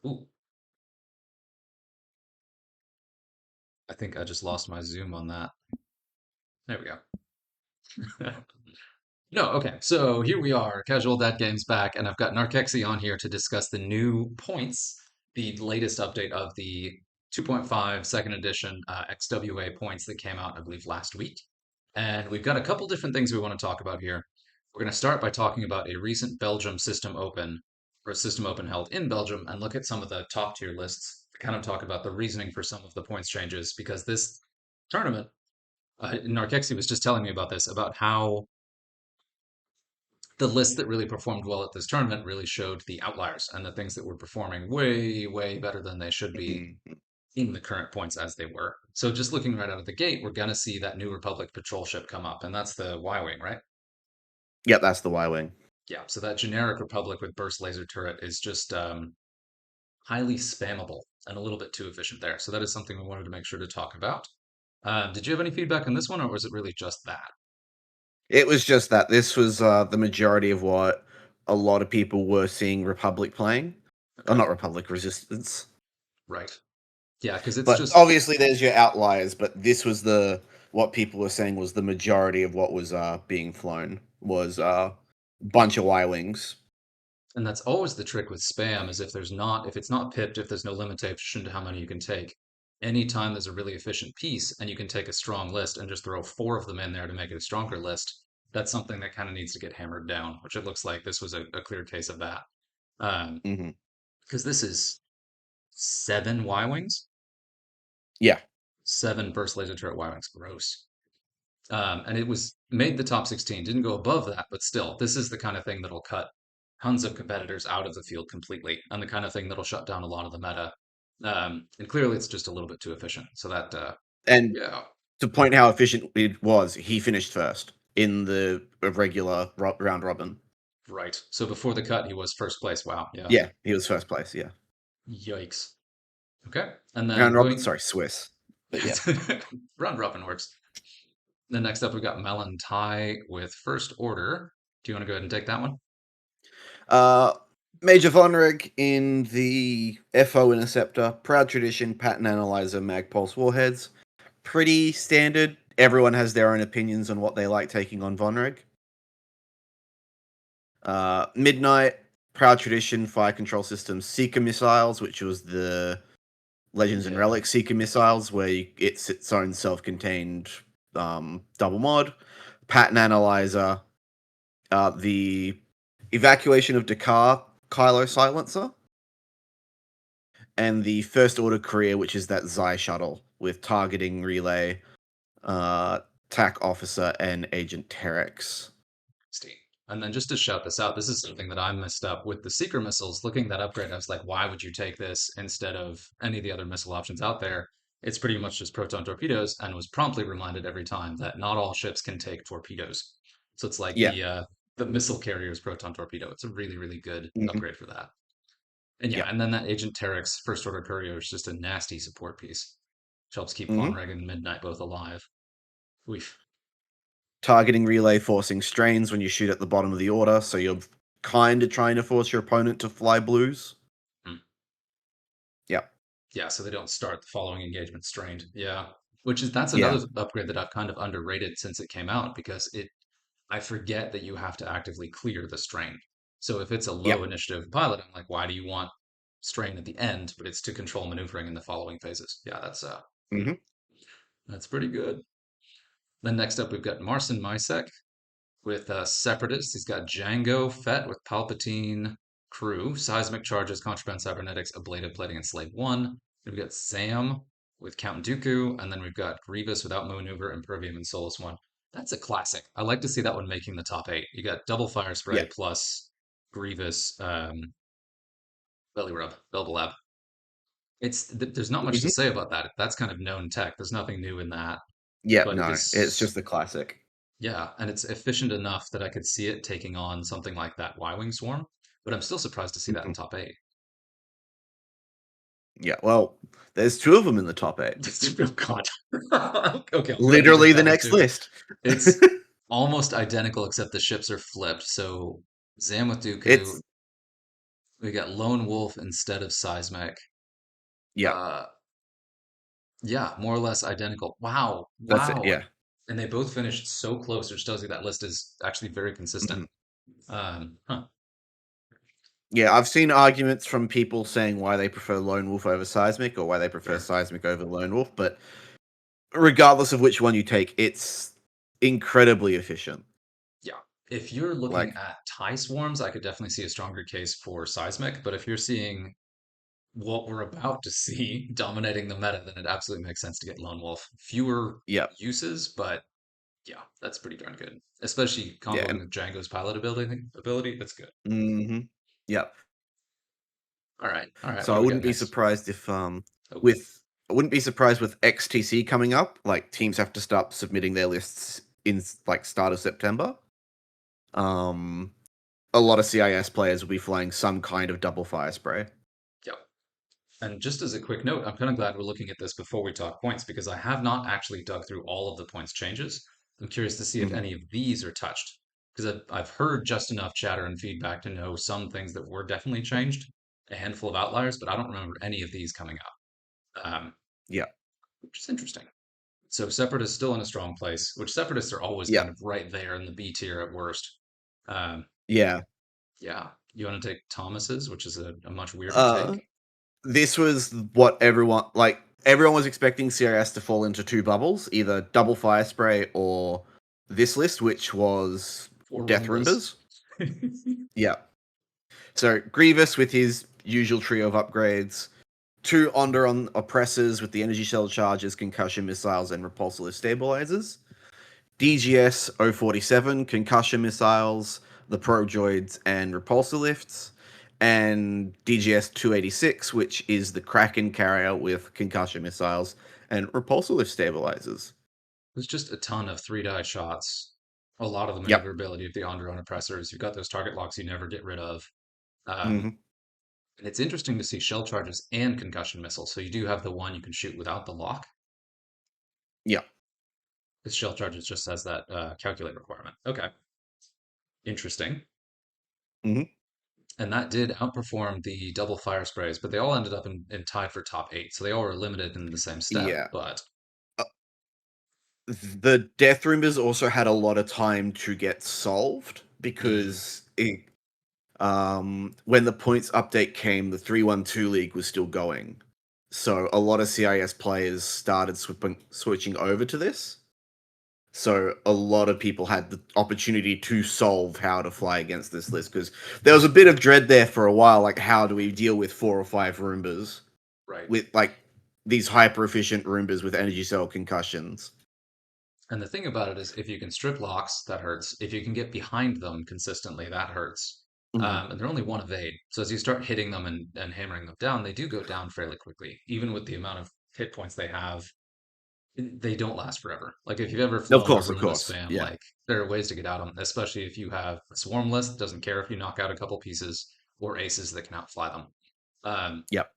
Ooh, I think I just lost my zoom on that. There we go. No, okay. So here we are, Casual Dad Games back, and I've got Narkexi on here to discuss the new points, the latest update of the 2.5 second edition XWA points that came out, I believe, last week. And we've got a couple different things we want to talk about here. We're going to start by talking about a recent Belgium system open, or a system open held in Belgium, and look at some of the top tier lists, kind of talk about the reasoning for some of the points changes, because this tournament, Narkexi was just telling me about this, about how the list that really performed well at this tournament really showed the outliers and the things that were performing way, way better than they should be Mhm. in the current points as they were. So just looking right out of the gate, we're going to see that New Republic patrol ship come up, and that's the Y Wing, right? Yep, that's the Y Wing. Yeah, so that generic Republic with burst laser turret is just highly spammable and a little bit too efficient there. So that is something we wanted to make sure to talk about. Did you have any feedback on this one, or was it really just that? It was just that this was the majority of what a lot of people were seeing Republic playing. Or Okay, not Republic, Resistance. right. Yeah, because it's But just obviously there's your outliers, but this was the what people were saying was the majority of what was being flown was yeah. bunch of Y Wings. And that's always the trick with spam is if it's not pipped, if there's no limitation to how many you can take, anytime there's a really efficient piece and you can take a strong list and just throw four of them in there to make it a stronger list, that's something that kind of needs to get hammered down, which it looks like this was a clear case of that. Um, Hmm. because this is seven Y Wings, Yeah. seven burst laser turret Y Wings, gross. And it was made the top 16, didn't go above that, but still, this is the kind of thing that'll cut tons of competitors out of the field completely, and the kind of thing that'll shut down a lot of the meta. And clearly, it's just a little bit too efficient. So that, And yeah, to point how efficient it was, he finished first in the regular round robin. right. So before the cut, he was first place. Wow, yeah, Yeah, he was first place. Yeah, yikes. Okay, and round then robin. going Sorry, Swiss. But yeah, round robin works. Then next up, we've got Melon Tai with First Order. Do you want to go ahead and take that one? uh, Major Vonreg in the FO Interceptor, Proud Tradition, Pattern Analyzer, Magpulse Warheads. Pretty standard. Everyone has their own opinions on what they like taking on Vonreg. Midnight, Proud Tradition, Fire Control Systems, Seeker Missiles, which was the Legends and Yeah, Relics Seeker Missiles, where it's its own self-contained double mod. Pattern Analyzer, the Evacuation of Dakar Kylo Silencer, and the First Order Career, which is that Xi shuttle with targeting relay, uh, TAC officer, and Agent Terex. 16. And then just to shout this out, this is something that I messed up with the Seeker missiles. Looking at that upgrade, I was like, why would you take this instead of any of the other missile options out there? It's pretty much just proton torpedoes, and was promptly reminded every time that not all ships can take torpedoes. So it's like Yeah. the missile carrier's proton torpedo. It's a really, really good Hmm. upgrade for that. And yeah, Yeah. and then that Agent Terex first order courier is just a nasty support piece, which helps keep Von Hmm. Reg and Midnight both alive. Oof. Targeting relay forcing strains when you shoot at the bottom of the order, so you're kind of trying to force your opponent to fly blues. Hmm. Yeah. Yeah, so they don't start the following engagement strained. Yeah. Which is that's Yeah. another upgrade that I've kind of underrated since it came out because it I forget that you have to actively clear the strain. So if it's a Yeah. low initiative pilot, I'm like, why do you want strain at the end? But it's to control maneuvering in the following phases. Yeah, Hmm. that's pretty good. Then next up we've got Marcin Misek with Separatist. He's got Django Fett with Palpatine crew, seismic charges, contraband cybernetics, ablative plating, and Slave One. We've got Sam with Count Dooku, and then we've got Grievous without maneuver, Impervium, and Solus One. That's a classic. I like to see that one making the top eight. You got double fire Yeah. spray plus Grievous, belly rub, Belba Lab. There's not much to Hmm. say about that. That's kind of known tech. There's nothing new in that, Yeah. but it No, it's is just a classic. yeah, and it's efficient enough that I could see it taking on something like that Y-wing swarm, but I'm still surprised to see that in Mhm. top eight. Yeah. Well, there's two of them in the top eight. Oh God. Okay, I'll go ahead and Literally break the that one next too. list. It's almost identical except the ships are flipped. So Zam with Dooku, It's We got Lone Wolf instead of Seismic. Yeah, Uh, yeah, more or less identical. Wow, that's it. wow. Yeah. And they both finished so close, which tells you that list is actually very consistent. Mhm. Huh. Yeah, I've seen arguments from people saying why they prefer Lone Wolf over Seismic or why they prefer Sure. Seismic over Lone Wolf, but regardless of which one you take, it's incredibly efficient. Yeah. If you're looking Like, at tie swarms, I could definitely see a stronger case for Seismic, but if you're seeing what we're about to see dominating the meta, then it absolutely makes sense to get Lone Wolf. Fewer yeah, uses, but yeah, that's pretty darn good. Especially yeah, comboing and with Django's pilot ability, that's good. hmm yeah. All right. All right. So What I do we got wouldn't be next? surprised if Oh, with I wouldn't be surprised with XTC coming up. Like teams have to start submitting their lists in like start of September. Um, a lot of CIS players will be flying some kind of double fire spray. yeah. And just as a quick note, I'm kind of glad we're looking at this before we talk points because I have not actually dug through all of the points changes. I'm curious to see if Hmm. any of these are touched because I've heard just enough chatter and feedback to know some things that were definitely changed, a handful of outliers, but I don't remember any of these coming up, Yeah, which is interesting. So Separatist is still in a strong place, which Separatists are always yeah, kind of right there in the B tier at worst. Um, yeah. yeah, you want to take Thomas's, which is a much weirder Uh, take. this was what everyone like. Everyone was expecting CIS to fall into two bubbles, either double fire spray or this list, which was Four Death Roombas. Rimbers. Yeah. So Grievous with his usual trio of upgrades, two Onder on oppressors with the energy shell charges, concussion missiles, and repulsor stabilizers. DGS 047 concussion missiles, the Projoids, and repulsor lifts. And DGS 286, which is the Kraken carrier with concussion missiles and repulsor lift stabilizers. There's just a ton of three die shots, a lot of the Yep. maneuverability of the on oppressors. You've got those target locks you never get rid of. Hmm. And it's interesting to see shell charges and concussion missiles. So you do have the one you can shoot without the lock. Yeah. Because shell charges just has that calculate requirement. Okay, interesting. Hmm. And that did outperform the double fire sprays, but they all ended up in tied for top eight. So they all were limited in the same step. Yeah. But Uh, the Death Rimbers also had a lot of time to get solved mm, because when the points update came, the 312 league was still going. So a lot of CIS players started switching over to this. So a lot of people had the opportunity to solve how to fly against this list because there was a bit of dread there for a while. Like, how do we deal with 4 or 5 Roombas right. with like these hyper efficient Roombas with energy cell concussions? And the thing about it is, if you can strip locks, that hurts. If you can get behind them consistently, that hurts. Hmm. And they're only one evade. So as you start hitting them and hammering them down, they do go down fairly quickly. Even with the amount of hit points they have, they don't last forever. Like if you've ever flown a Of Roomba course. spam, Yeah. like there are ways to get out of them, especially if you have a swarm list, doesn't care if you knock out a couple pieces or aces that can outfly them. Um, Yep.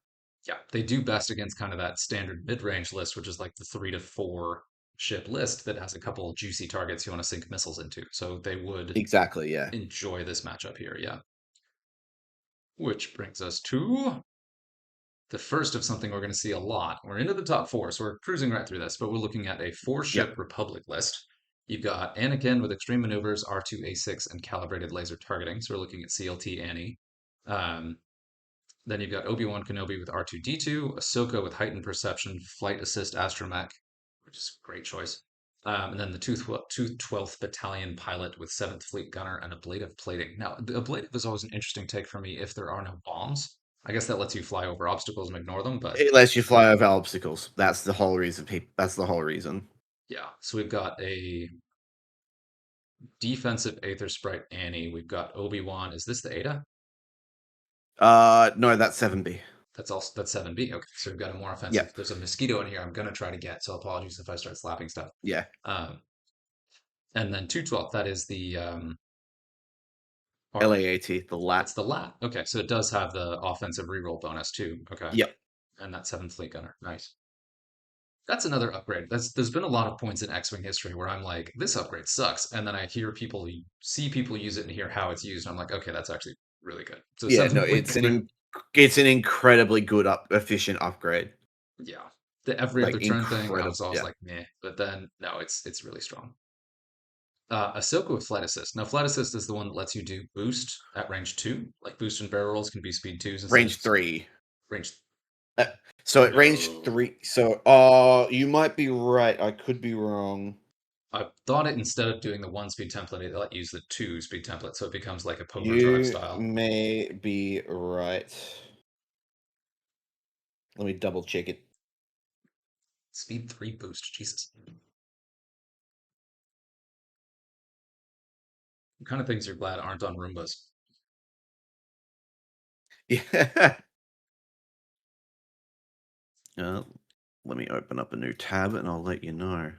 yeah, they do best against kind of that standard mid-range list, which is like the 3 to 4 ship list that has a couple juicy targets you want to sink missiles into. So they would Exactly. Yeah. enjoy this matchup here, yeah. Which brings us to the first of something we're going to see a lot. We're into the top four, so we're cruising right through this, but we're looking at a 4 ship Yep. Republic list. You've got Anakin with extreme maneuvers, R2A6, and calibrated laser targeting. So we're looking at CLT Annie. Um, Then you've got Obi-Wan Kenobi with R2D2, Ahsoka with heightened perception, flight assist astromech, which is a great choice. And then the 212th Battalion pilot with 7th Fleet gunner and ablative plating. Now, the ablative is always an interesting take for me if there are no bombs. I guess that lets you fly over obstacles and ignore them, but It lets you fly over obstacles. That's the whole reason. That's the whole reason. yeah. So we've got a defensive Aether Sprite Annie. We've got Obi-Wan. Is this the Ada? No, that's 7B. That's 7B. Okay, so we've got a more offensive. Yep. There's a mosquito in here I'm gonna try to get, so apologies if I start slapping stuff. Yeah. Um, and then 212, that is the or LAAT, the lat. that's the lat. Okay, so it does have the offensive reroll bonus too. Okay. Yep. And that 7th Fleet Gunner. Nice. That's another upgrade. There's been a lot of points in X-Wing history where I'm like, this upgrade sucks. And then I hear people see people use it and hear how it's used, and I'm like, okay, that's actually really good. So Yeah, no, 7.3, it's an incredibly good efficient upgrade. yeah. The every Like other turn thing, I incredible. was always Yeah. like, meh. But then, no, it's really strong. Ahsoka with Flight Assist. Now, Flight Assist is the one that lets you do boost at range 2. Like, boost and barrel rolls can be speed 2s instead of Range 3. range. Uh, so at range No. 3, so you might be right. I could be wrong. I thought it instead of doing the 1 speed template, it let you use the 2 speed template, so it becomes like a poker drive You style. may be right. Let me double check it. Speed 3 boost, Jesus. What kind of things you're glad aren't on Roombas? Yeah. Uh, Let me open up a new tab and I'll let you know.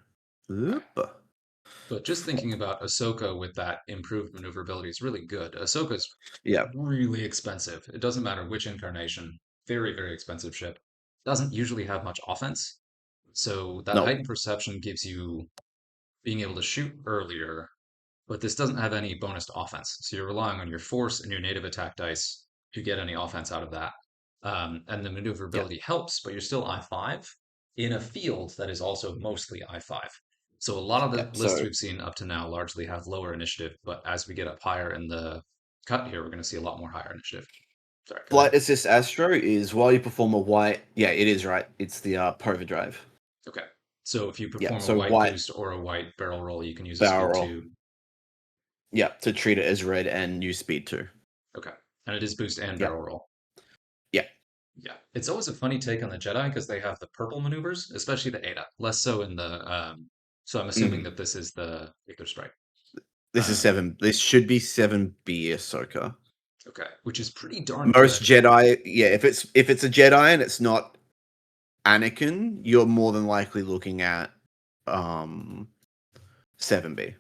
Okay. Oop. But just thinking about Ahsoka with that improved maneuverability is really good. Ahsoka's Yeah. really expensive. It doesn't matter which incarnation. Very, very expensive ship. Doesn't usually have much offense. So that No. heightened perception gives you being able to shoot earlier, but this doesn't have any bonus to offense. So you're relying on your force and your native attack dice to get any offense out of that. And the Yeah. maneuverability helps, but you're still I5 in a field that is also mostly I5. So a lot of Yeah. the lists So we've seen up to now largely have lower initiative, but as we get up higher in the cut here, we're going to see a lot more higher initiative. Sorry, go ahead. Flight Assist Astro is while you perform a white. Yeah, it is right. It's the Pova Drive. Okay. So if you Yeah. perform a So white white boost or a white barrel roll, you can use a speed barrel. 2. Yeah, to treat it as red and use speed 2. Okay. And it is boost and Yeah. barrel roll. Yeah. Yeah, it's always a funny take on the Jedi because they have the purple maneuvers, especially the Eta. Less so in the. So I'm assuming Mhm. that this is the Victor Strike. This is Um, 7. This should be 7B Ahsoka. okay, which is pretty darn Most good. Jedi, yeah, if it's a Jedi and it's not Anakin, you're more than likely looking at um 7B.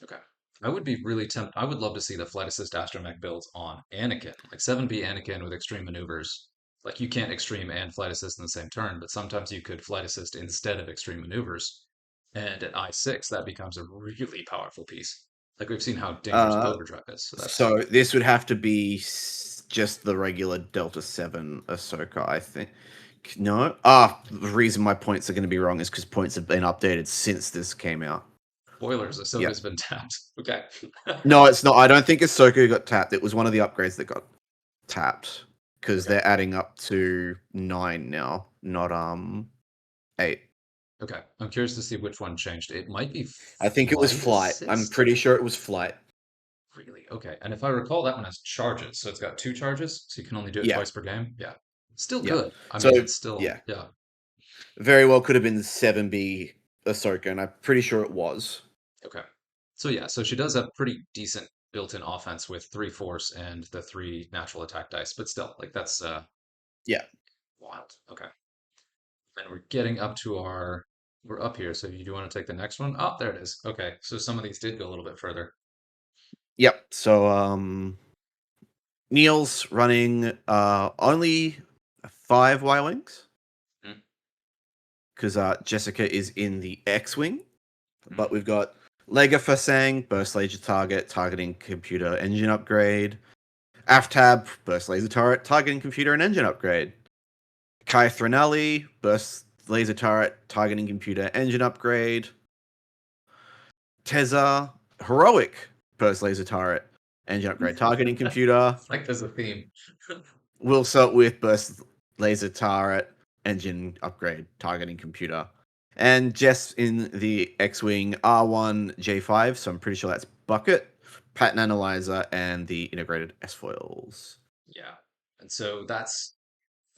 Okay, I would be really tempted. I would love to see the flight assist astromech builds on Anakin, like 7B Anakin with extreme maneuvers. Like you can't extreme and flight assist in the same turn, but sometimes you could flight assist instead of extreme maneuvers. And at I6, that becomes a really powerful piece. Like we've seen how dangerous Uh Poker Drive is. So that's so this would have to be just the regular Delta 7 Ahsoka, I think. No? The reason my points are going to be wrong is because points have been updated since this came out. spoilers. Yeah. Ahsoka's been tapped. Okay. No, it's not. I don't think Ahsoka got tapped. It was one of the upgrades that got tapped because Okay. they're adding up to 9 now, not 8. Okay. I'm curious to see which one changed. It might be I think it was flight flight. I'm assist. pretty sure it was flight. Really? Okay. And if I recall, that one has charges. So it's got 2 charges. So you can only do it Yeah, twice per game. Yeah. Still yeah. good. I So mean, it's still, yeah, yeah. very well could have been 7B Ahsoka, and I'm pretty sure it was. Okay. So yeah. So she does have pretty decent built-in offense with 3 force and the 3 natural attack dice. But still, like that's Yeah. wild. Okay. And we're getting up to our, we're up here. So you do want to take the next one? Oh, there it is. Okay. So some of these did go a little bit further. Yep. So Neil's running only 5 Y-wings Hmm. because Jessica is in the X-wing, Hmm. but we've got Lega Fasang, burst laser target, targeting computer engine upgrade. Aftab, burst laser turret, targeting computer and engine upgrade. Kai Threnelli, burst laser turret, targeting computer engine upgrade. Teza, heroic, burst laser turret, engine upgrade, targeting computer. Like there's a theme. We'll start with burst laser turret, engine upgrade, targeting computer. And Jess in the X-Wing R1 J5, so I'm pretty sure that's Bucket, pattern analyzer, and the integrated S-foils. Yeah. And so that's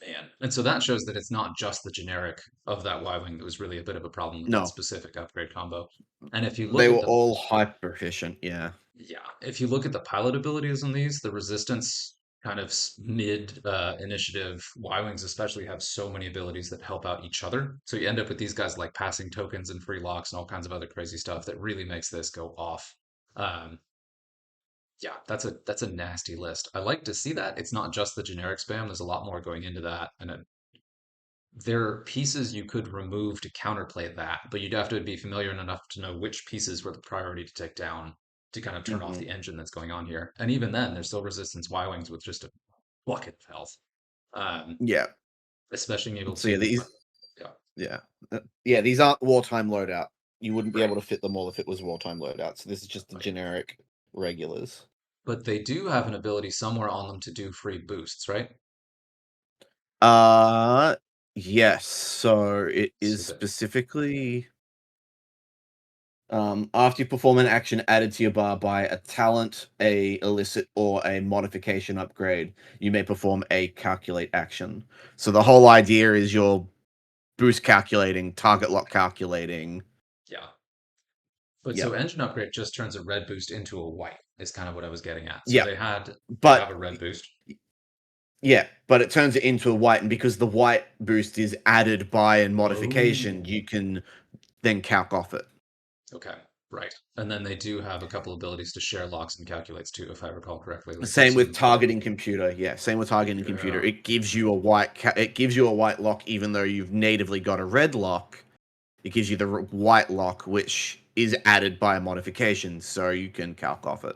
man. And so that shows that it's not just the generic of that Y-wing that was really a bit of a problem with that No, specific upgrade combo. And if you they look were at the all hyper efficient. Yeah. yeah, if you look at the pilot abilities on these, the resistance kind of mid initiative Y-wings especially have so many abilities that help out each other. So you end up with these guys like passing tokens and free locks and all kinds of other crazy stuff that really makes this go off. Um, Yeah, that's a nasty list. I like to see that. It's not just the generic spam. There's a lot more going into that, and there are pieces you could remove to counterplay that, but you'd have to be familiar enough to know which pieces were the priority to take down. to kind of turn off Hmm. the engine that's going on here. And even then, there's still resistance Y-wings with just a bucket of health. Um, Yeah. especially being able So yeah, to, these yeah, yeah yeah these aren't wartime loadout. You wouldn't be right. able to fit them all if it was wartime loadout. So this is just the Right. generic regulars. But they do have an ability somewhere on them to do free boosts, right? Uh yes. So it is So that, specifically after you perform an action added to your bar by a talent, a illicit, or a modification upgrade, you may perform a calculate action. So the whole idea is you're boost calculating, target lock calculating. yeah. But so Yep. engine upgrade just turns a red boost into a white is kind of what I was getting at. So Yep. they But have a red boost. yeah, but it turns it into a white, and because the white boost is added by a modification, Oh, you can then calc off it. okay, right. And then they do have a couple abilities to share locks and calculates too, if I recall correctly. Like there's Same with some, targeting computer. Yeah, same with targeting computer. yeah. It gives you a white. It gives you a white lock, even though you've natively got a red lock. It gives you the white lock, which is added by a modification, so you can calc off it.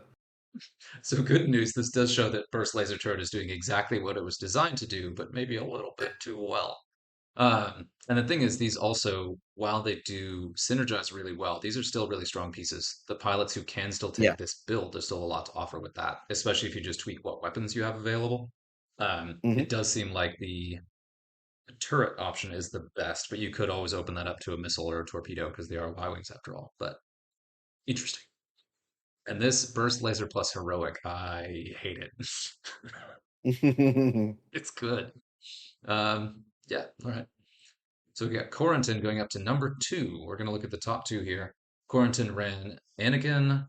So good news, this does show that Burst Laser Turret is doing exactly what it was designed to do, but maybe a little bit too well. And the thing is, these also, while they do synergize really well, these are still really strong pieces. The pilots who can still Yeah. take this build, there's still a lot to offer with that, especially if you just tweak what weapons you have available. Hmm. It does seem like the turret option is the best, but you could always open that up to a missile or a torpedo because they are Y-wings after all. But interesting. And this burst laser plus heroic, I hate it. It's good. Yeah, all right. So we got Corentin going up to number two. We're going to look at the top two here. Corentin ran Anakin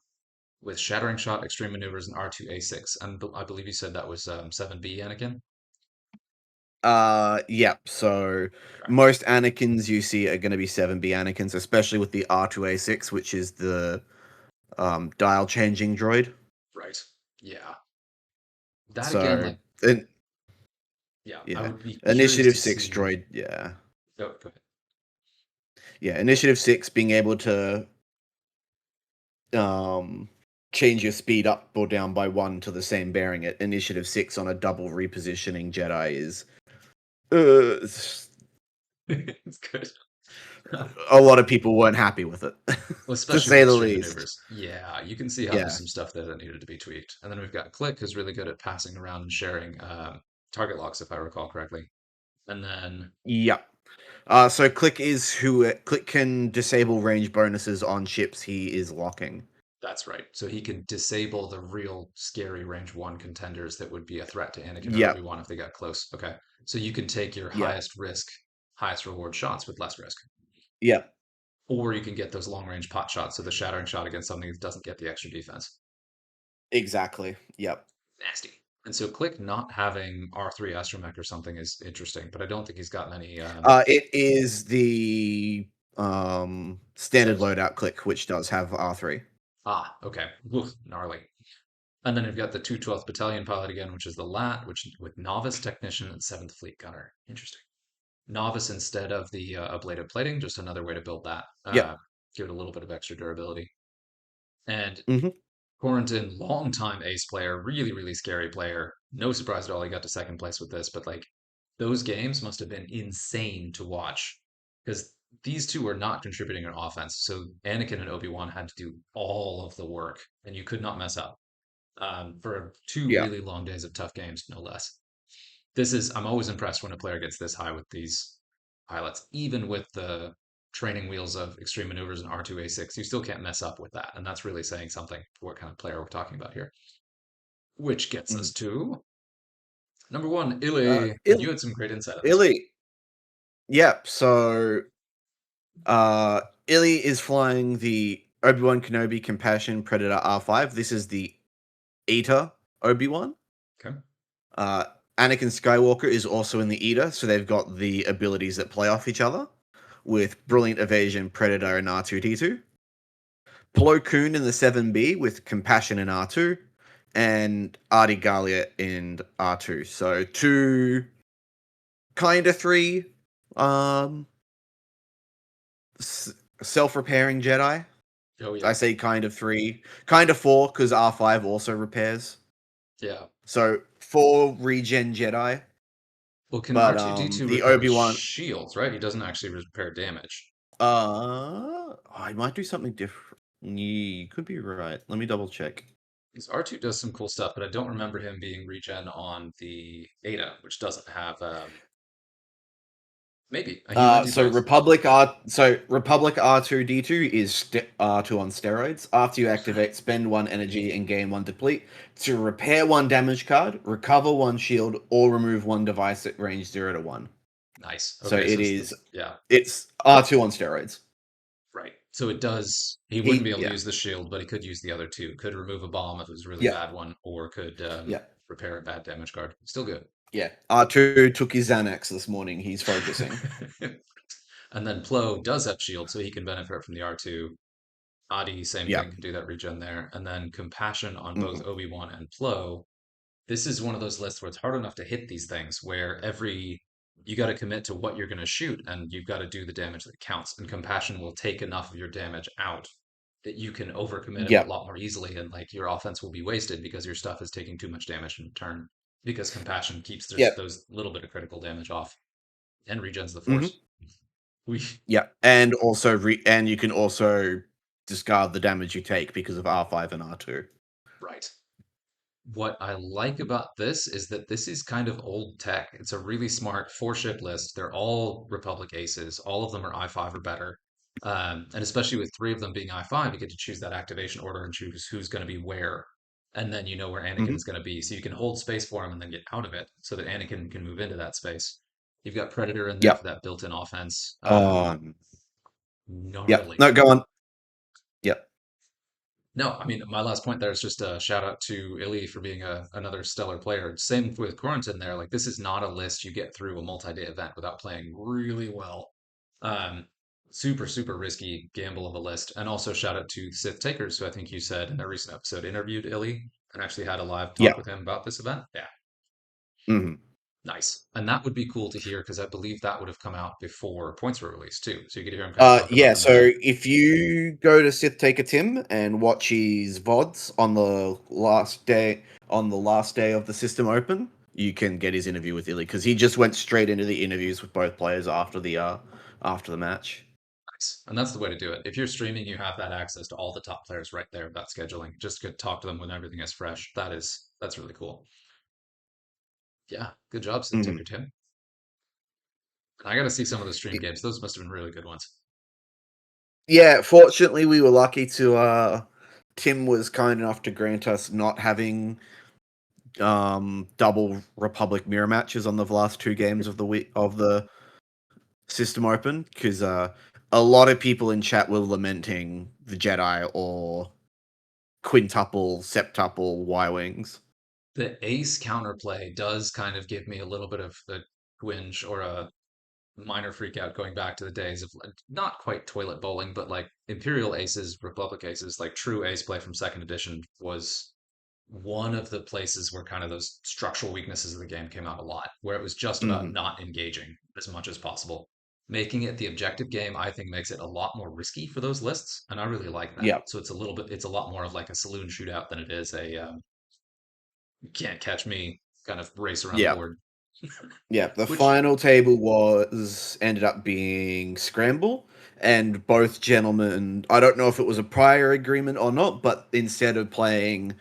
with Shattering Shot, Extreme Maneuvers, and R2A6. And I believe you said that was 7B Anakin. Yep. So Okay, most Anakins you see are going to be 7B Anakins, especially with the R2A6, which is the dial changing droid. right. Yeah. That again, So, like, and yeah, I yeah, would be curious Initiative to 6 see. droid. Yeah, Oh, go ahead. yeah, Initiative 6 being able to um change your speed up or down by one to the same bearing at Initiative 6 on a double repositioning Jedi is uh, It's good. a lot of people weren't happy with it, Well, to especially with say the extreme least. maneuvers. Yeah, you can see how there's Yeah. some stuff there that needed to be tweaked. And then we've got Click, who's really good at passing around and sharing target locks, if I recall correctly. And then Yep. So Click can disable range bonuses on ships he is locking. that's right. So he can disable the real scary range one contenders that would be a threat to Anakin or Yep. Obi-Wan if they got close. Okay. So you can take your Yep. highest risk, highest reward shots with less risk. Yep. Or you can get those long range pot shots, so the shattering shot against something that doesn't get the extra defense. Exactly. Yep. Nasty. And so Click not having R3 Astromech or something is interesting, but I don't think he's got many It is the standard stealth. loadout Click, which does have R3. Ah, okay. Oof, gnarly. And then you've got the 212th Battalion pilot again, which is the LAT, which with Novice Technician and 7th Fleet Gunner. Interesting. Novice instead of the ablative plating, just another way to build that. Yep. Give it a little bit of extra durability. And Hmm. Quarantine, longtime ace player, really, really scary player. No surprise at all he got to second place with this, but like those games must have been insane to watch because these two were not contributing on offense. So Anakin and Obi-Wan had to do all of the work, and you could not mess up for two Yeah. really long days of tough games, no less. I'm always impressed when a player gets this high with these pilots, even with the training wheels of extreme maneuvers and R2A6. You still can't mess up with that. And that's really saying something for what kind of player we're talking about here. Which gets Mhm. us to number one, Illy. And you had some great insight on this one. Illy. Yep. So Illy is flying the Obi-Wan Kenobi Compassion Predator R5. This is the Eater Obi-Wan. Okay. Uh, Anakin Skywalker is also in the Eater, so they've got the abilities that play off each other with Brilliant Evasion, Predator, and R2D2. Plo Koon in the 7B with Compassion in R2, and Artie Gallia in R2. So two, kind of three, um, self-repairing Jedi. Oh I yeah, say kind of 3, kind of 4 because R5 also repairs. yeah. So 4 regen Jedi, Well, can but R2D2 the repair with Obi-Wan shields, right? He doesn't actually repair damage. I might do something different. You could be right. Let me double check. Because R2 does some cool stuff, but I don't remember him being regen on the Ada, which doesn't have maybe he might do both. Republic R2D2 is R2 on steroids. After you activate, spend 1 energy and gain 1 deplete to repair 1 damage card, recover 1 shield, or remove 1 device at range 0 to 1. Nice. So Okay, it so it's the is yeah, it's R2 on steroids. right. So it does. He wouldn't be He able to yeah. use the shield, but he could use the other two. Could remove a bomb if it was a really Yeah. bad one, or could Yeah. repair a bad damage card. Still good. Yeah. R2 took his Xanax this morning. He's focusing. And then Plo does have shield, so he can benefit from the R2. Adi, same Yeah. thing, can do that regen there. And then Compassion on both Hmm. Obi-Wan and Plo. This is one of those lists where it's hard enough to hit these things, where you got to commit to what you're going to shoot, and you've got to do the damage that counts. And Compassion will take enough of your damage out that you can overcommit a Yeah. lot more easily, and like your offense will be wasted because your stuff is taking too much damage in turn. Because Compassion keeps Yeah. those little bit of critical damage off and regens the Hmm. force. We Yeah. And you can also discard the damage you take because of R5 and R2. right. What I like about this is that this is kind of old tech. It's a really smart four ship list. They're all Republic aces. All of them are I5 or better. And especially with three of them being I5, you get to choose that activation order and choose who's going to be where. And then you know where Hmm. Anakin's going to be. So you can hold space for him and then get out of it so that Anakin can move into that space. You've got Predator in there Yeah. for that built in offense. Um. Yeah. Gnarly. No, go on. Yeah. No, I mean, my last point there is just a shout out to Illy for being another stellar player. Same with Quarantine there. Like, this is not a list you get through a multi-day event without playing really well. Um, super risky gamble of a list. And also shout out to Sith Takers, who I think you said in a recent episode interviewed Illy and actually had a live talk Yeah. with him about this event. Yeah, Hmm. nice. And that would be cool to hear because I believe that would have come out before points were released too. So you could hear him kind of talk about Yeah, them then. so if you go to Sith Taker Tim and watch his VODs on the last day of the system open, you can get his interview with Illy because he just went straight into the interviews with both players after the match. Nice. And that's the way to do it. If you're streaming, you have that access to all the top players right there about scheduling. Just go talk to them when everything is fresh. That's really cool. Yeah, good job, Sid Hmm. Ticker Tim. I got to see some of the stream games. Those must have been really good ones. Yeah, fortunately we were lucky to Tim was kind enough to grant us not having double Republic mirror matches on the last 2 games of the week of the system open because a lot of people in chat were lamenting the Jedi or quintuple, septuple Y wings. The ace counterplay does kind of give me a little bit of a twinge or a minor freak out going back to the days of like, not quite toilet bowling, but like Imperial aces, Republic aces, like true ace play from second edition was one of the places where kind of those structural weaknesses of the game came out a lot, where it was just about Hmm. not engaging as much as possible. Making it the objective game, I think, makes it a lot more risky for those lists, and I really like that. Yeah, So it's a lot more of like a saloon shootout than it is a you can't catch me kind of race around the yeah, board. yeah. The Which final table was ended up being scramble, and both gentlemen. I don't know if it was a prior agreement or not, but instead of playing,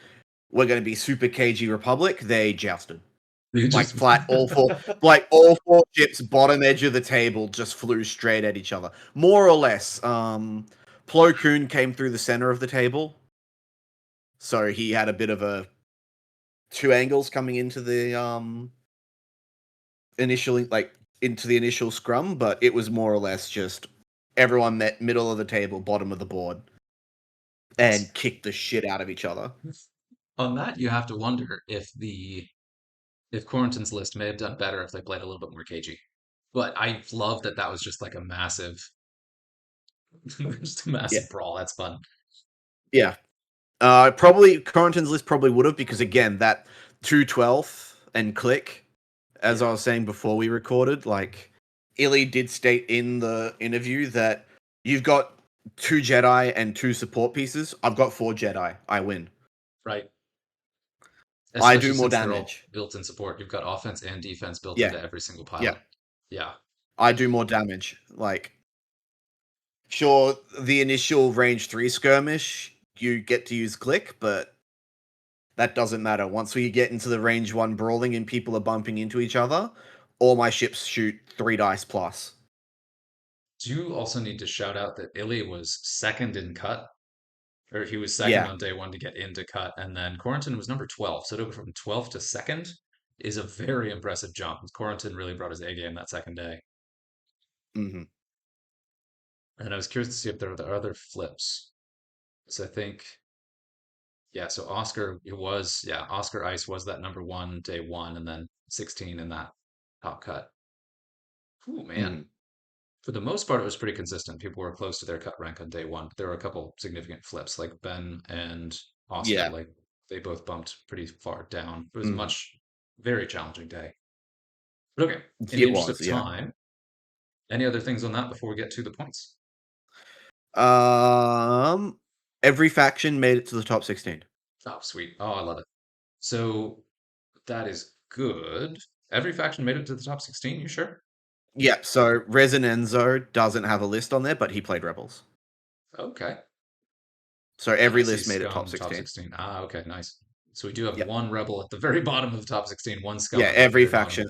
we're going to be Super KG Republic, they jousted. they Like just flat, all four ships, bottom edge of the table, just flew straight at each other, more or less. Plo Koon came through the center of the table, so he had a bit of a two angles coming into the initially, like into the initial scrum, but it was more or less just everyone met middle of the table, bottom of the board, and nice. kicked the shit out of each other. On that, you have to wonder if Quarantine's list may have done better if they played a little bit more cagey. But I love that that was just like a massive, just a Yeah, massive brawl. That's fun. yeah. Probably Corrington's list probably would have because again that 212 and click, as I Yeah. was saying before we recorded, like Illy did state in the interview that you've got two Jedi and two support pieces. I've got four Jedi. I win. right? I Especially do more since they're all damage. built in support. You've got offense and defense built Yeah, into every single yeah. pilot. Yeah. I do more damage. Like, sure, the initial range 3 skirmish, you get to use click, but that doesn't matter. Once we get into the range 1 brawling and people are bumping into each other, all my ships shoot 3 dice plus. Do also need to shout out that Illy was second in cut, or he was second Yeah. on day one to get into cut, and then Corrington was number 12. So to go from 12 to second is a very impressive jump. Corrington really brought his A game that second day. Hmm. And I was curious to see if there were the other flips. So I think, yeah, so Oscar, it was, yeah, Oscar Ice was that number one day one, and then 16 in that top cut. Oh, man. Hmm. For the most part, it was pretty consistent. People were close to their cut rank on day one. There were a couple significant flips, like Ben and Oscar, Yeah. like they both bumped pretty far down. It was a Hmm. very challenging day. But okay, in the It interest of was, yeah. time, any other things on that before we get to the points? Um, every faction made it to the top 16. Oh, sweet. Oh, I love it. So that is good. Every faction made it to the top 16, you sure? Yeah, so Resinenzo doesn't have a list on there, but he played Rebels. Okay. So And I every see list made it top Scum top 16. 16. Ah, okay, nice. So we do have Yeah. one Rebel at the very bottom of the top 16, one Scum Yeah, at the very bottom.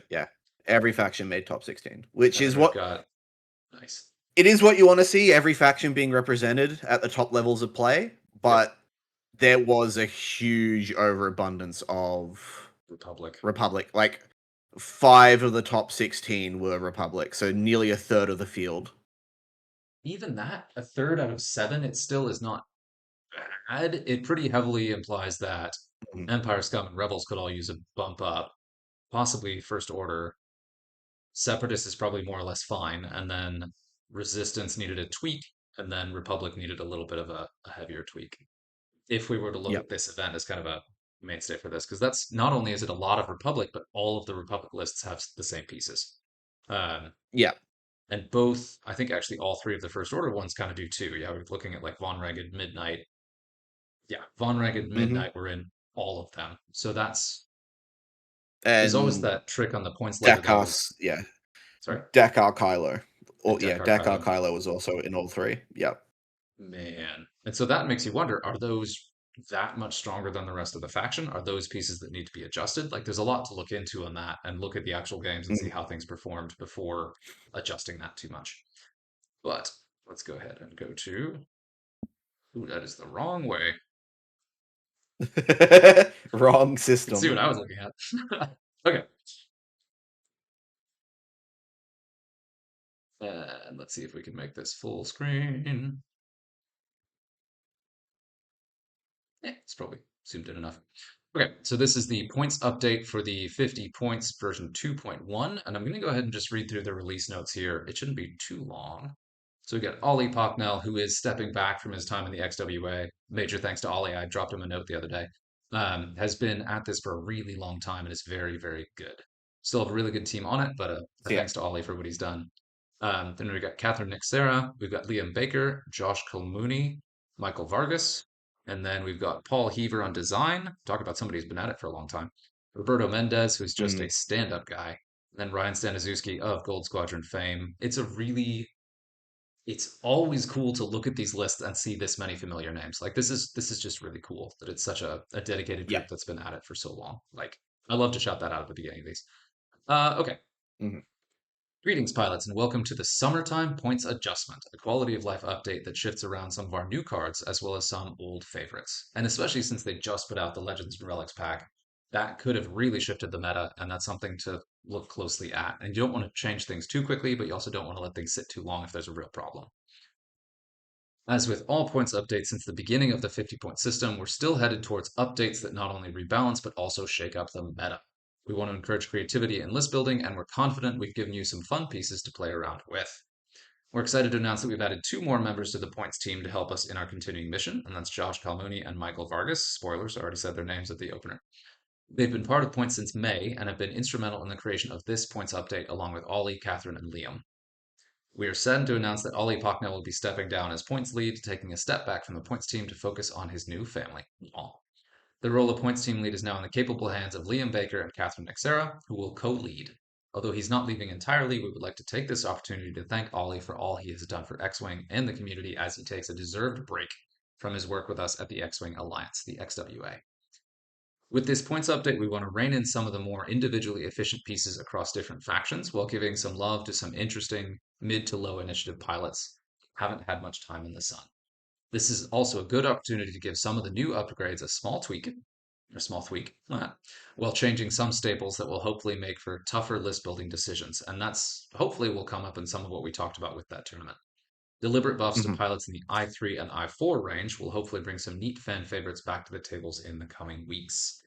every faction made top 16, which And is then we've what got, nice. it is what you want to see, every faction being represented at the top levels of play, Yep. but there was a huge overabundance of Republic. Republic. Like 5 of the top 16 were Republic, so nearly a third of the field. Even that, a third out of seven, it still is not bad. It pretty heavily implies that Mhm. Empire, Scum, and Rebels could all use a bump up, possibly First Order. Separatist is probably more or less fine, and then Resistance needed a tweak, and then Republic needed a little bit of a heavier tweak. If we were to look Yep. at this event as kind of a mainstay for this, because that's not only is it a lot of Republic, but all of the Republic lists have the same pieces. Um, Yeah. and both, I think actually all three of the First Order ones kind of do too. Yeah, we're looking at like Von Ragged Midnight. Yeah, Von Ragged Hmm. Midnight were in all of them. So that's there's always And that trick on the points ladder though. Dakar, Is yeah, sorry, Dakar Kylo. and Or yeah, Deckard Dakar Kylo. Kylo was also in all three. Yep. Man. And so that makes you wonder, are those that much stronger than the rest of the faction? Are those pieces that need to be adjusted? Like there's a lot to look into on that and look at the actual games and see Mhm. how things performed before adjusting that too much. But let's go ahead and go to, ooh, that is the wrong way. Wrong Let's see what system. I was looking at. Okay. And let's see if we can make this full screen. It's probably zoomed in enough. Okay, so this is the points update for the 50 points version 2.1, and I'm going to go ahead and just read through the release notes here. It shouldn't be too long. So we got Ollie Pocknell, who is stepping back from his time in the XWA. Major thanks to Ollie. I dropped him a note the other day. Has been at this for a really long time and is very, very good. Still have a really good team on it, but a Yeah. thanks to Ollie for what he's done. Then we've got Catherine Nixera, we've got Liam Baker, Josh Colmooney, Michael Vargas, and then we've got Paul Heaver on design. Talk about somebody who's been at it for a long time. Roberto Mendez, who's just Mm. a stand-up guy. And then Ryan Staniszewski of Gold Squadron fame. It's always cool to look at these lists and see this many familiar names. Like this is just really cool that it's such a dedicated Yeah. group that's been at it for so long. Like I love to shout that out at the beginning of these. Okay. Mhm. Greetings, pilots, and welcome to the Summertime Points Adjustment, a quality of life update that shifts around some of our new cards as well as some old favorites. And especially since they just put out the Legends and Relics pack, that could have really shifted the meta, and that's something to look closely at. And you don't want to change things too quickly, but you also don't want to let things sit too long if there's a real problem. As with all points updates since the beginning of the 50-point system, we're still headed towards updates that not only rebalance but also shake up the meta. We want to encourage creativity in list building, and we're confident we've given you some fun pieces to play around with. We're excited to announce that we've added two more members to the points team to help us in our continuing mission, and that's Josh Calmooney and Michael Vargas. Spoilers, I already said their names at the opener. They've been part of points since May and have been instrumental in the creation of this points update along with Ollie, Catherine, and Liam. We are saddened to announce that Ollie Pocknell will be stepping down as points lead, taking a step back from the points team to focus on his new family. Aw. The role of points team lead is now in the capable hands of Liam Baker and Catherine Nixera, who will co-lead. Although he's not leaving entirely, we would like to take this opportunity to thank Ollie for all he has done for X-Wing and the community as he takes a deserved break from his work with us at the X-Wing Alliance, the XWA. With this points update, we want to rein in some of the more individually efficient pieces across different factions while giving some love to some interesting mid to low initiative pilots who haven't had much time in the sun. This is also a good opportunity to give some of the new upgrades a small tweak, while changing some staples that will hopefully make for tougher list building decisions. And that's hopefully will come up in some of what we talked about with that tournament. Deliberate buffs to Mhm. pilots in the I3 and I4 range will hopefully bring some neat fan favorites back to the tables in the coming weeks.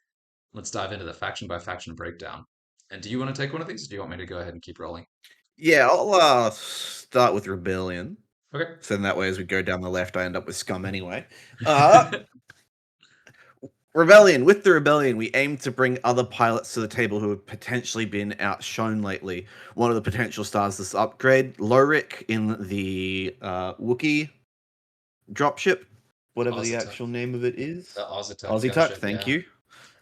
Let's dive into the faction by faction breakdown. And do you want to take one of these? Or do you want me to go ahead and keep rolling? Yeah, I'll start with Rebellion. Okay. So then that way, as we go down the left, I end up with Scum anyway. Uh, Rebellion. With the Rebellion, we aim to bring other pilots to the table who have potentially been outshone lately. One of the potential stars this upgrade, Lorik in the Wookiee dropship, whatever the Ozatuck. actual name of it is. The Ozatuck Aussie Tuck, gunship, thank yeah. you.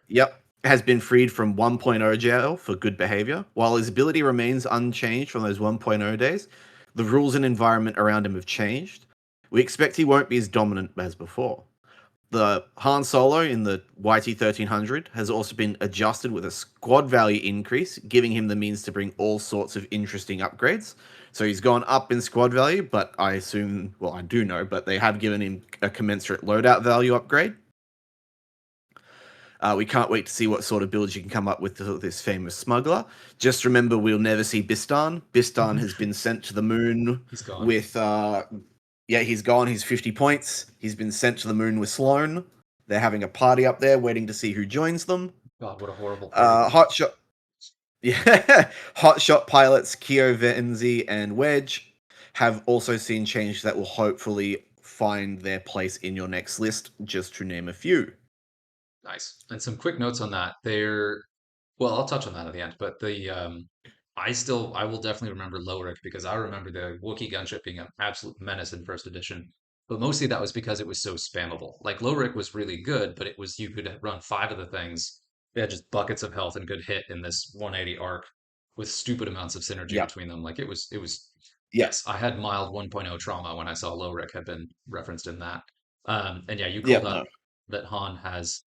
Yep. Has been freed from 1.0 jail for good behavior. While his ability remains unchanged from those 1.0 days, the rules and environment around him have changed. We expect he won't be as dominant as before. The Han Solo in the YT-1300 has also been adjusted with a squad value increase, giving him the means to bring all sorts of interesting upgrades. So he's gone up in squad value, but I assume, well, I do know, but they have given him a commensurate loadout value upgrade. We can't wait to see what sort of builds you can come up with this famous smuggler. Just remember, we'll never see Bistan. Bistan has been sent to the moon He's gone. with, yeah, he's gone. He's 50 points. He's been sent to the moon with Sloane. They're having a party up there, waiting to see who joins them. God, what a horrible party that Hot shot, yeah, hot shot pilots Keo Venzi and Wedge have also seen changes that will hopefully find their place in your next list, just to name a few. Nice. And some quick notes on that. Well, I'll touch on that at the end, but I will definitely remember Lorik because I remember the Wookiee gunship being an absolute menace in first edition. But mostly that was because it was so spammable. Like Lorik was really good, but you could run five of the things. They had just buckets of health and good hit in this 180 arc with stupid amounts of synergy Yep, between them. yep, Yes, I had mild 1.0 trauma when I saw Lorik had been referenced in that. And yeah, you called yep, out no. that Han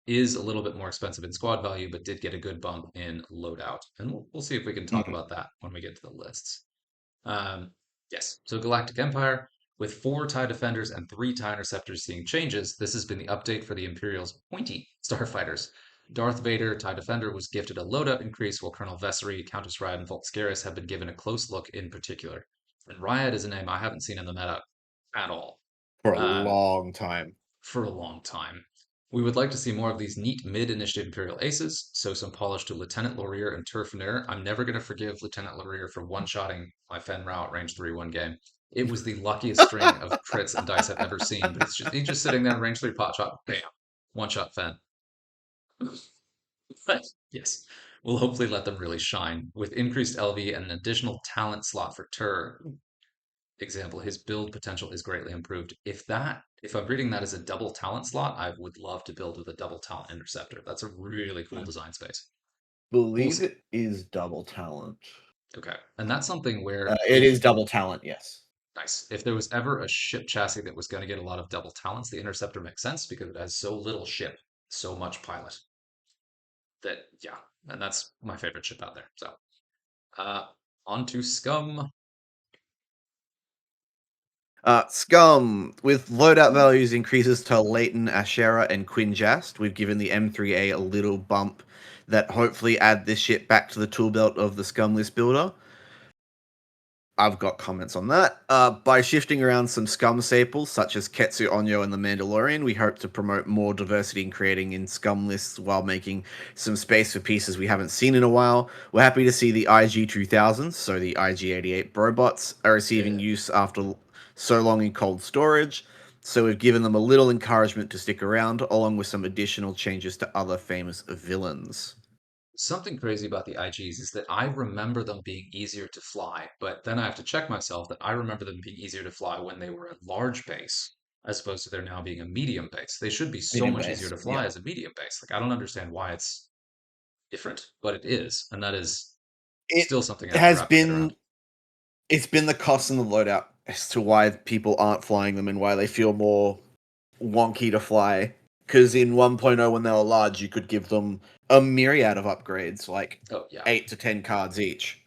is a little bit more expensive in squad value, but did get a good bump in loadout. And we'll see if we can talk Mhm. about that when we get to the lists. Um, yes, so Galactic Empire, with four TIE Defenders and three TIE Interceptors seeing changes, this has been the update for the Imperial's pointy starfighters. Darth Vader, TIE Defender, was gifted a loadout increase, while Colonel Vessery, Countess Ryad, and Volscaris have been given a close look in particular. And Ryad is a name I haven't seen in the meta at all. For a Um, long time. for a long time. We would like to see more of these neat mid-initiative Imperial aces, so some polish to Lieutenant Laurier and Turfiner. I'm never going to forgive Lieutenant Laurier for one-shotting my Fen Rao at range 3 one game. It was the luckiest string of crits and dice I've ever seen, but he's just sitting there in range 3 pot shot, bam, one-shot Fen. But yes, we'll hopefully let them really shine. With increased LV and an additional talent slot for Tur, example, his build potential is greatly improved. If I'm reading that as a double talent slot, I would love to build with a double talent interceptor. That's a really cool design space. We'll Believe see. it is double talent. Okay. And that's something where It is double talent, yes. nice. If there was ever a ship chassis that was going to get a lot of double talents, the interceptor makes sense because it has so little ship, so much pilot. That yeah, and that's my favorite ship out there. So uh on to Scum. Scum, with loadout values increases to Leighton, Ashera, and Quinn Jast, we've given the M3A a little bump that hopefully add this ship back to the tool belt of the Scum list builder. I've got comments on that. By shifting around some Scum staples, such as Ketsu Onyo and the Mandalorian, we hope to promote more diversity in creating in Scum lists while making some space for pieces we haven't seen in a while. We're happy to see the IG-2000s, so the IG-88 robots, are receiving Yeah. use after so long in cold storage. So we've given them a little encouragement to stick around, along with some additional changes to other famous villains. something crazy about the IGs is that I remember them being easier to fly, but then I have to check myself that I remember them being easier to fly when they were a large base, as opposed to there now being a medium base. They should be so Medium much easier base. to fly Yeah. as a medium base. Like, I don't understand why it's different, but it is, and that is It still something I have to has wrap my head around. been it's been the cost and the loadout as to why people aren't flying them and why they feel more wonky to fly. Because in 1.0, when they were large, you could give them a myriad of upgrades, like Oh, yeah. 8 to 10 cards each.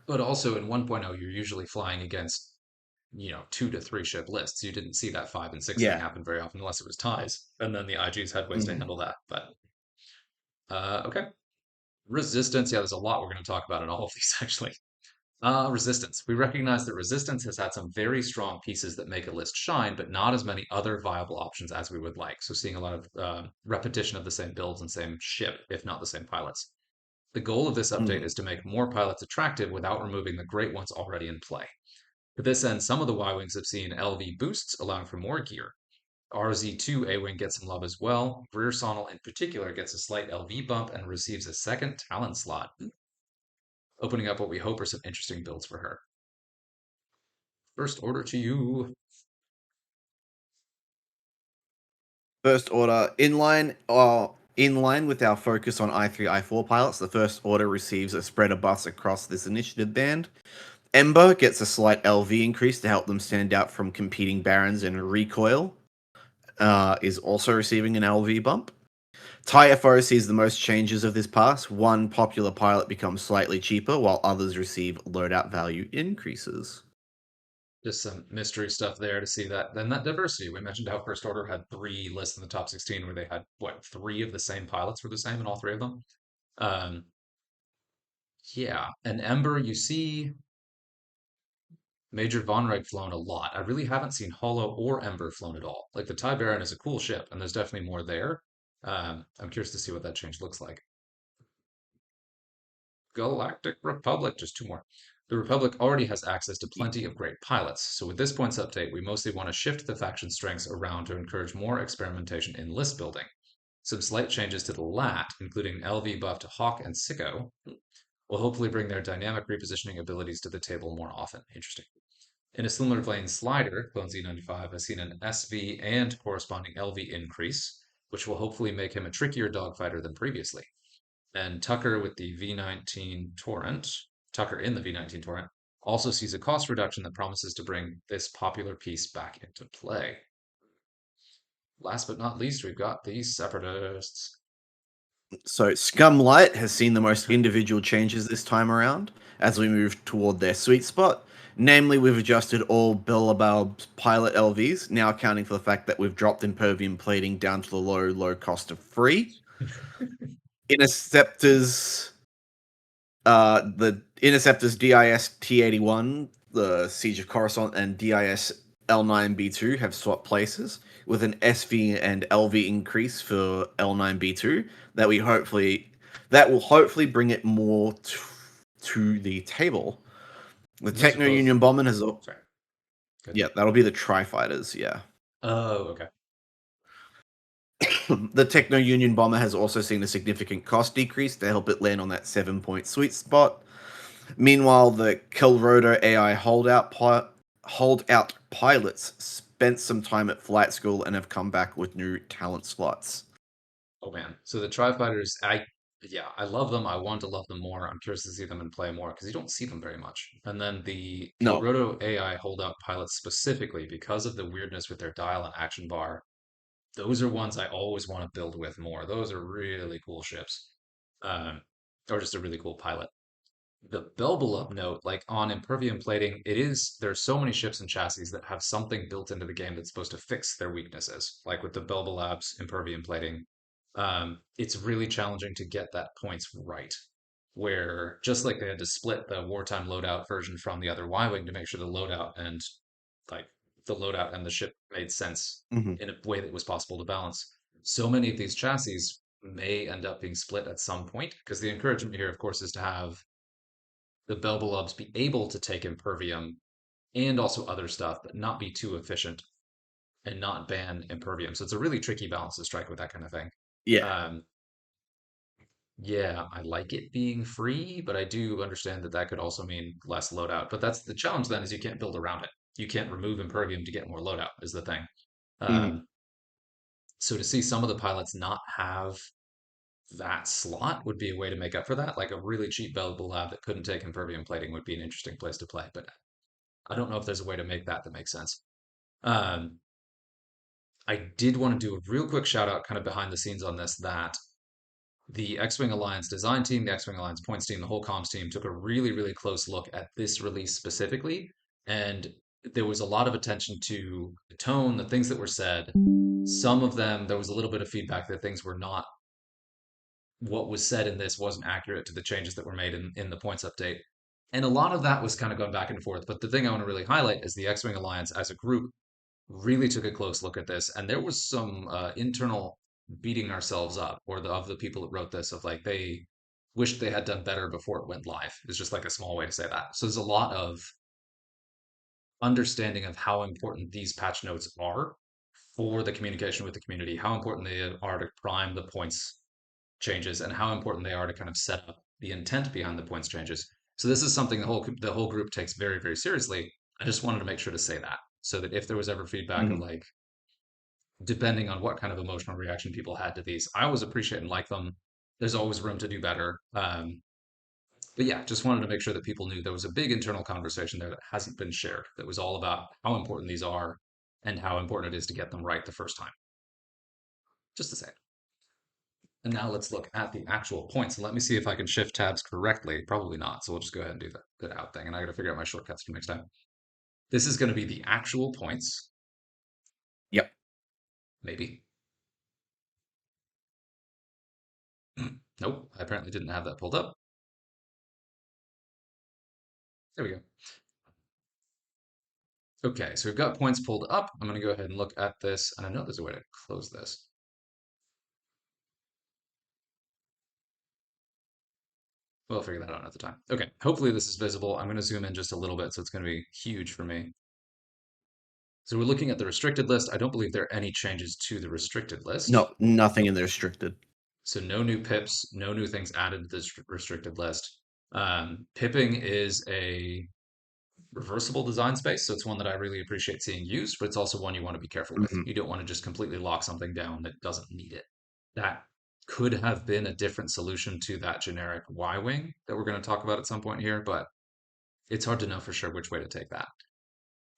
But also in 1.0, you're usually flying against, 2 to 3 ship lists. You didn't see that 5 and 6 thing Yeah. happen very often unless it was ties. And then the IGs had ways to Mm. handle that. But okay. Resistance. Yeah, there's a lot we're going to talk about in all of these, actually. Resistance. We recognize that resistance has had some very strong pieces that make a list shine, but not as many other viable options as we would like. So seeing a lot of repetition of the same builds and same ship, if not the same pilots. The goal of this update Mm. is to make more pilots attractive without removing the great ones already in play. To this end, some of the Y-Wings have seen LV boosts, allowing for more gear. RZ2 A-Wing gets some love as well. Rear Sonal in particular gets a slight LV bump and receives a second Talon slot, opening up what we hope are some interesting builds for her. First order to you. First order in line with our focus on I3 I4 pilots. The first order receives a spreader bus across this initiative band. Ember gets a slight LV increase to help them stand out from competing barons, and Recoil is also receiving an LV bump. TIE-FO sees the most changes of this pass. One popular pilot becomes slightly cheaper, while others receive loadout value increases. Just some mystery stuff there to see that. Then that diversity. We mentioned how First Order had 3 lists in the top 16 where they had, what, 3 of the same pilots were the same in all 3 of them? Um, yeah. And Ember, you see Major Vonreg flown a lot. I really haven't seen Hollow or Ember flown at all. Like the TIE Baron is a cool ship, and there's definitely more there. I'm curious to see what that change looks like. Galactic Republic, just 2 more. The Republic already has access to plenty of great pilots, so with this points update, we mostly want to shift the faction strengths around to encourage more experimentation in list building. Some slight changes to the LAT, including LV buff to Hawk and Sicko, will hopefully bring their dynamic repositioning abilities to the table more often. Interesting. In a similar vein, Slider, Clone Z95, has seen an SV and corresponding LV increase, which will hopefully make him a trickier dogfighter than previously. And Tucker with the V19 Torrent, Tucker in the V19 Torrent, also sees a cost reduction that promises to bring this popular piece back into play. Last but not least, we've got the Separatists. So Scum Light has seen the most individual changes this time around as we move toward their sweet spot. Namely, we've adjusted all Billabab's pilot LVs, now accounting for the fact that we've dropped impervium plating down to the low cost of free. Interceptors, the Interceptors DIS T81, the Siege of Coruscant, and DIS L9B2 have swapped places with an SV and LV increase for L9B2 that will hopefully bring it more to the table. The And those are Techno both. Union Bomber has Sorry. Good. yeah, that'll be the Tri Fighters, yeah. Oh, okay. The Techno Union Bomber has also seen a significant cost decrease to help it land on that 7 point sweet spot. Meanwhile, the Kilroder AI holdout pilots spent some time at flight school and have come back with new talent slots. Oh man. So the Tri Fighters, yeah, I love them. I want to love them more. I'm curious to see them in play more because you don't see them very much. And then the No, Kilrodo AI holdout pilots specifically because of the weirdness with their dial and action bar. Those are ones I always want to build with more. Those are really cool ships. Um, or just a really cool pilot. The Belbullub note, like on impervium plating, there's so many ships and chassis that have something built into the game that's supposed to fix their weaknesses. Like with the Belbullab's impervium plating, it's really challenging to get that points right. Where just like they had to split the wartime loadout version from the other Y-wing to make sure like the loadout and the ship made sense hmm in a way that was possible to balance. So many of these chassis may end up being split at some point because the encouragement here, of course, is to have the Belbullubs be able to take Impervium and also other stuff, but not be too efficient and not ban Impervium. So it's a really tricky balance to strike with that kind of thing. yeah. Um, Yeah, I like it being free, but I do understand that that could also mean less loadout. But that's the challenge then is you can't build around it. You can't remove Impervium to get more loadout is the thing. Mhm. Um, so to see some of the pilots not have that slot would be a way to make up for that. Like a really cheap buildable lab that couldn't take Impervium plating would be an interesting place to play. But I don't know if there's a way to make that that makes sense. Um, I did want to do a real quick shout out kind of behind the scenes on this that the X-Wing Alliance design team, the X-Wing Alliance points team, the whole comms team took a really, really close look at this release specifically. And there was a lot of attention to the tone, the things that were said. Some of them, there was a little bit of feedback that things were not, what was said in this wasn't accurate to the changes that were made in the points update. And a lot of that was kind of going back and forth. But the thing I want to really highlight is the X-Wing Alliance as a group really took a close look at this, and there was some internal beating ourselves up, or of the people that wrote this, of like they wished they had done better before it went live. It's just like a small way to say that. So there's a lot of understanding of how important these patch notes are for the communication with the community, how important they are to prime the points changes, and how important they are to kind of set up the intent behind the points changes. So this is something the whole group takes very, very seriously. I just wanted to make sure to say that so that if there was ever feedback of Mhm. like depending on what kind of emotional reaction people had to these. I always appreciate and like them. There's always room to do better. But yeah, just wanted to make sure that people knew there was a big internal conversation there that hasn't been shared that was all about how important these are and how important it is to get them right the first time. Just to say it. And now let's look at the actual points and let me see if I can shift tabs correctly. Probably not. So we'll just go ahead and do the good out thing. And I got to figure out my shortcuts for next time. This is going to be the actual points. Yep. Maybe. Nope. I apparently didn't have that pulled up. There we go. Okay, so we've got points pulled up. I'm going to go ahead and look at this, and I know there's a way to close this. We'll figure that out at the time. Okay, hopefully this is visible. I'm going to zoom in just a little bit, so it's going to be huge for me. So we're looking at the restricted list. I don't believe there are any changes to the restricted list. No, nothing in the restricted. So no new pips, no new things added to this restricted list. Pipping is a reversible design space, so it's one that I really appreciate seeing used, but it's also one you want to be careful with. Mhm. You don't want to just completely lock something down that doesn't need it. That could have been a different solution to that generic Y wing that we're going to talk about at some point here, but it's hard to know for sure which way to take that.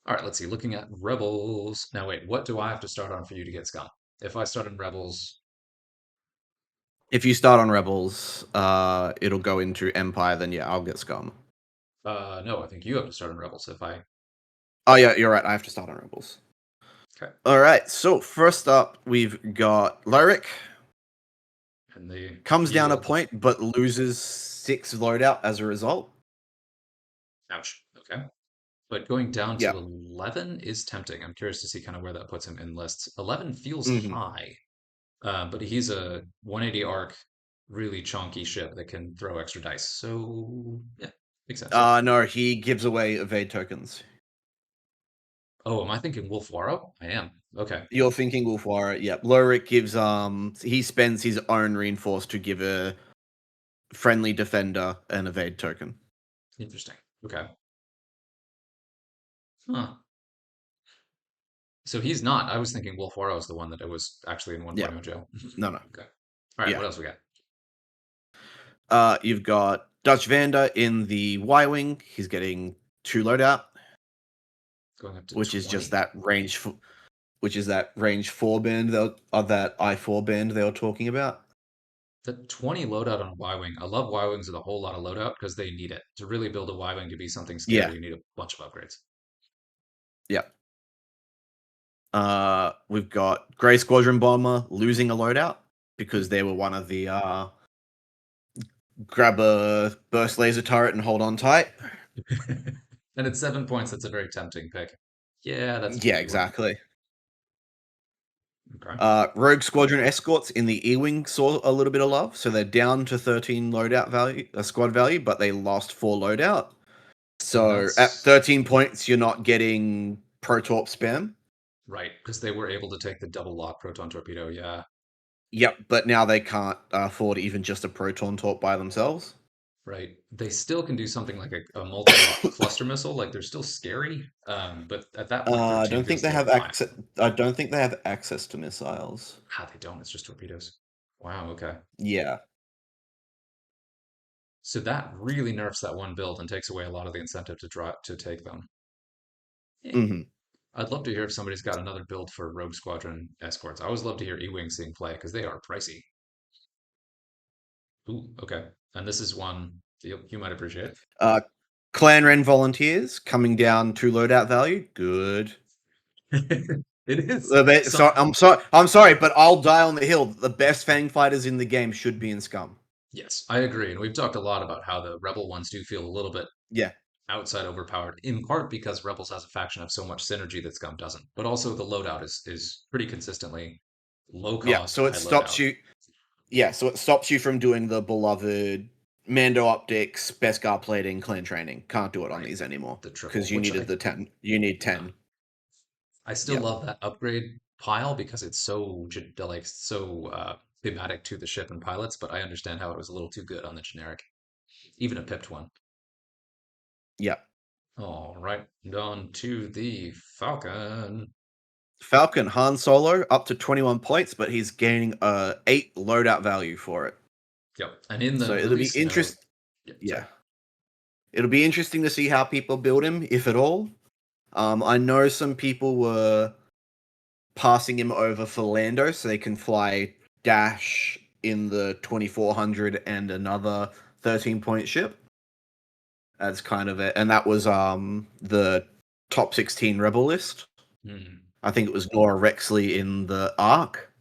All right, let's see. Looking at Rebels. Now, wait, what do I have to start on for you to get Scum? If I start in Rebels, If you start on Rebels, it'll go into Empire. Then yeah, I'll get Scum. no, I think you have to start in Rebels if I. Oh yeah, you're right. I have to start on Rebels. Okay. All right. So first up, we've got Lyric. And the Comes down a evil. point, but loses 6 loadout as a result. Ouch. Okay. But going down to Yeah. 11 is tempting. I'm curious to see kind of where that puts him in lists. 11 feels Hmm. high, but he's a 180 arc, really chonky ship that can throw extra dice. So, yeah, makes sense. Sure. No, he gives away evade tokens. Oh, am I thinking Wolf Waro? I am. Okay. You're thinking Wolfwara. Yep. Lorik gives he spends his own reinforce to give a friendly defender an evade token. Interesting. Okay. Huh. So he's not. I was thinking Wolf Waro is the one that was actually in Yeah. 1.0 jail. No, no. Okay. All right. Yeah. What else we got? You've got Dutch Vander in the Y Wing. He's getting 2 loadout, Going up to which is just 20. that which is that range 4 band that I4 band they were talking about. The 20 loadout on Y-Wing. I love Y-Wings with a whole lot of loadout because they need it. To really build a Y-Wing to be something Yeah. scary, you need a bunch of upgrades. Yeah. We've got Grey Squadron Bomber losing a loadout because they were one of the grab a burst laser turret and hold on tight. And at 7 points, that's a very tempting pick. Yeah, that's an Yeah, easy one. exactly. Okay. Rogue Squadron Escorts in the E-Wing saw a little bit of love, so they're down to 13 loadout value, squad value, but they lost 4 loadout. And So at that's 13 points, you're not getting Protorp spam. right, because they were able to take the double lock proton torpedo. Yeah. Yep, but now they can't afford even just a proton torp by themselves. right? They still can do something like a multi-lock cluster missile. Like they're still scary, but at that point, I 13 don't think feels they have terrifying. access. I don't think they have access to missiles. Ah, they don't. It's just torpedoes. Wow. Okay. Yeah. So that really nerfs that one build and takes away a lot of the incentive to draw to take them. Eh. Hmm. I'd love to hear if somebody's got another build for Rogue Squadron escorts. I always love to hear E-Wing seeing play because they are pricey. Ooh, okay. And this is one you might appreciate. Uh, Clan Ren volunteers coming down to loadout value. Good. It is. So Some, I'm sorry. I'm sorry, but I'll die on the hill. The best Fang fighters in the game should be in Scum. yes, I agree. And we've talked a lot about how the Rebel ones do feel a little bit Yeah. outside overpowered, in part because Rebels has a faction of so much synergy that Scum doesn't. But also the loadout is pretty consistently low Yeah. cost, So it high stops loadout. you. Yeah. So it stops you from doing the beloved Mando optics, Beskar plating, clan training. Can't do it on Right. theme anymore The triple, because you which needed I the 10. You need yeah. 10. I still Yeah. love that upgrade pile because it's so like so thematic to the ship and pilots, but I understand how it was a little too good on the generic, even a pipped one. Yeah. All right, on to the Falcon. Falcon Han Solo up to 21 points, but he's gaining 8 loadout value for it. Yep, and in So the it'll be release note, yeah, sorry. Yeah. It'll be interesting to see how people build him, if at all. I know some people were passing him over for Lando so they can fly Dash in the 2400 and another 13-point ship. As kind of it, and that was the top 16 rebel list. Hmm. I think it was Nora Rexley in the Arc.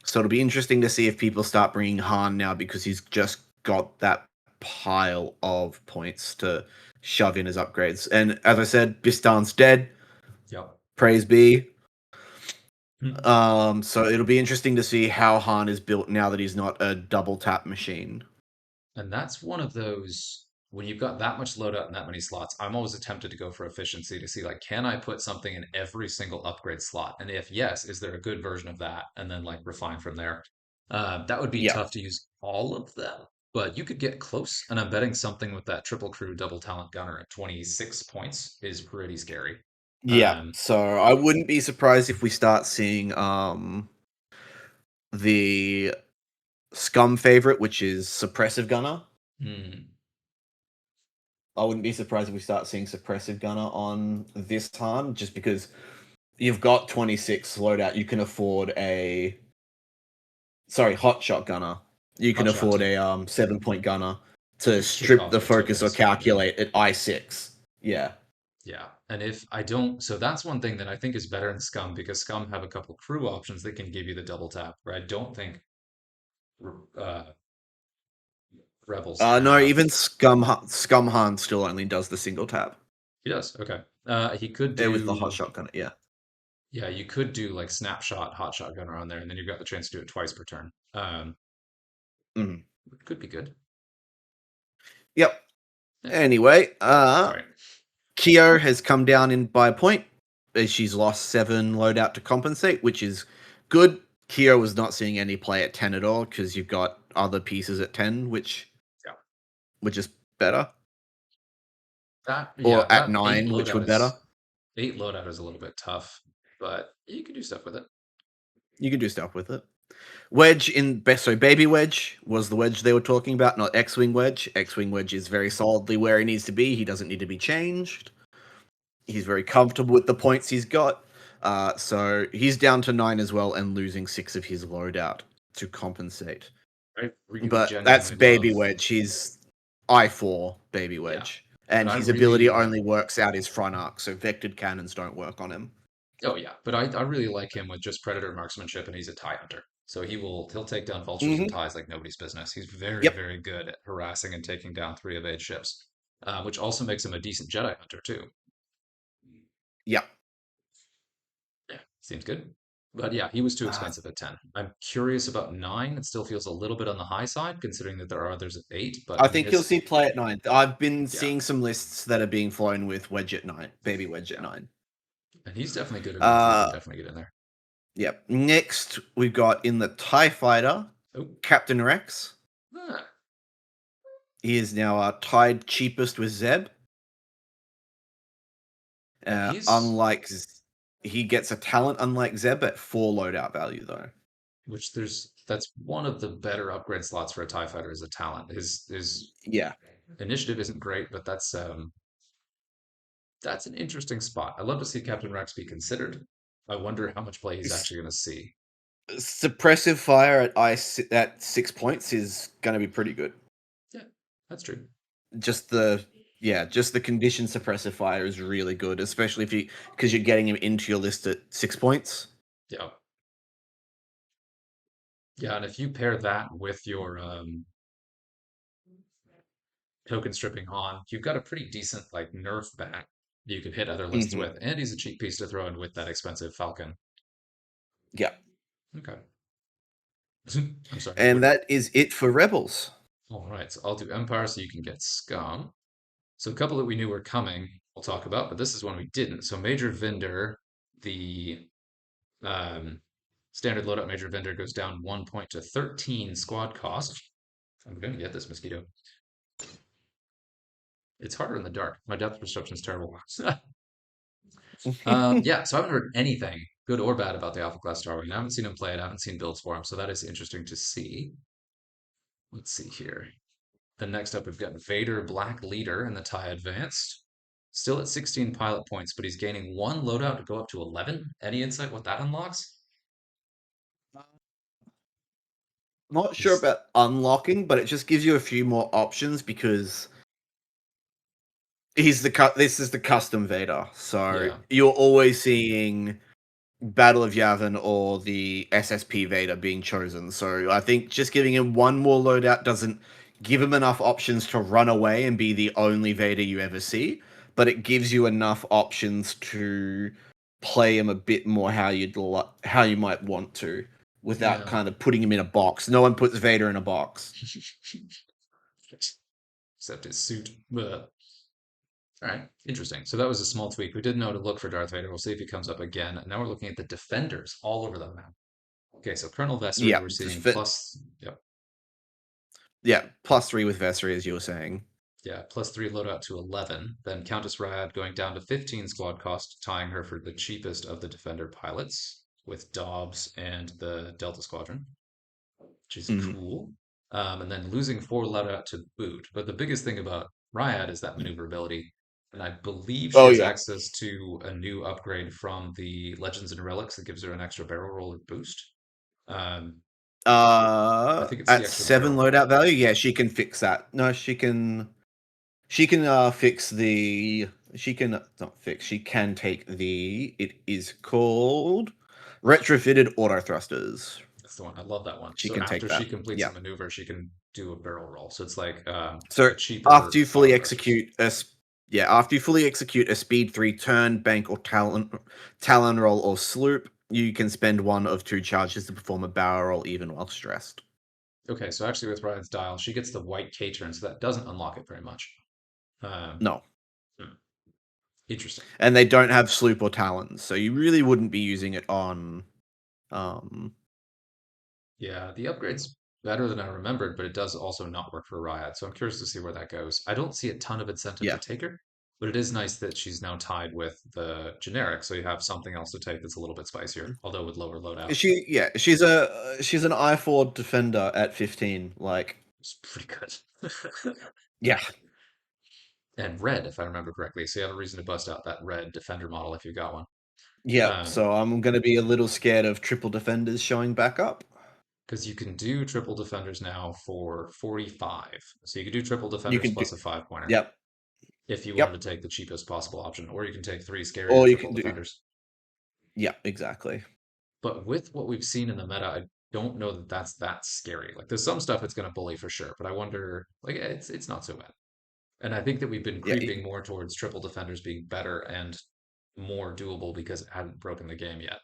So it'll be interesting to see if people start bringing Han now because he's just got that pile of points to shove in as upgrades. And as I said, Bistan's dead. Yep. Praise be. Hmm. So it'll be interesting to see how Han is built now that he's not a double tap machine. And that's one of those when you've got that much loadout and that many slots, I'm always tempted to go for efficiency to see like, can I put something in every single upgrade slot? And if yes, is there a good version of that? And then like refine from there. That would be Yeah. tough to use all of them, but you could get close. And I'm betting something with that triple crew double talent gunner at 26 points is pretty scary. Yeah. Um, So I wouldn't be surprised if we start seeing the Scum favorite, which is Suppressive Gunner. hmm, I wouldn't be surprised if we start seeing Suppressive Gunner on this time, just because you've got 26 loadout. You can afford a Hot Shot Gunner. You can hot shot afford to a 7-point gunner to kick strip off the the focus or tokens. Hmm. calculate at I6. Yeah. Yeah, and if I don't, so that's one thing that I think is better in Scum because Scum have a couple crew options that can give you the double tap, where I don't think uh, Rebels No, have. even Scum Han still only does the single tap. He does. Okay. He could With the Hot do, Shot Gunner, yeah. yeah, you could do like snapshot, hot shotgun around there, and then you've got the chance to do it twice per turn. Mhm. Could be good. Yep. Yeah. Anyway, Sorry. Kyo has come down in by a point as she's lost 7 loadout to compensate, which is good. Kyo was not seeing any play at 10 at all because you've got other pieces at 10, Yeah. which is better, Yeah, or at that 9, which would better. eight loadout is a little bit tough, but you can do stuff with it. You can do stuff with it. Wedge in best, so Baby Wedge was the wedge they were talking about, not X-Wing Wedge. X-Wing Wedge is very solidly where he needs to be. He doesn't need to be changed. He's very comfortable with the points he's got. So he's down to 9 as well and losing 6 of his loadout to compensate. I really But that's genuinely Baby love, Wedge. He's I4 Baby yeah, Wedge. but And I his ability really only works out his front arc, so vectored cannons don't work on him. Oh yeah, but I really like him with just predator marksmanship, and he's a tie hunter. So he'll take down vultures and Hmm. ties like nobody's business. He's very Yep. very good at harassing and taking down 3 of 8 ships, which also makes him a decent Jedi hunter too. Yep. Yeah, seems good. But yeah, he was too Uh, expensive at 10. I'm curious about 9. It still feels a little bit on the high side considering that there are others at 8. But I I mean, think he'll his see play at 9. I've been yeah, seeing some lists that are being flown with Wedge at 9, Baby Wedge at yeah, 9. and he's definitely good enough. He can Uh, definitely get in there. Yep. Next, we've got in the TIE Fighter, Oh, Captain Rex. ah, He is now tied cheapest with Zeb. and he's Unlike he gets a talent unlike Zeb at 4 loadout value though. which there's that's one of the better upgrade slots for a TIE fighter is a talent. His Yeah. initiative isn't great, but that's an interesting spot. I'd love to see Captain Rex be considered. I wonder how much play he's S- actually going to see. Suppressive fire at 6 points is going to be pretty good. Yeah, that's true. Just the just the condition suppressive fire is really good, especially if you because you're getting him into your list at 6 points. Yeah, yeah, and if you pair that with your token stripping Han, you've got a pretty decent like nerf back you could hit other lists Hmm. with, and he's a cheap piece to throw in with that expensive Falcon. Yeah, Okay, I'm sorry. and What? that is it for rebels. All right, so I'll do Empire so you can get Scum. So a couple that we knew were coming, we'll talk about, but this is one we didn't. So Major Vinder, the um, standard loadout Major Vinder goes down 1 point to 13 squad cost. I'm gonna get this mosquito. It's harder in the dark. My depth perception is terrible. Yeah, so I haven't heard anything, good or bad, about the Alpha Class Starwing. I haven't seen him play it. I haven't seen builds for him, so that is interesting to see. Let's see here. Then next up, we've got Vader Black Leader in the TIE Advanced. Still at 16 pilot points, but he's gaining one loadout to go up to 11. Any insight what that unlocks? Not sure He's, about unlocking, but it just gives you a few more options because this is the custom Vader, so yeah, you're always seeing Battle of Yavin or the SSP Vader being chosen. So I think just giving him one more loadout doesn't give him enough options to run away and be the only Vader you ever see, but it gives you enough options to play him a bit more how you might want to without yeah. kind of putting him in a box. No one puts Vader in a box. Except his suit. But, all right, interesting. So that was a small tweak. We did know to look for Darth Vader. We'll see if he comes up again. Now we're looking at the defenders all over the map. Okay, so Colonel Vessery, Yeah, we're just seeing fit. plus, yep, Yeah, +3 with Vessery, as you were saying. yeah, +3 loadout to 11. Then Countess Rad going down to 15 squad cost, tying her for the cheapest of the defender pilots with Dobbs and the Delta Squadron, which is Mhm. cool. And then losing 4 loadout to boot. But the biggest thing about Ryad is that maneuverability. And I believe she Oh has yeah. access to a new upgrade from the Legends and Relics that gives her an extra barrel roller boost. Um, I think it's the At extra 7 barrel loadout roll. value, yeah, she can fix that. No, she can fix the she can not fix. She can take the it is called retrofitted auto thrusters. That's the one. I love that one. She So can take after she that. completes a Yeah. maneuver, she can do a barrel roll. So it's like So a after cheaper you fully auto thrusters. execute after you fully execute a speed 3 turn, bank or talon roll or sloop, you can spend one of 2 charges to perform a barrel roll even while stressed. Okay, so actually with Ryan's dial, she gets the white K turn, so that doesn't unlock it very much. Um, No. hmm, interesting. And they don't have sloop or talons, so you really wouldn't be using it on um Yeah, the upgrade's better than I remembered, but it does also not work for Riot. So I'm curious to see where that goes. I don't see a ton of incentive to yeah. take her, but it is nice that she's now tied with the generic, so you have something else to take that's a little bit spicier, although with lower loadout. She's an I4 defender at 15 like It's pretty good. yeah. And red, if I remember correctly. So you have a reason to bust out that red defender model if you got one. Yeah, Um, so I'm going to be a little scared of triple defenders showing back up. because you can do triple defenders now for 45. So you can do triple You defenders can do plus a 5 pointer yep. if you wanted Yep. to take the cheapest possible option, or you can take 3 scarier Or you triple can do defenders. yeah, exactly. But with what we've seen in the meta, I don't know that that's that scary. Like there's some stuff it's going to bully for sure, but I wonder, like it's not so bad. And I think that we've been Yeah. creeping more towards triple defenders being better and more doable because it hadn't broken the game yet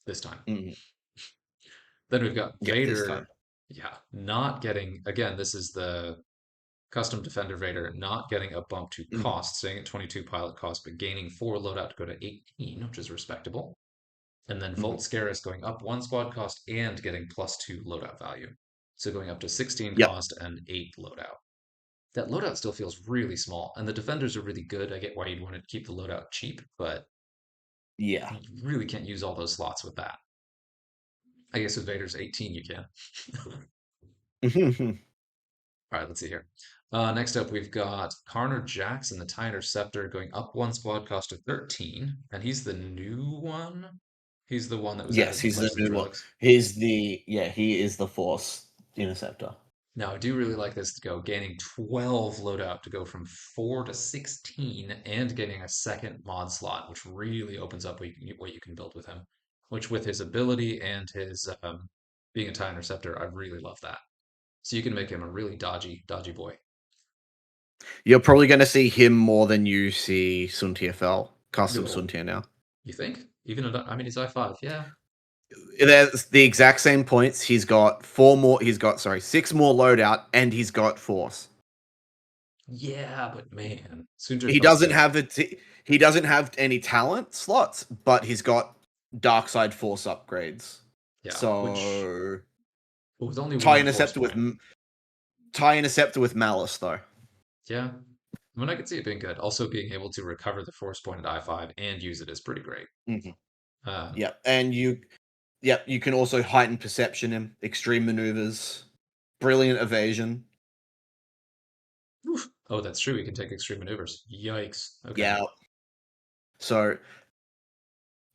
this time. Mhm. Then we've got Yeah, this Vader, time. yeah, not getting, again, this is the custom Defender Vader, not getting a bump to Mhm. cost, staying at 22 pilot cost, but gaining 4 loadout to go to 18, which is respectable. And then Hmm. Volt Scarus going up one squad cost and getting +2 loadout value. So going up to 16 Yep. cost and 8 loadout. That loadout still feels really small, and the defenders are really good. I get why you'd want to keep the loadout cheap, but Yeah. you really can't use all those slots with that. I guess with Vader's 18 you can. All right, let's see here. Next up, we've got Karner Jax and the TIE Interceptor going up one squad cost to 13, and he's the new one. He's the one that was added Yes, to he's the Pledge of new one. Drugs. He is the Force Interceptor. Now, I do really like this to go, gaining 12 loadout to go from 4 to 16 and getting a second mod slot, which really opens up what you can build with him. Which, with his ability and his being a TIE Interceptor, I really love that. So you can make him a really dodgy boy. You're probably going to see him more than you see Sun TFL, custom Sun No, Tier now. you think? Even I mean, he's I5, yeah. There's the exact same points. He's got four more. He's got sorry, six more loadout, and he's got Force. Yeah, but man, Soontir He feels doesn't good. have he doesn't have any talent slots, but he's got Dark Side Force upgrades. Yeah, which So with only tie one force interceptor with point. tie interceptor with malice though. Yeah, I mean, I could see it being good. Also, being able to recover the force point at I5 and use it is pretty great. Hmm. Uh, Yeah, and you can also heighten perception and extreme maneuvers, brilliant evasion. oof. Oh, that's true. He can take extreme maneuvers. Yikes. Okay. Yeah, so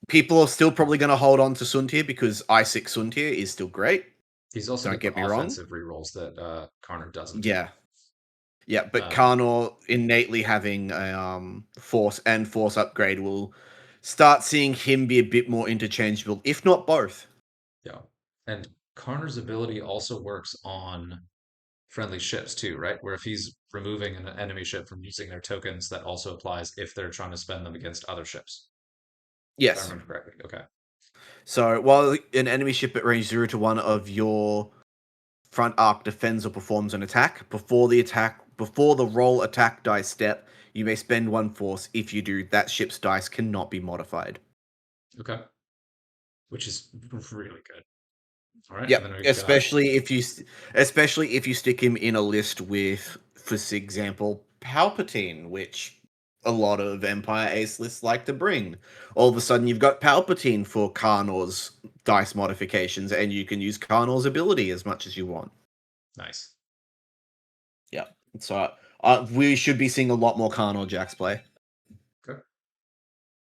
people are still probably going to hold on to Suntir because I6 Suntir is still great. He's also Don't got the get me wrong. offensive rerolls that Karner doesn't. Yeah, yeah, but Um, Karnor innately having a force and force upgrade will start seeing him be a bit more interchangeable, if not both. yeah. And Karner's ability also works on friendly ships too, right? Where if he's removing an enemy ship from using their tokens, that also applies if they're trying to spend them against other ships. If I Yes. remember correctly. Okay. So while an enemy ship at range 0 to 1 of your front arc defends or performs an attack, before the roll attack dice step, you may spend one force. If you do, that ship's dice cannot be modified. Okay. Which is really good. All right. And Yep, then we've got, especially if you stick him in a list with, for example, Palpatine, which a lot of Empire Ace lists like to bring. All of a sudden, you've got Palpatine for Karnor's dice modifications, and you can use Karnor's ability as much as you want. nice. Yeah, so we should be seeing a lot more Karnor Jax play. Okay.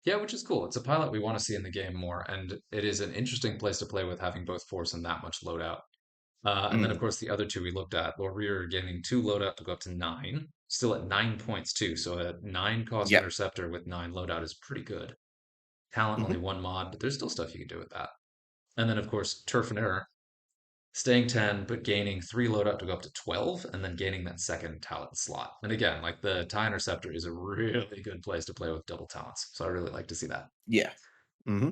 Yeah, which is cool. It's a pilot we want to see in the game more, and it is an interesting place to play with having both force and that much loadout. And then, of Mm. course, the other two we looked at, Lord Rear gaining 2 loadout to go up to 9, still at 9 points too. So a 9 cost Yep. interceptor with 9 loadout is pretty good. Talent only Hmm. 1 mod, but there's still stuff you can do with that. And then, of course, Turf and Error staying 10, but gaining 3 loadout to go up to 12, and then gaining that second talent slot. And again, like the TIE Interceptor is a really good place to play with double talents. So I really like to see that. Yeah. Hmm.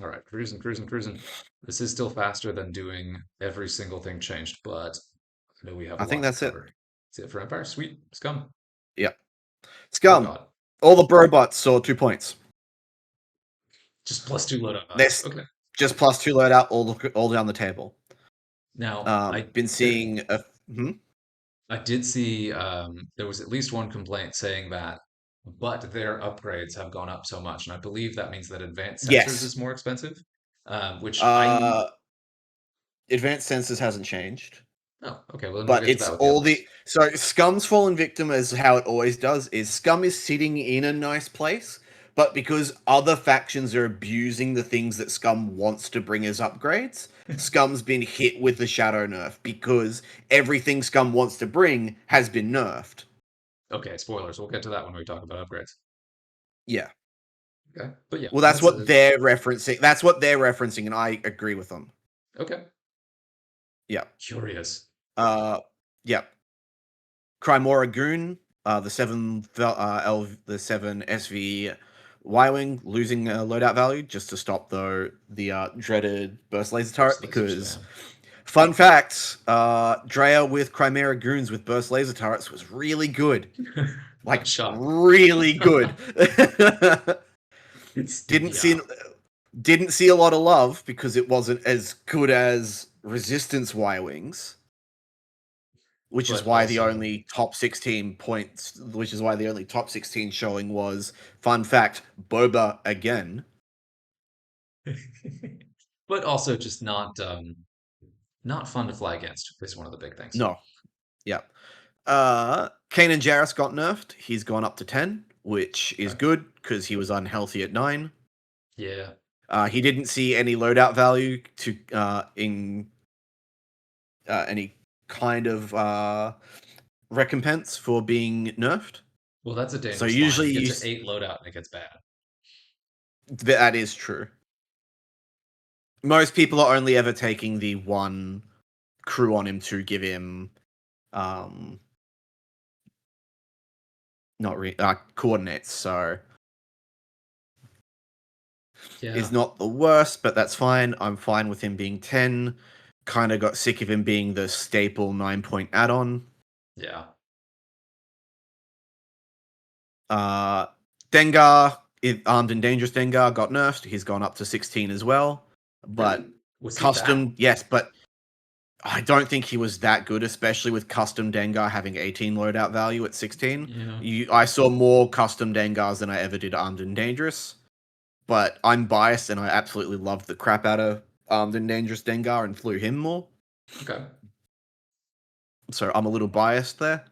All right, cruising, cruising, cruising. This is still faster than doing every single thing changed, but I know we have a I think lot to that's it. cover. That's it for Empire. Sweet. Scum. Yeah. Oh Scum. God. All the Brobots saw 2 points. Just +2 loadout value. This Okay. just +2 loadout all down the table. Now, Been seeing a. Mhm. I did see there was at least one complaint saying that, but their upgrades have gone up so much, and I believe that means that advanced sensors Yes. is more expensive. Which I Uh, Advanced Sensors hasn't changed, oh okay, well then we'll but get to it's that with the all others. the so Scum's fallen victim as how it always does is Scum is sitting in a nice place, but because other factions are abusing the things that Scum wants to bring as upgrades, Scum's been hit with the shadow nerf because everything Scum wants to bring has been nerfed. Okay, spoilers. We'll get to that when we talk about upgrades. Yeah. Okay, but yeah, Well, that's that's what a they're referencing. That's what they're referencing, and I agree with them. okay. Yeah. Curious. Uh, yeah. Crymora Goon, the 7 SV Y-wing losing loadout value just to stop the dreaded burst laser turret First laser because spam. fun fact, Drea with Chimera Goons with burst laser turrets was really good. I'm Like shocked. really good. It's Didn't see yeah. Didn't see a lot of love because it wasn't as good as Resistance Y-Wings, which is But why the also, only top 16 points, which is why the only top 16 showing was, fun fact, Boba again. but also just not fun to fly against is one of the big things. No, yeah. Kanan Jarrus got nerfed. He's gone up to 10, which is Okay. good because he was unhealthy at 9. Yeah. He didn't see any loadout value to in any kind of recompense for being nerfed. Well, that's a So dangerous line. usually You get you to 8 loadout and it gets bad. that is true. Most people are only ever taking the one crew on him to give him um not coordinates. So is Yeah. not the worst, but that's fine. I'm fine with him being 10. Kind of got sick of him being the staple 9-point add-on. Yeah. Uh, Dengar, Armed and Dangerous Dengar got nerfed. He's gone up to 16 as well. But Really? Was he that? custom, yes, but I don't think he was that good, especially with custom Dengar having 18 loadout value at 16. Yeah. I saw more custom Dengars than I ever did Armed and Dangerous. But I'm biased and I absolutely loved the crap out of Armed and Dangerous Dengar and flew him more. Okay. So I'm a little biased there.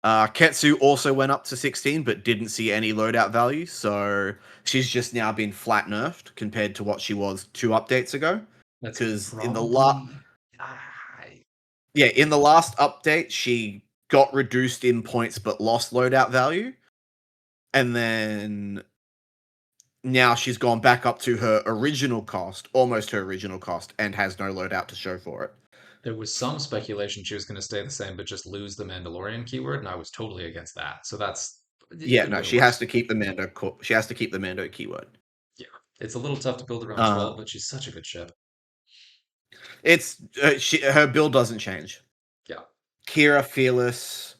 Ketsu also went up to 16, but didn't see any loadout value, so she's just now been flat nerfed compared to what she was 2 updates ago. That's Because probably. in the last update, she got reduced in points but lost loadout value, and then now she's gone back up to her original cost, almost her original cost, and has no loadout to show for it. There was some speculation she was going to stay the same, but just lose the Mandalorian keyword, and I was totally against that. So that's it Yeah, could have no, been she has worse. to keep the Mando. She has to keep the Mando keyword. Yeah, it's a little tough to build around Uh, 12, but she's such a good ship. her build doesn't change. Yeah, Kira, Fearless,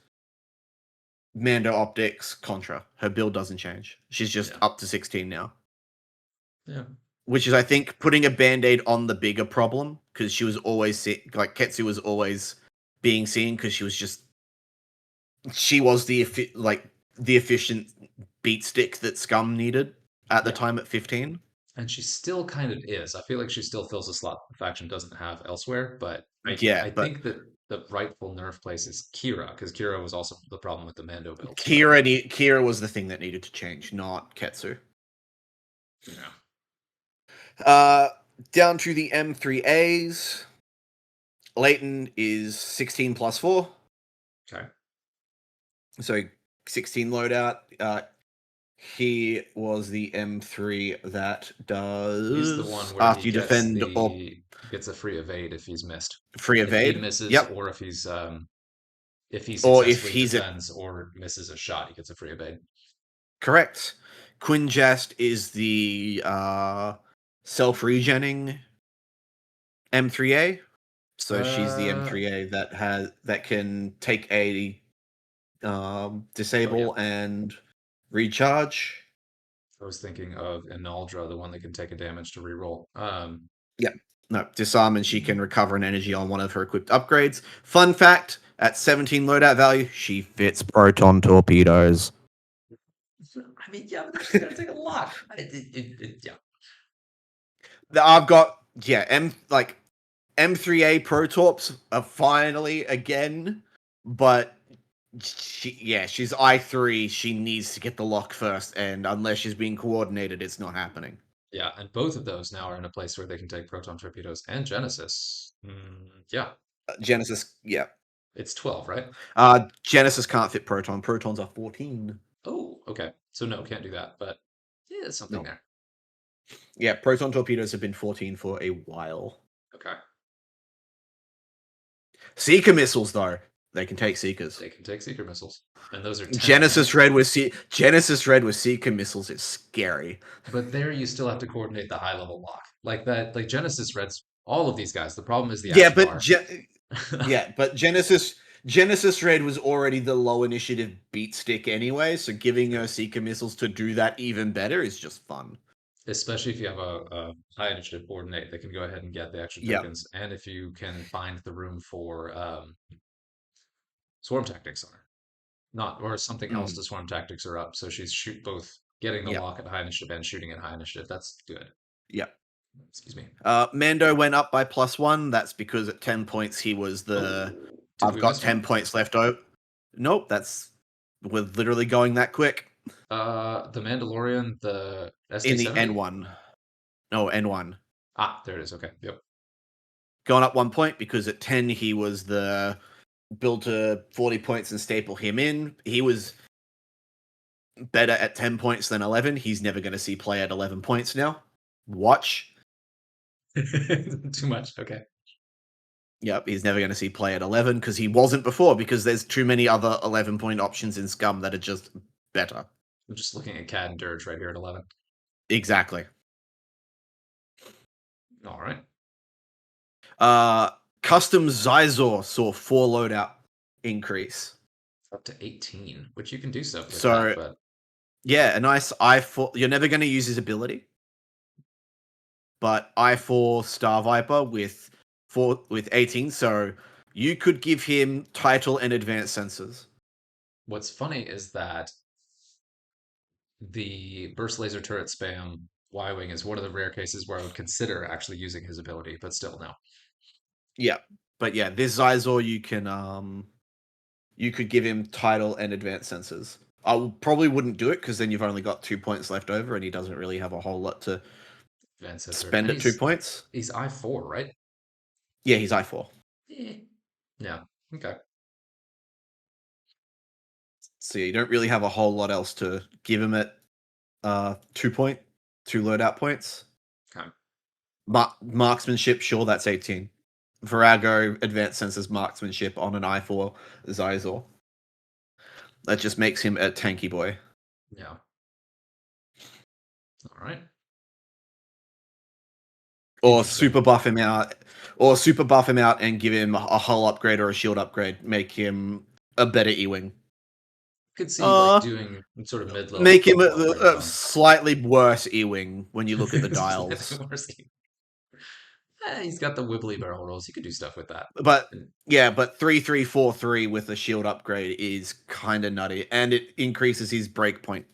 Mando Optics, Contra. Her build doesn't change. She's just yeah, up to 16 now. yeah, Which is, I think, putting a band aid on the bigger problem because she was always like Ketsu was always being seen because she was the efficient beat stick that Scum needed at the yeah. time at 15. And she still kind of is. I feel like she still fills a slot the faction doesn't have elsewhere, but I Yeah, but think that the rightful nerf place is Kira, because Kira was also the problem with the Mando builds. But Kira was the thing that needed to change, not Ketsu. yeah, Uh, Down to the M3As. Leighton is 16 plus 4. okay. So 16 loadout. He was the M3 that He's the one does where he after you gets defend or the gets a free evade if he's missed. free If he evade. misses, Yep. or if he Or if successfully he's a defends or misses a shot, he gets a free evade. correct. Quinjast is the self regenning M3A. So she's the Uh M3A that can take a oh yeah. disable and recharge. I was thinking of Inaldra, the one that can take a damage to reroll. Yeah. No, disarm and she can recover an energy on one of her equipped upgrades. Fun fact, at 17 loadout value, she fits proton torpedoes. I mean, yeah, but that's just gonna take a lot. Yeah, I've got M3A Protorps are finally again, but she's I3. She needs to get the lock first, and unless she's being coordinated, it's not happening. yeah, and both of those now are in a place where they can take proton torpedoes and Genesis. Yeah, Genesis, yeah. it's 12, right? Genesis can't fit proton. Protons are 14. Oh, okay. So no, can't do that. But yeah, there's something No. there. Yeah, proton torpedoes have been 14 for a while. Okay, Seeker missiles, though, they can take seekers. they can take seeker missiles, and those are 10, right? Genesis Red with seeker missiles is scary. But there you still have to coordinate the high level lock. Like that, like Genesis Reds, all of these guys. The problem is the Yeah, action but bar. Genesis Red was already the low initiative beat stick anyway, so giving her seeker missiles to do that even better is just fun. especially if you have a high initiative coordinate, they can go ahead and get the extra Yeah. tokens, and if you can find the room for swarm tactics on her, not or something else Mm, to swarm tactics are up, so she's shoot both getting the yeah. lock at high initiative and shooting at high initiative. That's good. Yeah. Excuse me. Mando went up by +1. That's because at 10 points he was the. Oh, did I've we got miss 10 one? points left over. Nope, that's. We're literally going that quick. The Mandalorian, the In the SD70. N1. No, N1. Ah, there it is. Okay, yep. Going up 1 point because at 10 he was the build to 40 points and staple him in. He was better at 10 points than 11. He's never going to see play at 11 points now. Watch. Too much. Okay. Yep, he's never going to see play at 11 because he wasn't before because there's too many other 11-point options in Scum that are just better. I'm just looking at Cad and Dirge right here at 11. Exactly. All right. Uh, Custom Zizor saw 4 loadout increase. Up to 18, which you can do stuff with that, So, but yeah, a nice I4. You're never going to use his ability, but I4 Star Viper with 18. So, you could give him title and advanced sensors. what's funny is that the burst laser turret spam Y-Wing is one of the rare cases where I would consider actually using his ability, but still no. Yeah. But yeah, this Zizor you could give him title and advanced sensors. Probably wouldn't do it because then you've only got 2 points left over and he doesn't really have a whole lot to Advanced sensor. spend And at 2 points. he's I4, right? Yeah, he's I4. Eh. Yeah. Okay. So yeah, you don't really have a whole lot else to give him at 2 point, 2 loadout points. Okay. Marksmanship, sure, that's 18. Virago, advanced sensors marksmanship on an I4 Zizor. That just makes him a tanky boy. Yeah. All right. Or Interesting. super buff him out, or super buff him out and give him a hull upgrade or a shield upgrade. Make him a better E-wing. Could see like Uh, doing sort of mid-level make him combo upgrades a on slightly worse E-wing when you look at the slightly dials. worse. He's got the wibbly barrel rolls. You could do stuff with that. But And, yeah, but 3343 with a shield upgrade is kind of nutty, and it increases his break point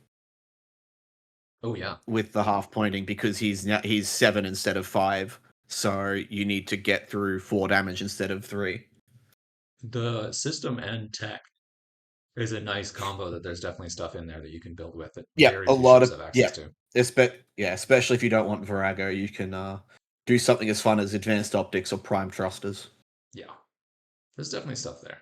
oh yeah. with the half pointing because he's 7 instead of 5. So you need to get through 4 damage instead of 3. The system and tech is a nice combo that there's definitely stuff in there that you can build with that Yeah, very a few lot ships of have access yeah. to. Especially if you don't want Virago, you can do something as fun as advanced optics or prime thrusters. Yeah. There's definitely stuff there.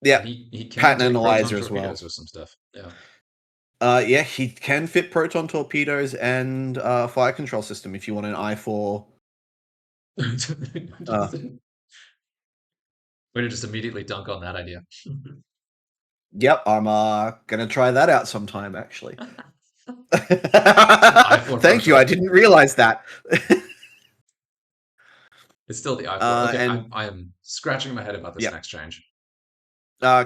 Yeah, And he can pattern take proton analyzer as well. torpedoes with some stuff. Yeah. Yeah, he can fit proton torpedoes and fire control system if you want an I4. Uh, Way to just immediately dunk on that idea. yep, I'm gonna try that out sometime actually. An I4 Thank you. I proton. didn't realize that. It's still the I4. Okay, And I am scratching my head about this yeah, next change. uh,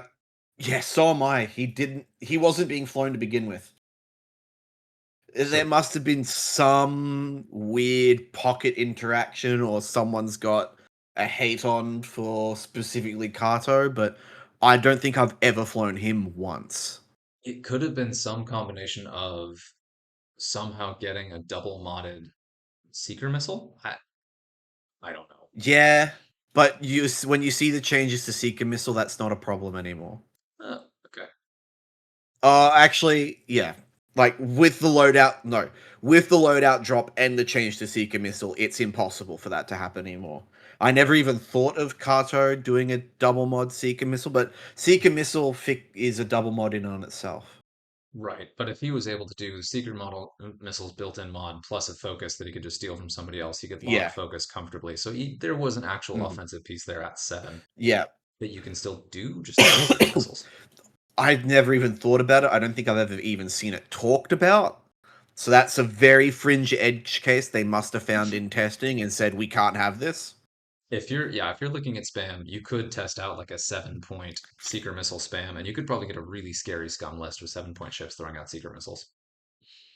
yeah. So am I. He didn't. He wasn't being flown to begin with. There So must have been some weird pocket interaction, or someone's got a hate on for specifically Kato. But I don't think I've ever flown him once. it could have been some combination of somehow getting a double modded seeker missile. I don't know. Yeah, but when you see the changes to Seeker missile, that's not a problem anymore. Okay. Actually, yeah. Like with the loadout, no, with the loadout drop and the change to Seeker missile, it's impossible for that to happen anymore. I never even thought of Kato doing a double mod Seeker missile, but Seeker missile is a double mod in on itself. Right, but if he was able to do secret model missiles built-in mod plus a focus that he could just steal from somebody else, he could lock Yeah. focus comfortably. So there was an actual Mhm. offensive piece there at 7 Yeah. that you can still do, just not secret missiles. I've never even thought about it. I don't think I've ever even seen it talked about. So that's a very fringe edge case they must have found in testing and said we can't have this. If you're looking at spam, you could test out like a 7 point seeker missile spam, and you could probably get a really scary scum list with 7 point ships throwing out seeker missiles.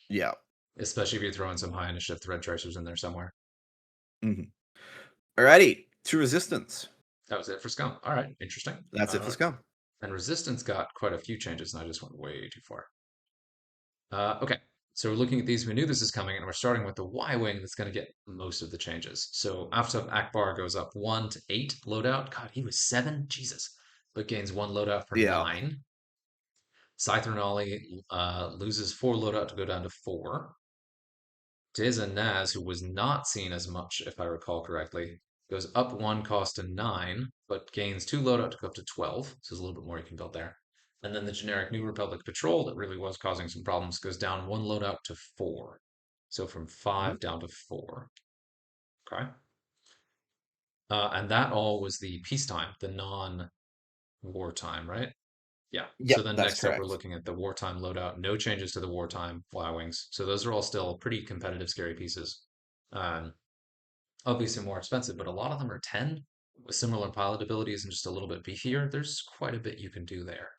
Yeah. especially if you throw in some high initiative thread tracers in there somewhere. Mhm. Alrighty, to resistance. That was it for Scum. All right, interesting. That's it for Scum. And Resistance got quite a few changes, and I just went way too far. Okay, so we're looking at these. We knew this is coming, and we're starting with the Y wing that's going to get most of the changes. So after Akbar goes up 1 to 8 loadout. God, he was 7. Jesus, but gains 1 loadout for Yeah. 9. Scyther Nolly loses 4 loadout to go down to 4. Diz and Naz, who was not seen as much, if I recall correctly, goes up 1 cost to 9, but gains 2 loadout to go up to 12. So there's a little bit more you can build there. And then the generic New Republic Patrol that really was causing some problems goes down 1 loadout to 4. So from Mhm. 5 down to 4. Okay. And that all was the peacetime, the non wartime, right? Yeah. So Yep, then that's next up, we're correct. looking at the wartime loadout. No changes to the wartime Y Wings. So those are all still pretty competitive, scary pieces. Um, Obviously more expensive, but a lot of them are 10 with similar pilot abilities and just a little bit beefier. There's quite a bit you can do there.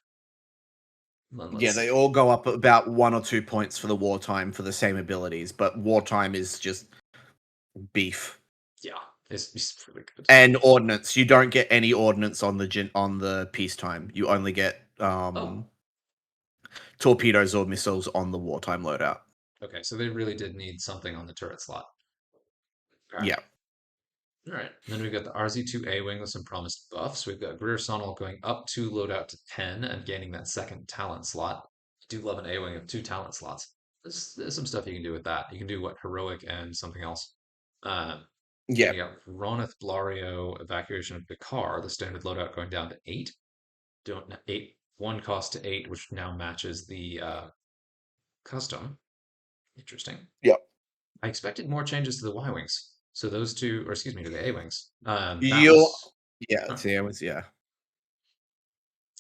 Then let's Yeah, they see. all go up about 1 or 2 points for the wartime for the same abilities, but wartime is just beef. Yeah, it's really good. And ordnance, you don't get any ordnance on the peacetime. You only get Oh, torpedoes or missiles on the wartime loadout. okay. So they really did need something on the turret slot. Okay. Yeah. All right. Then we've got the RZ2A wing with some promised buffs. We've got Greer Sonal going up 2 loadout to 10 and gaining that second talent slot. I do love an A wing of 2 talent slots. There's some stuff you can do with that. You can do what heroic and something else. Um, Then Yeah. you got Ronith Blario evacuation of Dakar, the standard loadout going down to 8. Don't 8 1 cost to 8, which now matches the custom. Interesting. Yeah. I expected more changes to the Y wings. So those two, or excuse me, to the A wings. That You was yeah, huh, see, I was yeah.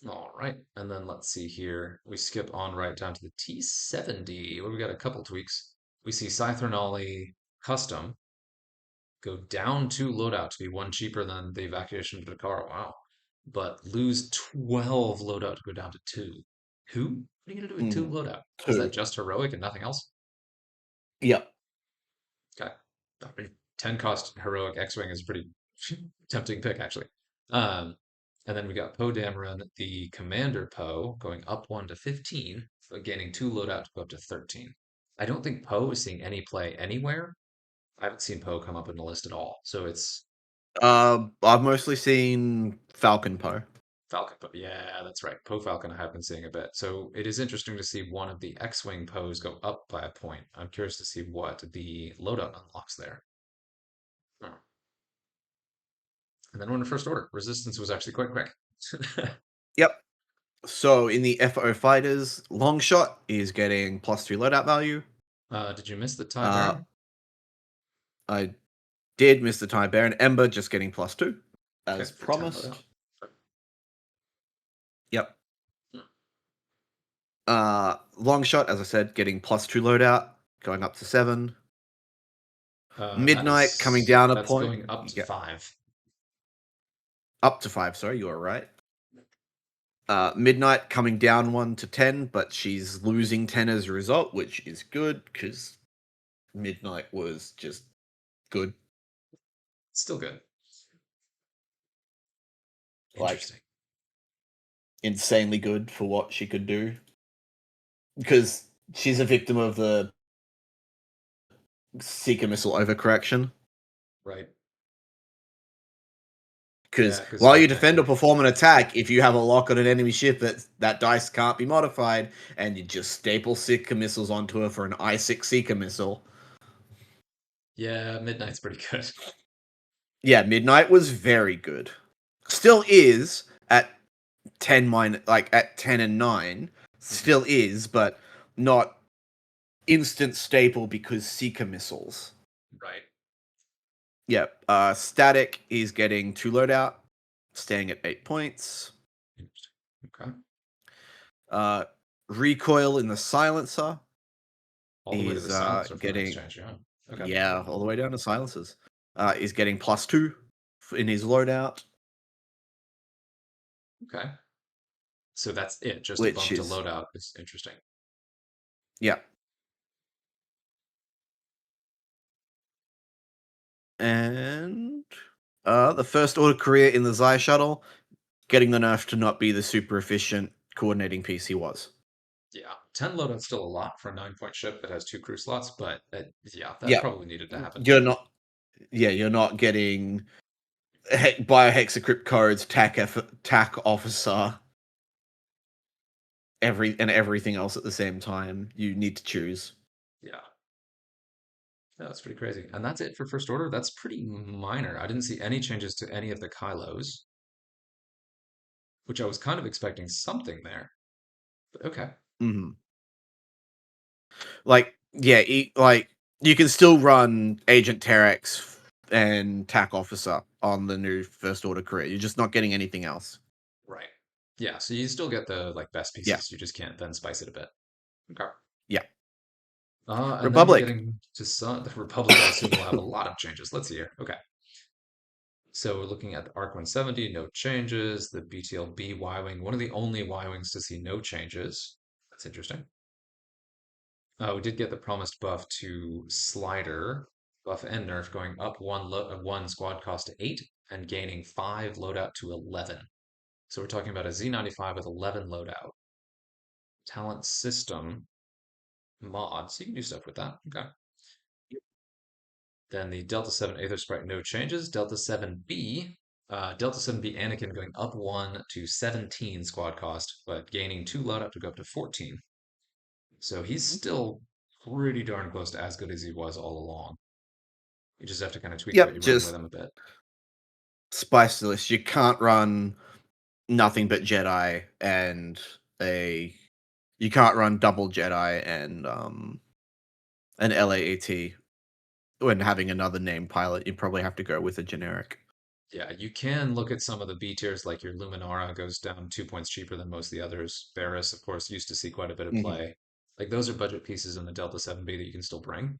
all right. And then let's see here. We skip on right down to the T70, where we got a couple tweaks. We see Scythernolly custom go down 2 loadout to be 1 cheaper than the evacuation of Dakar. Wow. But lose 12 loadout to go down to 2. Who? What are you going to do with 2 Mm, loadout? Is that 2. just heroic and nothing else? Yeah. Okay. I mean, 10 cost heroic X-Wing is a pretty tempting pick, actually. Um, and then we got Poe Dameron, the Commander Poe, going up 1 to 15, but gaining 2 loadout to go up to 13. I don't think Poe is seeing any play anywhere. I haven't seen Poe come up in the list at all. So it's I've mostly seen Falcon Poe. Falcon, but yeah, that's right. Poe Falcon I have been seeing a bit. So it is interesting to see one of the X-Wing Poes go up by a point. I'm curious to see what the loadout unlocks there. Oh. And then we're in the first order. Resistance was actually quite quick. Yep. So in the FO fighters, Longshot is getting +3 loadout value. Did you miss the TIE Uh, Baron? I did miss the TIE Baron. Ember just getting +2, Okay, as for 10 loadout. promised. Yep. Hmm. Longshot, as I said, getting +2 loadout, going up to 7. Midnight coming down a That's point. going up to Yeah, 5. up to 5. Sorry, you are right. Midnight coming down 1 to 10, but she's losing 10 as a result, which is good because Midnight was just good. Still good. Like, Interesting. insanely good for what she could do. Because she's a victim of the Seeker missile overcorrection. Right. Because Yeah, because while you Midnight defend or can. perform an attack, if you have a lock on an enemy ship, that dice can't be modified, and you just staple Seeker missiles onto her for an I-6 Seeker missile. Yeah, Midnight's pretty good. Yeah, Midnight was very good. Still is at 10 like at 10 and 9. Mhm. Still is, but not instant staple because Seeker missiles. Right. Yep. Static is getting 2 loadout, staying at 8 points. Interesting. Okay. Uh, Recoil in the silencer All the way to the is silencer for an getting exchange, yeah. Okay. yeah all the way down to silencers. Is getting +2 in his loadout, Okay. So that's it. Just a which bump to is loadout is interesting. yeah. And the first order career in the Xi shuttle, getting the nerf to not be the super efficient coordinating piece he was. Yeah, 10 loadout's still a lot for a 9-point ship that has 2 crew slots, but yeah, that Yeah, probably needed to happen. you're not. Yeah, you're not getting biohexacrypt codes, tac officer, everything else at the same time. You need to choose. Yeah, that's pretty crazy. And that's it for first order. That's pretty minor. I didn't see any changes to any of the Kylos, which I was kind of expecting something there. But okay. Hmm. Like, yeah, like you can still run Agent Terex and tac officer on the new first order career. You're just not getting anything else. Right. Yeah, so you still get the like best Yeah, pieces. You just can't then spice it a bit. Okay. yeah. And then we're Republic. getting to some, the Republic, I assume will have a lot of changes. Let's see here. Okay. So we're looking at the ARC 170, no changes. The BTLB Y-Wing, one of the only Y-Wings to see no changes. That's interesting. We did get the promised buff to Slider, buff and nerf, going up one squad cost to 8 and gaining 5 loadout to 11. So we're talking about a Z95 with 11 loadout. Talent system mods. You can do stuff with that. Okay. Then the Delta 7 Aether Sprite, no changes. Delta 7B, Delta 7B Anakin going up 1 to 17 squad cost, but gaining 2 loadout to go up to 14. So he's still pretty darn close to as good as he was all along. You just have to kind of tweak what Yep, you run with just him a bit. spice the list. You can't run nothing but Jedi and a. You can't run double Jedi and an LAAT when having another name pilot. You probably have to go with a generic. Yeah, you can look at some of the B tiers, like your Luminara goes down 2 points cheaper than most of the others. Barris, of course, used to see quite a bit of Hmm. play. Like those are budget pieces in the Delta 7B that you can still bring.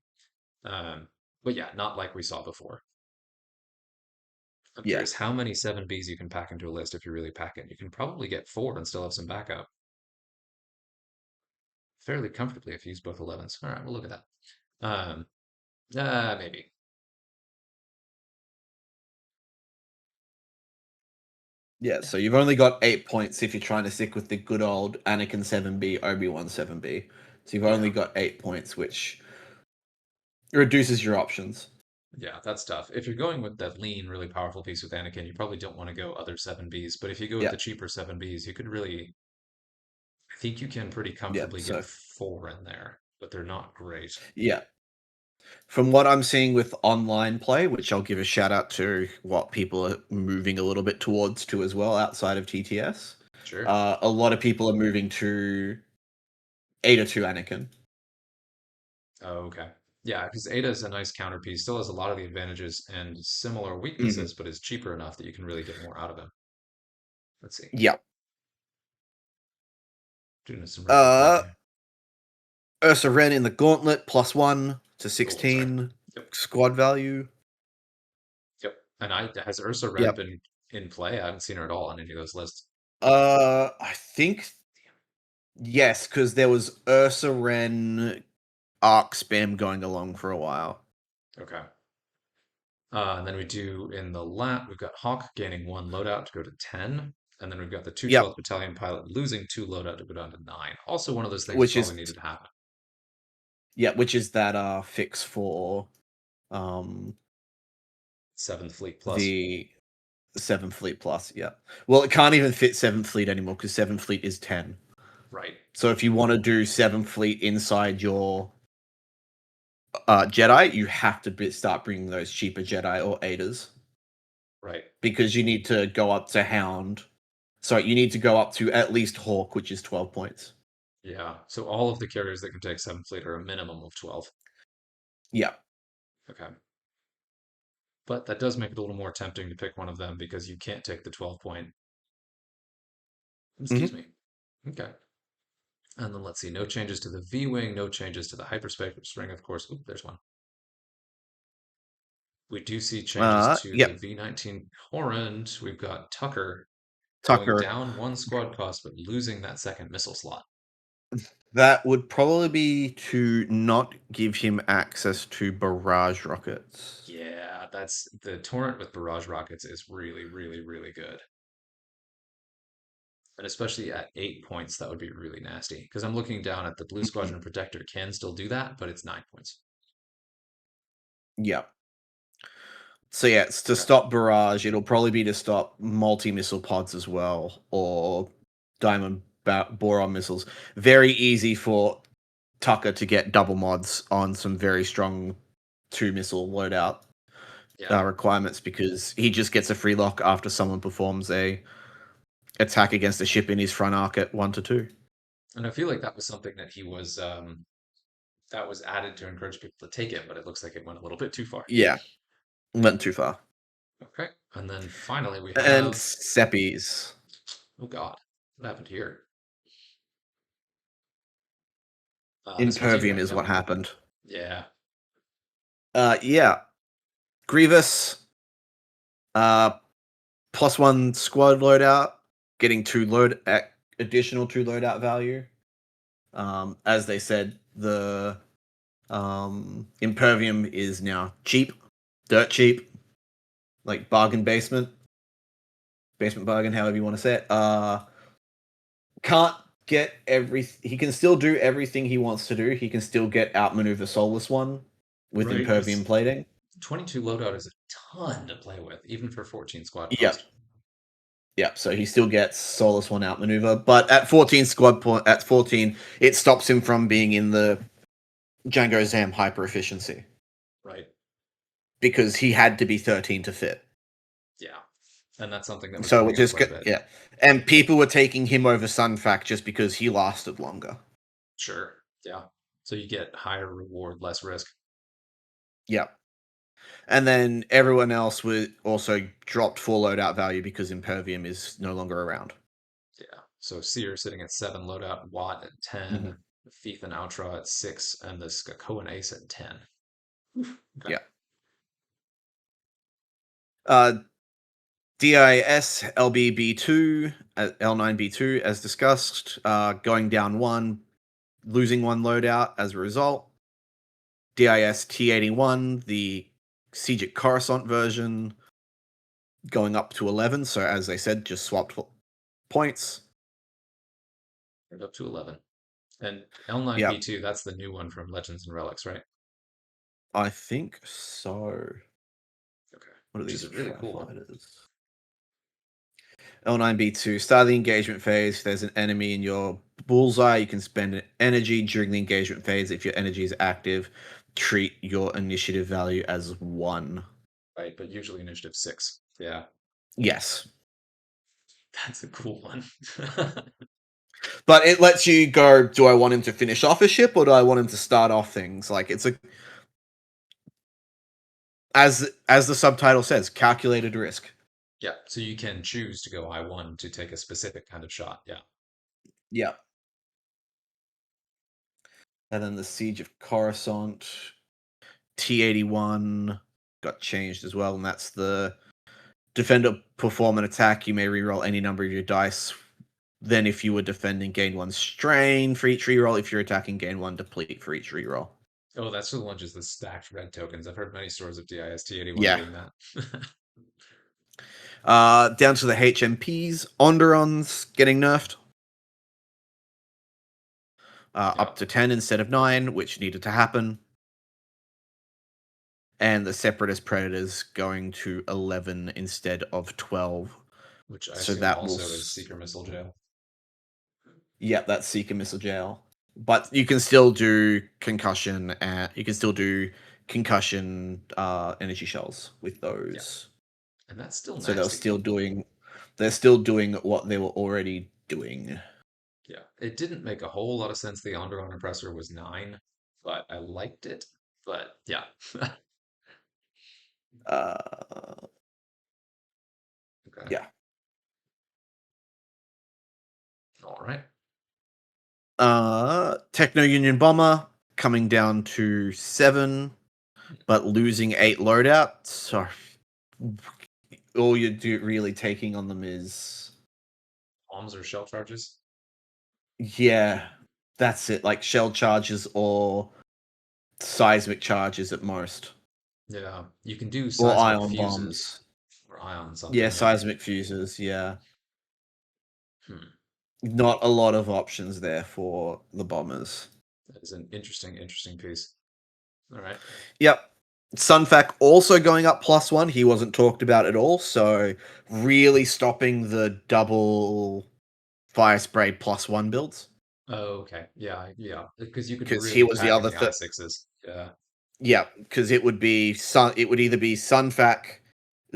But yeah, not like we saw before. I'm Yeah, curious how many 7Bs you can pack into a list if you really pack it. You can probably get 4 and still have some backup fairly comfortably if you use both 11s. All right, we'll look at that. Um, maybe. yeah. So you've only got 8 points if you're trying to stick with the good old Anakin 7B, Obi-Wan 7B. So you've only Yeah, got 8 points, which reduces your options. yeah, that's tough. If you're going with that lean, really powerful piece with Anakin, you probably don't want to go other 7Bs. But if you go with Yeah, the cheaper 7Bs, you could really, I think you can pretty yeah. comfortably get So 4 in there, but they're not great. yeah, from what I'm seeing with online play, which I'll give a shout out to what people are moving a little bit towards too as well outside of TTS. Sure. A lot of people are moving to Ada 2 Anakin. Oh, okay. Yeah, because Ada is a nice counterpiece, still has a lot of the advantages and similar Hmm. weaknesses, but is cheaper enough that you can really get more out of him. Let's see. Yeah. Doing some rapid fire Uh, here. Ursa Ren in the Gauntlet +1 to Oh, sorry. 16 Yep. squad value. Yep. And has Ursa Ren Yep. been in play? I haven't seen her at all on any of those lists. I think yes, because there was Ursa Ren arc spam going along for a while. Okay. And then we do in the lap, we've got Hawk gaining 1 loadout to go to 10. And then we've got the Yep, 212th Battalion pilot losing 2 loadout to go down to 9. Also, one of those things that which probably is needed to happen. which is that fix for um 7th Fleet Plus. the Seventh Fleet Plus. Yeah. Well, it can't even fit Seventh Fleet anymore because Seventh Fleet is 10. Right. So if you want to do Seventh Fleet inside your Jedi, you have to start bringing those cheaper Jedi or Adas Right. because you need to go up to Hound. Sorry, you need to go up to at least Hawk, which is 12 points. Yeah. So all of the carriers that can take 7th Fleet are a minimum of 12. Yeah. Okay. But that does make it a little more tempting to pick one of them because you can't take the 12 point. Excuse Hmm. me. Okay. And then let's see, no changes to the V Wing, no changes to the hyperspace ring, of course. Oop, there's one. We do see changes to the Yep. V19 Torrent. We've got Tucker going Tucker. down 1 squad cost, but losing that second missile slot. That would probably be to not give him access to barrage rockets. Yeah, that's the torrent with barrage rockets is really, really, really good. And especially at 8 points, that would be really nasty. Because I'm looking down at the Blue Mhm. Squadron Protector can still do that, but it's 9 points. Yeah. So yeah, it's to Okay. stop barrage. It'll probably be to stop multi-missile pods as well, or diamond boron missiles. Very easy for Tucker to get double mods on some very strong two missile loadout Yeah. requirements because he just gets a free lock after someone performs a attack against a ship in his front arc at 1 to 2. And I feel like that was something that was added to encourage people to take it, but it looks like it went a little bit too far. Yeah, went too far. Okay. And then finally we And have, Seppies. oh God, what happened here? This one's you, Impervium right? is Yep. what happened. Yeah. Yeah. Grievous, uh, +1 squad loadout, getting additional two loadout value. As they said, the Impervium is now cheap, dirt cheap, like bargain basement bargain, however you want to say it. Can't get he can still do everything he wants to do. He can still get outmaneuver Soulless One with Right. Impervium Because plating. 22 loadout is a ton to play with, even for 14 squad Yep. cost. Yep, so he still gets Soulless One outmaneuver, but at 14 squad point, at 14, it stops him from being in the Django Zam hyper efficiency Right. because he had to be 13 to fit. Yeah. And that's something that was So coming up quite a bit. yeah, and people were taking him over Sunfac just because he lasted longer. Sure. Yeah. So you get higher reward, less risk. Yep, and then everyone else was also dropped full loadout value because Impervium is no longer around. Yeah. So Seer sitting at 7, loadout Watt at 10, Hmm. Thief and Outra at 6, and the Skakoan Ace at 10. Oof. Okay. Yeah. Uh, DIS LBB2, L9B2, as discussed, going down one, losing one loadout as a result. DIS T81, the Siege at Coruscant version, going up to 11. So, as they said, just swapped points. Right up to 11. And Yep, L9B2, that's the new one from Legends and Relics, right? I think so. Okay. What are Which is these a really cool one. firefighters? L9B2, start the engagement phase. If there's an enemy in your bullseye, you can spend energy during the engagement phase. If your energy is active, treat your initiative value as 1. Right. But usually initiative 6. Yeah. Yes. That's a cool one. But it lets you go, do I want him to finish off a ship or do I want him to start off things? Like it's a as the subtitle says, calculated risk. Yeah. So you can choose to go I1 to take a specific kind of shot. Yeah. Yeah. And then the Siege of Coruscant, T81 got changed as well, and that's the defender perform an attack. You may reroll any number of your dice. Then, if you were defending, gain 1 strain for each reroll. If you're attacking, gain 1 deplete for each reroll. Oh, that's for the ones just the stacked red tokens. I've heard many stores of DIST81 Yeah. doing that. Down to the HMPs. Onderons getting nerfed. Yeah, Up to 10 instead of 9, which needed to happen. And the Separatist Predators going to 11 instead of 12. which I So assume that will. also is Seeker Missile Jail. Yeah, that's Seeker Missile Jail. But you can still do concussion and you can still do concussion energy shells with Yeah, those. and that's still So nasty. they're still doing what they were already doing. Yeah, it didn't make a whole lot of sense. The Onderon Oppressor was 9, but I liked it. But yeah, Uh okay, yeah. all right. Techno Union Bomber coming down to 7, but losing 8 loadout. So all you're really taking on them is Bombs or shell charges? yeah. That's it, like shell charges or seismic charges at most, Yeah, you can do or seismic ion fuses bombs. or ion Yeah, something. Yeah. seismic fuses. Yeah, Hmm. not a lot of options there for the bombers. That is an interesting piece. All right. Yep. Sunfac also going up +1. He wasn't talked about at all. So really stopping the double fire spray +1 builds. Oh, okay. Yeah, yeah. Because you could Because he really was the pack in other. the I6s. Yeah. Yeah, because it would be It would either be Sunfac,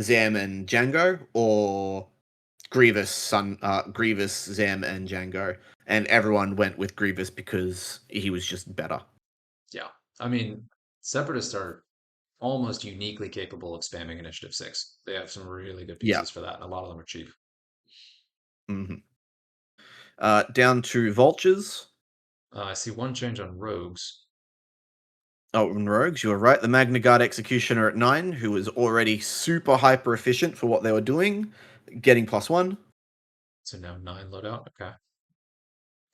Zem, and Django, or Grievous, Zem, and Django. And everyone went with Grievous because he was just better. Yeah. I mean, Separatists are almost uniquely capable of spamming Initiative 6. They have some really good Yeah. pieces for that, and a lot of them are cheap. hmm Down to Vultures. I see one change on Rogues. Oh, and Rogues, you were right. The Magna Guard Executioner at 9, who was already super hyper efficient for what they were doing, getting +1. So now 9 loadout. Okay.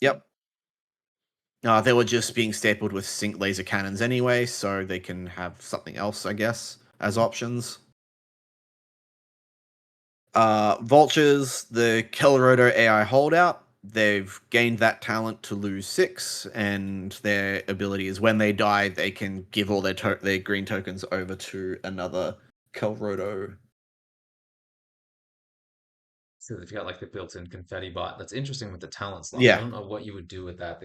Yep. They were just being stapled with sync laser cannons anyway, so they can have something else, I guess, as options. Vultures, the Kelrodo AI holdout. They've gained that talent to lose 6, and their ability is when they die, they can give all their green tokens over to another Kelrodo. So they've got like the built-in confetti bot. That's interesting with the talent slot. I Yeah. don't know what you would do with that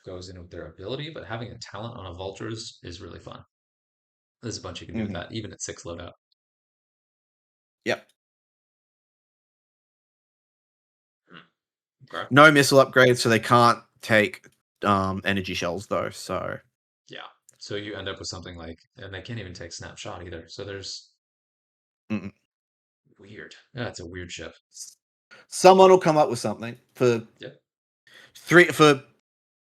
goes in with their ability, but having a talent on a Vultures is really fun. There's a bunch you can do with hmm that, even at 6 loadout. Yep. Hmm. Okay. No missile upgrades, so they can't take energy shells though. So Yeah. So you end up with something like, and they can't even take snapshot either. So there's mm-mm. weird. Yeah, it's a weird ship. Someone will come up with something Yep.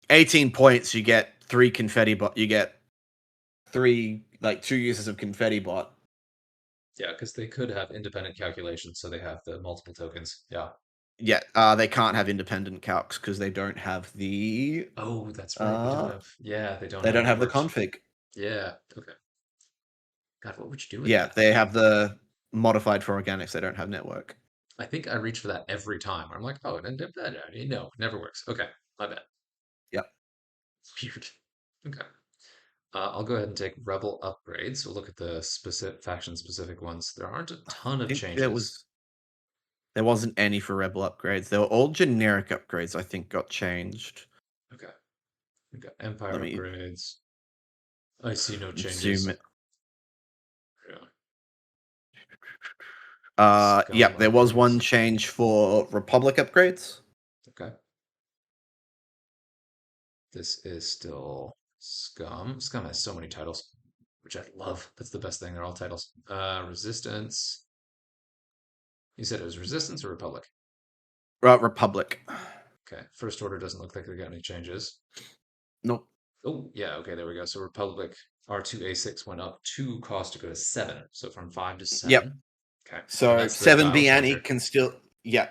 18 points. You get 3 confetti bot. You get 2 uses of confetti bot. Yeah, because they could have independent calculations, so they have the multiple tokens. Yeah. Yeah, they can't have independent calcs because Oh, that's right. uh They don't they have don't have the networked. config. Yeah. Okay. God, what would you do with Yeah, that? they have the modified for organics. They don't have network. I think I reach for that every time. I'm like, oh, no, never works. Okay, my bad. Yeah, Weird. Okay. I'll go ahead and take Rebel upgrades. We'll look at the specific faction specific ones. There aren't a I ton of think changes. there wasn't any for rebel upgrades. They were all generic upgrades. I think got changed. Okay. We got Empire Let me upgrades. I see no zoom changes. it. Yeah. Yeah, Scum there was one upgrades. change for Republic upgrades. Okay. This is still Scum. Scum has so many titles, which I love. That's the best thing. They're all titles. Resistance. You said it was Resistance or Republic? Republic. Okay. First Order doesn't look like they got any changes. Nope. Oh, yeah. Okay, there we go. So Republic R2A6 went up 2 cost to go to 7. So from 5 to Yep. 7. Okay. And So that's the seven dial B Annie changer. can still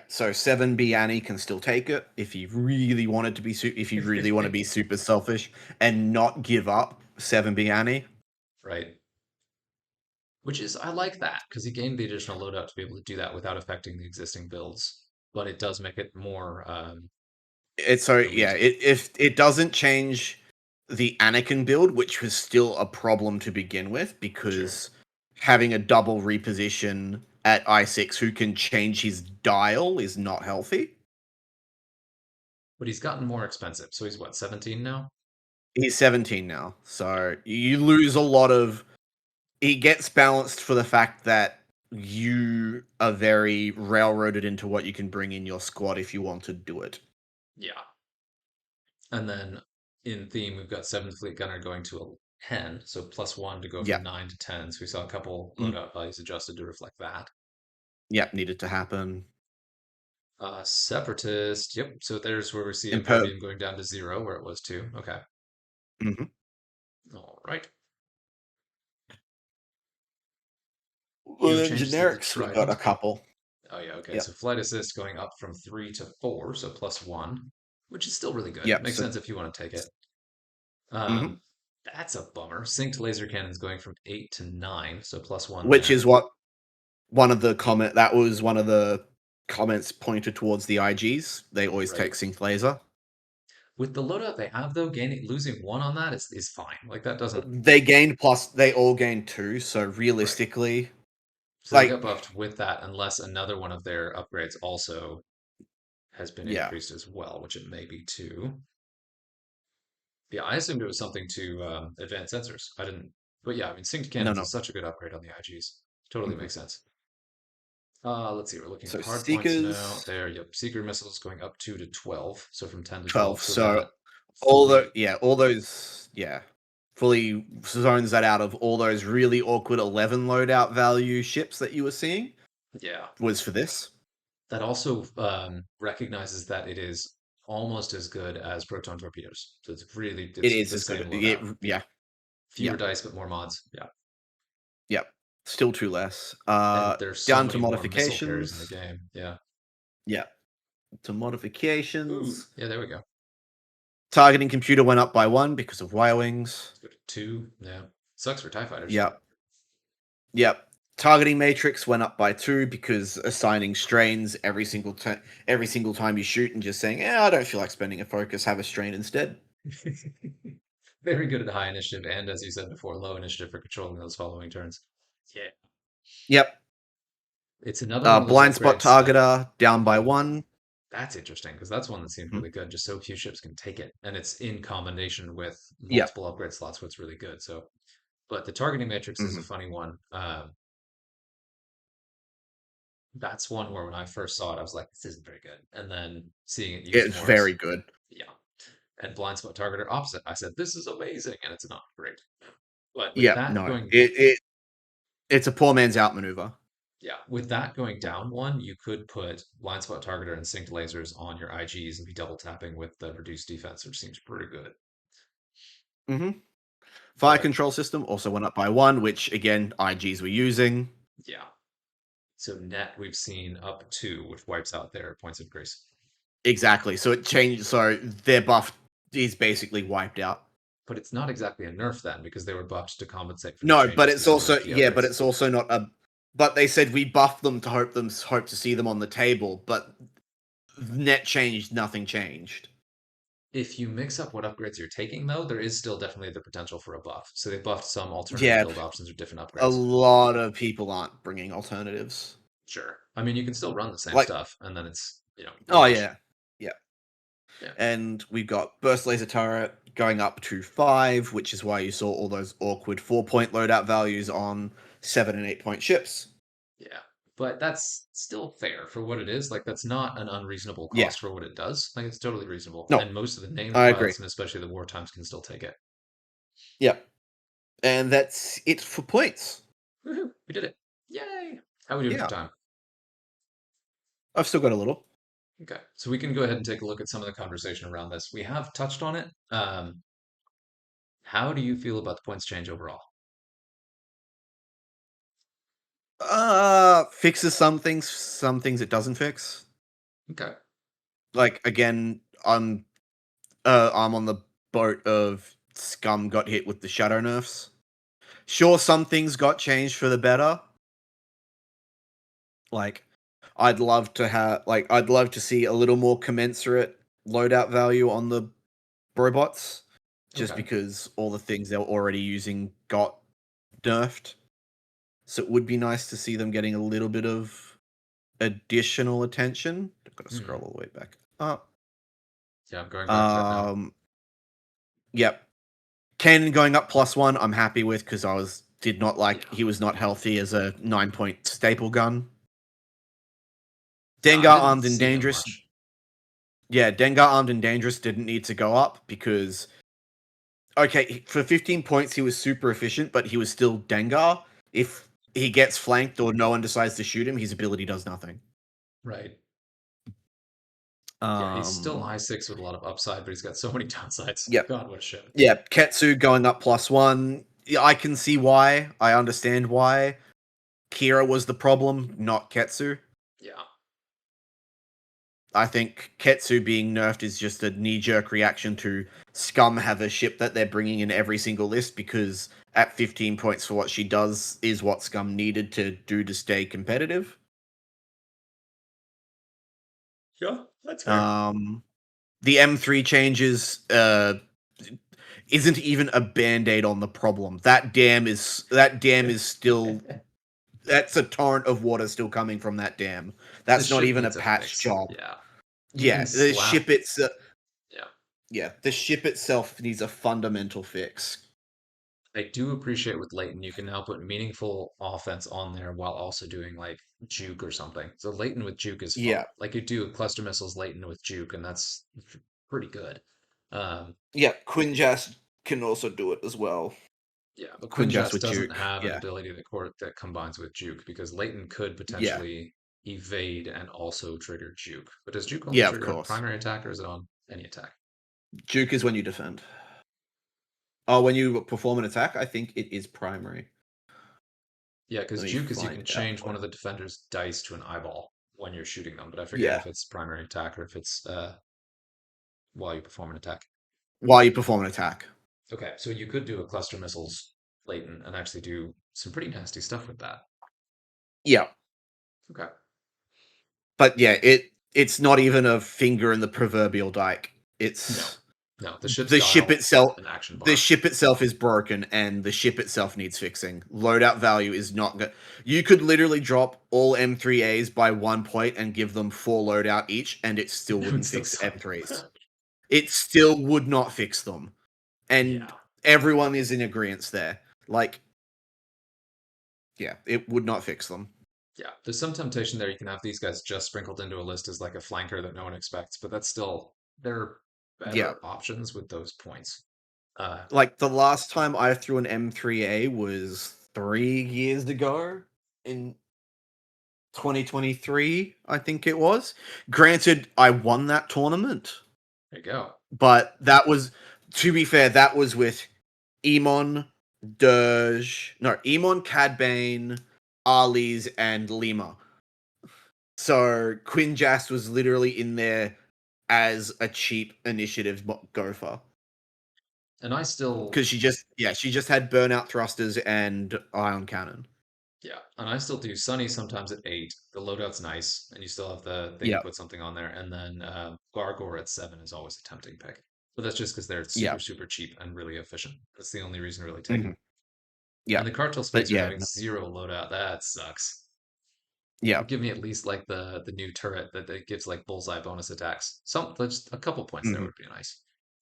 so 7B Annie can still take it if you really wanted to be if you really want to be super selfish and not give up 7B Annie. Right. Which is, I like that because he gained the additional loadout to be able to do that without affecting the existing builds. But it does make it more It's so yeah, elite. if it doesn't change the Anakin build, which was still a problem to begin with, Sure. because having a double reposition at I6 who can change his dial is not healthy. But he's gotten more expensive. So he's what, 17 now? He's 17 now, Yeah. so you lose a lot of. He gets balanced for the fact that you are very railroaded into what you can bring in your squad if you want to do it. Yeah. And then in theme, we've got 7th Fleet Gunner going to a 10. So +1 to go Yeah, from 9 to 10. So we saw a couple mm, loadout values adjusted to reflect that. yeah, needed to happen. Separatist. Yep. So there's where we see Impo. Imperium going down to 0, where it was 2. Okay. Mhm. All right. Well, No then changes to the generics, we've got a Trident. couple. Oh, yeah. Okay. Yep. So flight assist going up from 3 to 4. So +1. which is still really good. Yep. Makes So, sense if you want to take it. mhm. Um, that's a bummer. Synced laser cannons going from 8 to 9, so +1 Which there. is what one of the comment that was one of the comments pointed towards the IGs. They always take Right. sync laser. With the loadout they have though, gaining losing one on that is fine. Like that doesn't They gained plus. They all gained two. So right. realistically, So they got like, buffed with that unless another one of their upgrades also has been yeah, increased as well, which it may be too. Yeah, I assumed it was something to advanced sensors. I didn't, but yeah, I mean, synced no, cannons no. is such a good upgrade on the IGs. Totally Mhm. makes sense. Let's see, we're looking at So the hard points now. seekers There, yep, seeker missiles going up 2 to 12, so from 10 to 12. 12. So So that all the fully, yeah, all those yeah, fully zones that out of all those really awkward 11 loadout value ships that you were seeing yeah, was for this. that also recognizes that it is almost as good as proton torpedoes. So it's really It it's is the as same good. loadout. Yeah, Fewer yeah, dice, but more mods. Yeah, yeah. Still too less. and there's so Down to many more missile carriers in the modifications. game. Yeah. Yeah, to Ooh, modifications. yeah, there we go. Targeting computer went up by one because of Y wings. Let's go to 2. Yeah, sucks for TIE fighters. Yep, yep. Targeting matrix went up by two because assigning strains every single time you shoot and just saying, "Yeah, I don't feel like spending a focus. Have a strain instead." Very good at high initiative and, as you said before, low initiative for controlling those following turns. Yeah. Yep. It's another one of those Blind spot upgrades that, targeter down by oh, one. that's interesting because that's one that seems Mhm. really good. Just so few ships can take it, and it's in combination with Yep. multiple upgrade slots, so it's really good. So, but the targeting matrix is a Mhm. funny one. That's one where when I first saw it, I was like, this isn't very good. And then seeing it used It's more, very good. yeah. And blind spot targeter opposite. I said, this is amazing, and it's not great. But with Yep. that No, going, it's a poor man's outmaneuver. yeah, with that going down one, you could put blind spot targeter and synced lasers on your IGs and be double tapping with the reduced defense, which seems pretty good. Hmm. Fire But control system also went up by one, which again IGs were using. yeah, so net we've seen up 2, which wipes out their points of grace. Exactly. So it changed. So their buff is basically wiped out. But it's not exactly a nerf then, because they were buffed to compensate for the No, but changes to it's some of their also key yeah, but upgrades. it's also not a. But they said we buffed them to hope to see them on the table, but net changed, nothing changed. If you mix up what upgrades you're taking, though, there is still definitely the potential for a buff. So they buffed some alternative Yeah, build options or different a upgrades. lot of people aren't bringing alternatives. Sure. I mean, you can still run the same Like, stuff, and then it's, a oh wash. yeah, yeah. Yeah. And we've got burst laser turret going up to 5, which is why you saw all those awkward 4 point loadout values on 7 and 8 point ships. Yeah. But that's still fair for what it is. Like, that's not an unreasonable Yeah, cost for what it does. Like, it's totally reasonable. no, And most of the named I agree. pilots, and especially the war times, can still take it. Yeah, and that's it for points. Woohoo! We did it. Yay! How are we doing for Yeah, time? I've still got a little. Okay. So we can go ahead and take a look at some of the conversation around this. We have touched on it. How do you feel about the points change overall? Fixes some things it doesn't fix. Okay. Like again, I'm on the boat of Scum got hit with the shadow nerfs. Sure, some things got changed for the better. Like, I'd love to see a little more commensurate loadout value on the robots, just Okay. because all the things they were already using got nerfed. So it would be nice to see them getting a little bit of additional attention. I've got to scroll Hmm. all the way back up. Yeah, I'm going back to it now. Um, yep. Cannon going up +1, I'm happy with because I was did not like Yeah. he was not healthy as a 9 point staple gun. Yeah, Dengar I didn't armed and see him dangerous. much. Yeah, Dengar armed and dangerous didn't need to go up because okay, for 15 points he was super efficient, but he was still Dengar. If he gets flanked or no one decides to shoot him, his ability does nothing. Right. Yeah, he's still Um, I6 with a lot of upside, but he's got so many downsides. yep, God, what a shit. yeah, Ketsu going up +1. Yeah, I can see why. I understand why. Kira was the problem, not Ketsu. Yeah. I think Ketsu being nerfed is just a knee jerk reaction to Scum have a ship that they're bringing in every single list because at 15 points for what she does is what Scum needed to do to stay competitive. Yeah, that's fair. Um, the M3 changes isn't even a band-aid on the problem. That dam is still that's a torrent of water still coming from that dam. The That's not ship even a needs a patch fix. job. Yeah. You can Yeah, the slap. ship itself. Yeah. Yeah, the ship itself needs a fundamental fix. I do appreciate with Leighton, you can now put meaningful offense on there while also doing like juke or something. So Leighton with juke is fun. Yeah, Like you do cluster missiles Leighton with juke, and that's pretty good. Um, yeah. Quinjas can also do it as well. yeah, but Quinjas Quinjas with doesn't Duke. have an Yeah, ability that combines with juke because Leighton could yeah, potentially evade and also trigger juke. But does juke only yeah. Of trigger on course, primary attack or is it on any attack? Duke is when you defend. Oh, when you perform an attack, I think it is primary. Yeah, because Let me juke is you find can out change for one you. of the defender's dice to an eyeball when you're shooting them, but I forget Yeah, if it's primary attack or if it's while you perform an attack. while you perform an attack. Okay, so you could do a cluster missiles latent and actually do some pretty nasty stuff with that. Yeah, Okay. but yeah, it's not even a finger in the proverbial dike. No, It's no, the ship's the ship dial, itself. an action The bar. ship itself is broken, and the ship itself needs fixing. Loadout value is not good. You could literally drop all M3As by 1 point and give them 4 loadout each, and it still It would wouldn't still fix suck. M3s. It still would not fix them, and Yeah, everyone is in agreement there. Like, yeah, it would not fix them. yeah. There's some temptation there. You can have these guys just sprinkled into a list as like a flanker that no one expects, but that's still there are Yeah, better options with those points. Uh, like the last time I threw an M3A was 3 years ago in 2023, I think it was. Granted, I won that tournament, there you go. but that was, to be fair, that was with Emon, Dirge, no, Emon, Cadbane, Arlies, and Lima. So Quinjas was literally in there as a cheap initiative gopher. And I still Because she just had burnout thrusters and ion cannon. Yeah, and I still do Sunny sometimes at 8. The loadout's nice, and you still have the thing to Yeah, put something on there. And then Gargor at 7 is always a tempting pick. But that's just because they're yeah, super, super cheap and really efficient. That's the only reason to really take hmm them. yeah. And the cartel But spacer yeah, having zero loadout, that sucks. yeah. Give me at least like the new turret that gives like bullseye bonus attacks. Just a couple points there hmm would be nice.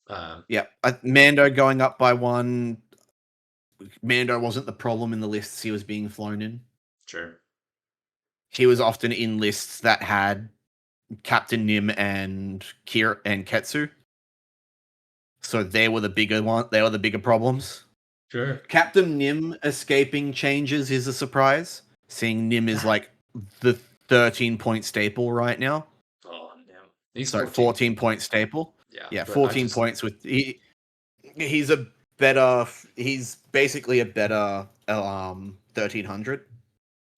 Um, Yeah, Mando going up by one. Mando wasn't the problem in the lists he was being flown in. sure. He was often in lists that had Captain Nim and Kira and Ketsu, so they were the bigger one. They were the bigger problems. Sure. Captain Nim escaping changes is a surprise. Seeing Nim is like the 13 point staple right now. Oh, damn. He's So 14. 14 point staple. Yeah, Yeah, but I 14 just points with he's a better he's basically a better 1300.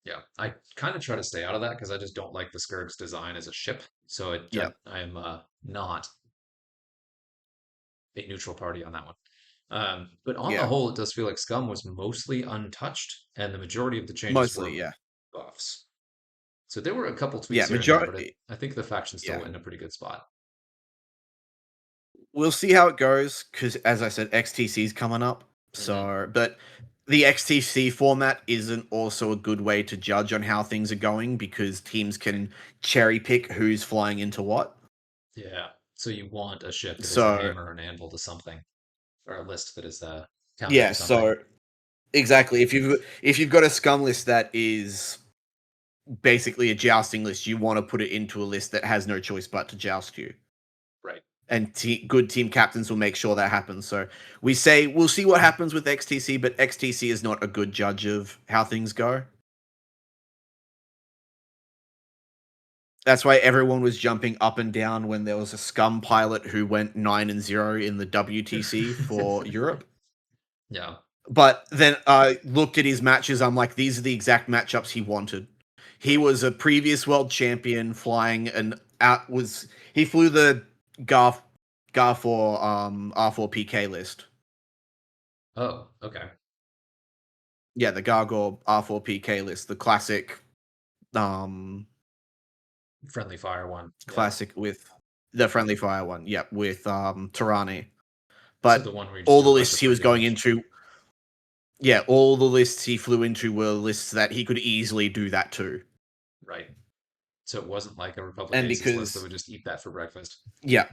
Yeah, I kind of try to stay out of that because I just don't like the Skirg's design as a ship. So Yeah. I am not a neutral party on that one. But on the Yeah. whole, it does feel like Scum was mostly untouched, and the majority of the changes Mostly, were yeah. buffs. So there were a couple Yeah, tweaks here and there, but majority I think the faction's yeah. still in a pretty good spot. We'll see how it goes cuz as I said XTC's coming up. Hmm. So, but the XTC format isn't also a good way to judge on how things are going because teams can cherry pick who's flying into what. Yeah. So you want a ship that is a So, hammer or an anvil to something, or a list that is a counter yeah, to something. so exactly. If you've got a scum list that is basically a jousting list, you want to put it into a list that has no choice but to joust you. Right. And good team captains will make sure that happens. So we'll see what happens with XTC, but XTC is not a good judge of how things go. That's why everyone was jumping up and down when there was a scum pilot who went 9-0 in the WTC for Europe. Yeah. But then I looked at his matches. I'm like, these are the exact matchups he wanted. He Right. was a previous world champion flying an out was he flew the Gar 4 R4 PK list. Oh, okay. Yeah, the Gargoyle R4 PK list, the um Friendly fire one. Yeah. classic with the friendly fire one. Yep, with Tarani. So the But one where you just all do the a bunch lists of he free was going damage. into, yeah, all the lists he flew into were lists that he could easily do that too. Right. So it wasn't like a Republic And Aces list that because would just eat that for breakfast. yeah,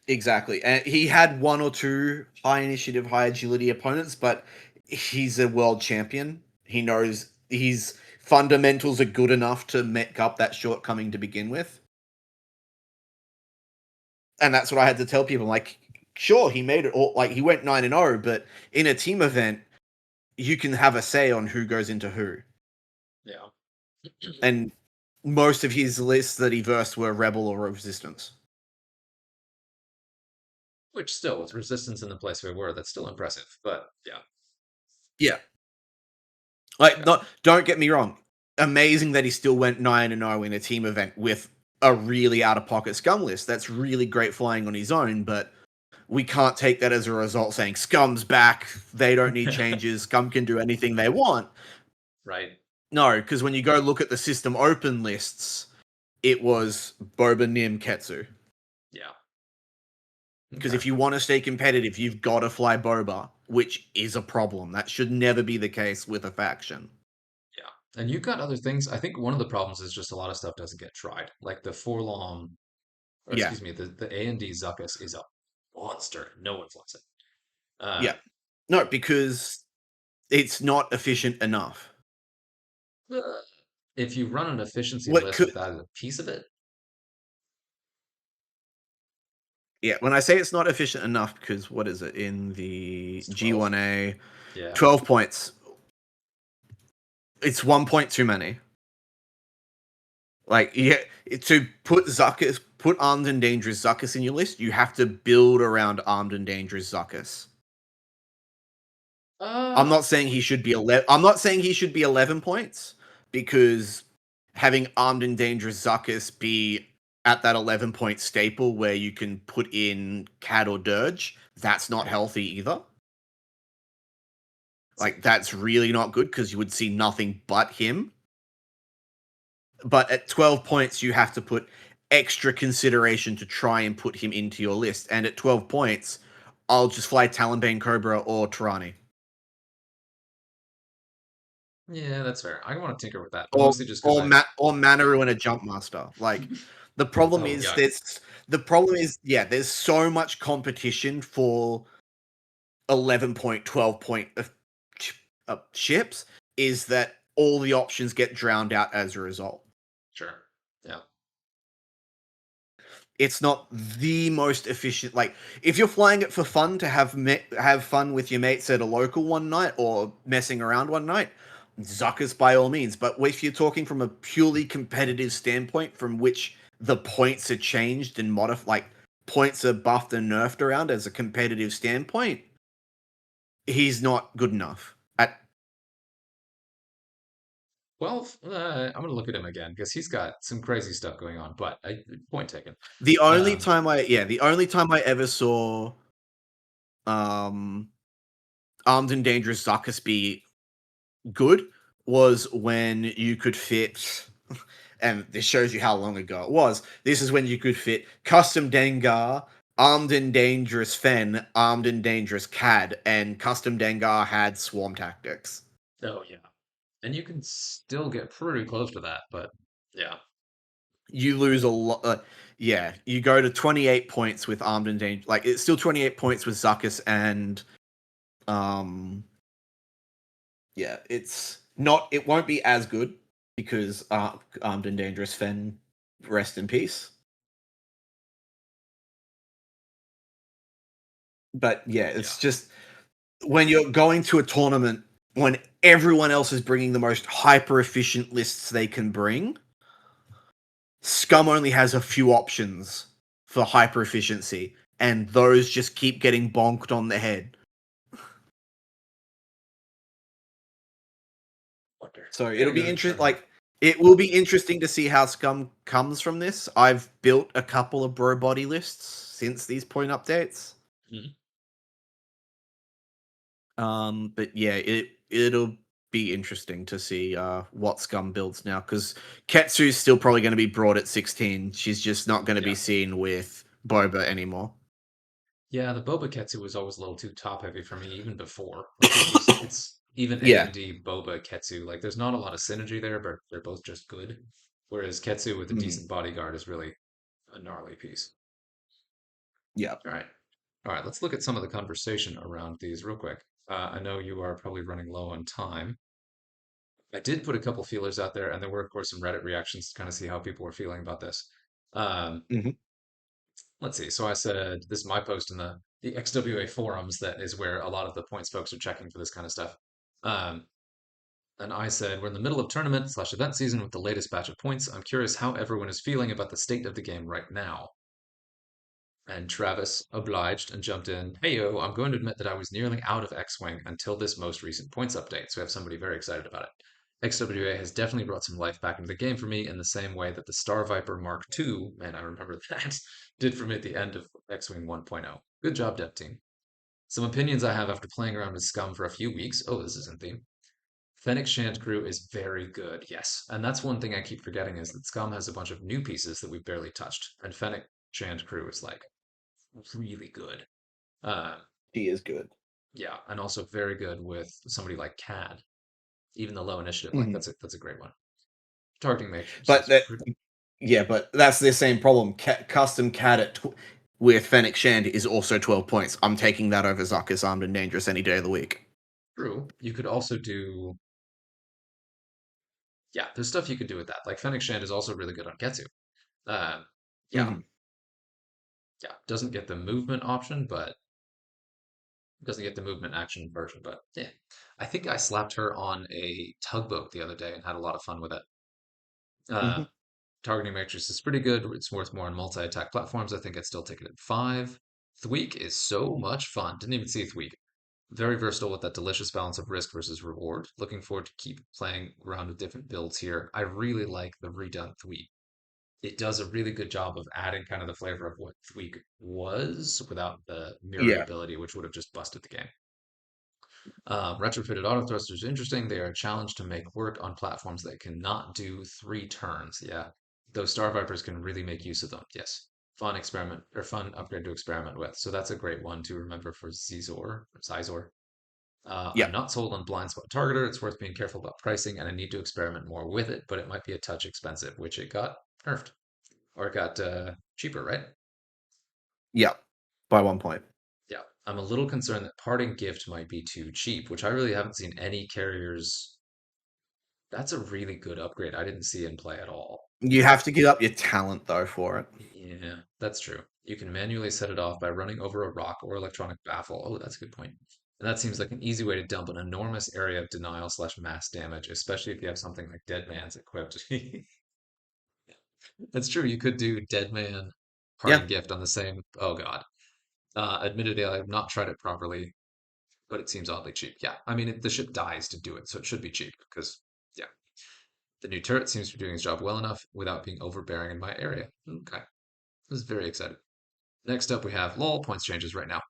exactly. And he had one or two high initiative, high agility opponents, but he's a world champion. He knows his fundamentals are good enough to make up that shortcoming to begin with. And that's what I had to tell people. Like, sure, he made it all, like, he went 9-0, but in a team event, you can have a say on who goes into who. Yeah. And most of his lists that he versed were Rebel or Resistance. Which still, with resistance in the place we were, that's still impressive. But yeah. Yeah. Like, Okay. not, don't get me wrong. Amazing that he still went 9-0 in a team event with a really out of pocket Scum list. That's really great flying on his own, but we can't take that as a result saying Scum's back, they don't need changes, Scum can do anything they want. Right. No, because when you go look at the system open lists, it was Boba, Nim, Ketsu. Yeah. Because Okay. if you want to stay competitive, you've got to fly Boba, which is a problem. That should never be the case with a faction. Yeah. And you've got other things. I think one of the problems is just a lot of stuff doesn't get tried. Like the Forlom, or Yeah, excuse me, the A&D Zuckuss is a monster. No one flies it. yeah. No, because it's not efficient enough. Uh, if you run an efficiency What list could with that as a piece of it, Yeah, when I say it's not efficient enough, because what is it in the it's 12. G1A? Yeah. 12 points. It's 1 point too many. Like, yeah, to put Zuckuss, put armed and dangerous Zuckuss in your list, you have to build around armed and dangerous Zuckuss. I'm Uh, not saying he should be 11. I'm not saying he should be 11 points because having armed and dangerous Zuckuss be at that 11-point staple where you can put in Cad or Dirge, that's not healthy either. Like, that's really not good because you would see nothing but him. But at 12 points, you have to put extra consideration to try and put him into your list. And at 12 points, I'll just fly Talonbane Cobra or Tarani. yeah, that's fair. I want to tinker with that, Or mostly just because or Manaru and a Jump Master. Like, the problem oh is yeah, yeah, there's so much competition for 11 point, 12 point ships, is that all the options get drowned out as a result. sure, yeah, It's not the most efficient. Like, if you're flying it for fun to have fun with your mates at a local one night or messing around one night, Zuckuss by all means. But if you're talking from a purely competitive standpoint, from which the points are changed and modified, like points are buffed and nerfed around as a competitive standpoint, he's not good enough. At 12. I'm gonna look at him again because he's got some crazy stuff going on. But point taken. Um, the only time I ever saw um armed and dangerous Zuckuss be good was when you could fit, and this shows you how long ago it was. This is when you could fit custom Dengar, armed and dangerous Fen, armed and dangerous Cad, and custom Dengar had swarm tactics. oh yeah, and you can still get pretty close to that, but yeah, You lose a lot. Yeah, you go to 28 points with armed and dangerous. Like, it's still 28 points with Zuckuss and um yeah, it's not. It won't be as good because armed and dangerous Fen, rest in peace. But yeah, yeah. it's just when you're going to a tournament when everyone else is bringing the most hyper efficient lists they can bring. Scum only has a few options for hyper efficiency, and those just keep getting bonked on the head. Wonder. So it'll Very be good. interesting. Like, It will be interesting to see how Scum comes from this. I've built a couple of bro body lists since these point updates. Mhm. But yeah, it'll be interesting to see what Scum builds now, because Ketsu's still probably going to be brought at 16. She's just not going to be Yeah. seen with Boba anymore. Yeah, the Boba Ketsu was always a little too top heavy for me even before. Like it's even Yeah. AMD Boba Ketsu. Like there's not a lot of synergy there, but they're both just good. Whereas Ketsu with a Mhm. decent bodyguard is really a gnarly piece. Yeah. All right. All right, let's look at some of the conversation around these real quick. I know you are probably running low on time. I did put a couple feelers out there, and there were, of course, some Reddit reactions to kind of see how people were feeling about this. Um, Hmm. let's see. So I said, this is my post in the XWA forums, that is where a lot of the points folks are checking for this kind of stuff. Um, and I said, we're in the middle of tournament slash event season with the latest batch of points. I'm curious how everyone is feeling about the state of the game right now. And Travis obliged and jumped in. Hey yo, I'm going to admit that I was nearly out of X-Wing until this most recent points update, so we have somebody very excited about it. XWA has definitely brought some life back into the game for me in the same way that the Star Viper Mark II, man, I remember that, did for me at the end of X-Wing 1.0. Good job, dev team. Some opinions I have after playing around with Scum for a few weeks. Oh, this is in theme. Fennec Shand crew is very good, yes. And that's one thing I keep forgetting is that Scum has a bunch of new pieces that we've barely touched. And Fennec Shand crew is like really good. Uh, She is good. yeah, and also very good with somebody like CAD. Even the low initiative, like Hmm. that's a great one. Targeting matrix But is that, pretty yeah, but that's the same problem. Custom cat with Fennec Shand is also 12 points. I'm taking that over Zuckus Armed and Dangerous any day of the week. true. You could also do, yeah, there's stuff you could do with that. Like Fennec Shand is also really good on Getsu. Um, yeah, Hmm. yeah, doesn't get the movement option, but doesn't get the movement action version. But yeah, I think I slapped her on a tugboat the other day and had a lot of fun with it. Hmm. Uh, Targeting matrix is pretty good. It's worth more on multi-attack platforms. I think I'd still take it at 5. Thweek is so much fun. Didn't even see Thweek. Very versatile with that delicious balance of risk versus reward. Looking forward to keep playing around with different builds here. I really like the redone Thweek. It does a really good job of adding kind of the flavor of what Thweek was without the mirroring Yeah. ability, which would have just busted the game. Retrofitted auto thrusters are interesting. They are a challenge to make work on platforms that cannot do 3 turns. Yeah, those Star Vipers can really make use of them. Yes, fun experiment or fun upgrade to experiment with. So that's a great one to remember for Zizor. Yeah. I'm not sold on blind spot targeter. It's worth being careful about pricing, and I need to experiment more with it. But it might be a touch expensive, which it got nerfed or it got cheaper, right? Yeah. By 1 point. Yeah, I'm a little concerned that parting gift might be too cheap, which I really haven't seen any carriers. That's a really good upgrade. I didn't see in play at all. You have to give up your talent though for it. Yeah, that's true. You can manually set it off by running over a rock or electronic baffle. Oh, that's a good point. And that seems like an easy way to dump an enormous area of denial slash mass damage, especially if you have something like Dead Man's equipped. That's true. You could do Dead Man Yeah. Parting Gift on the same. Oh God. Admittedly, I have not tried it properly, but it seems oddly cheap. Yeah, I mean, the ship dies to do it, so it should be cheap because, yeah, the new turret seems to be doing its job well enough without being overbearing in my area. Okay, this is very excited. Next up, we have lol points changes right now.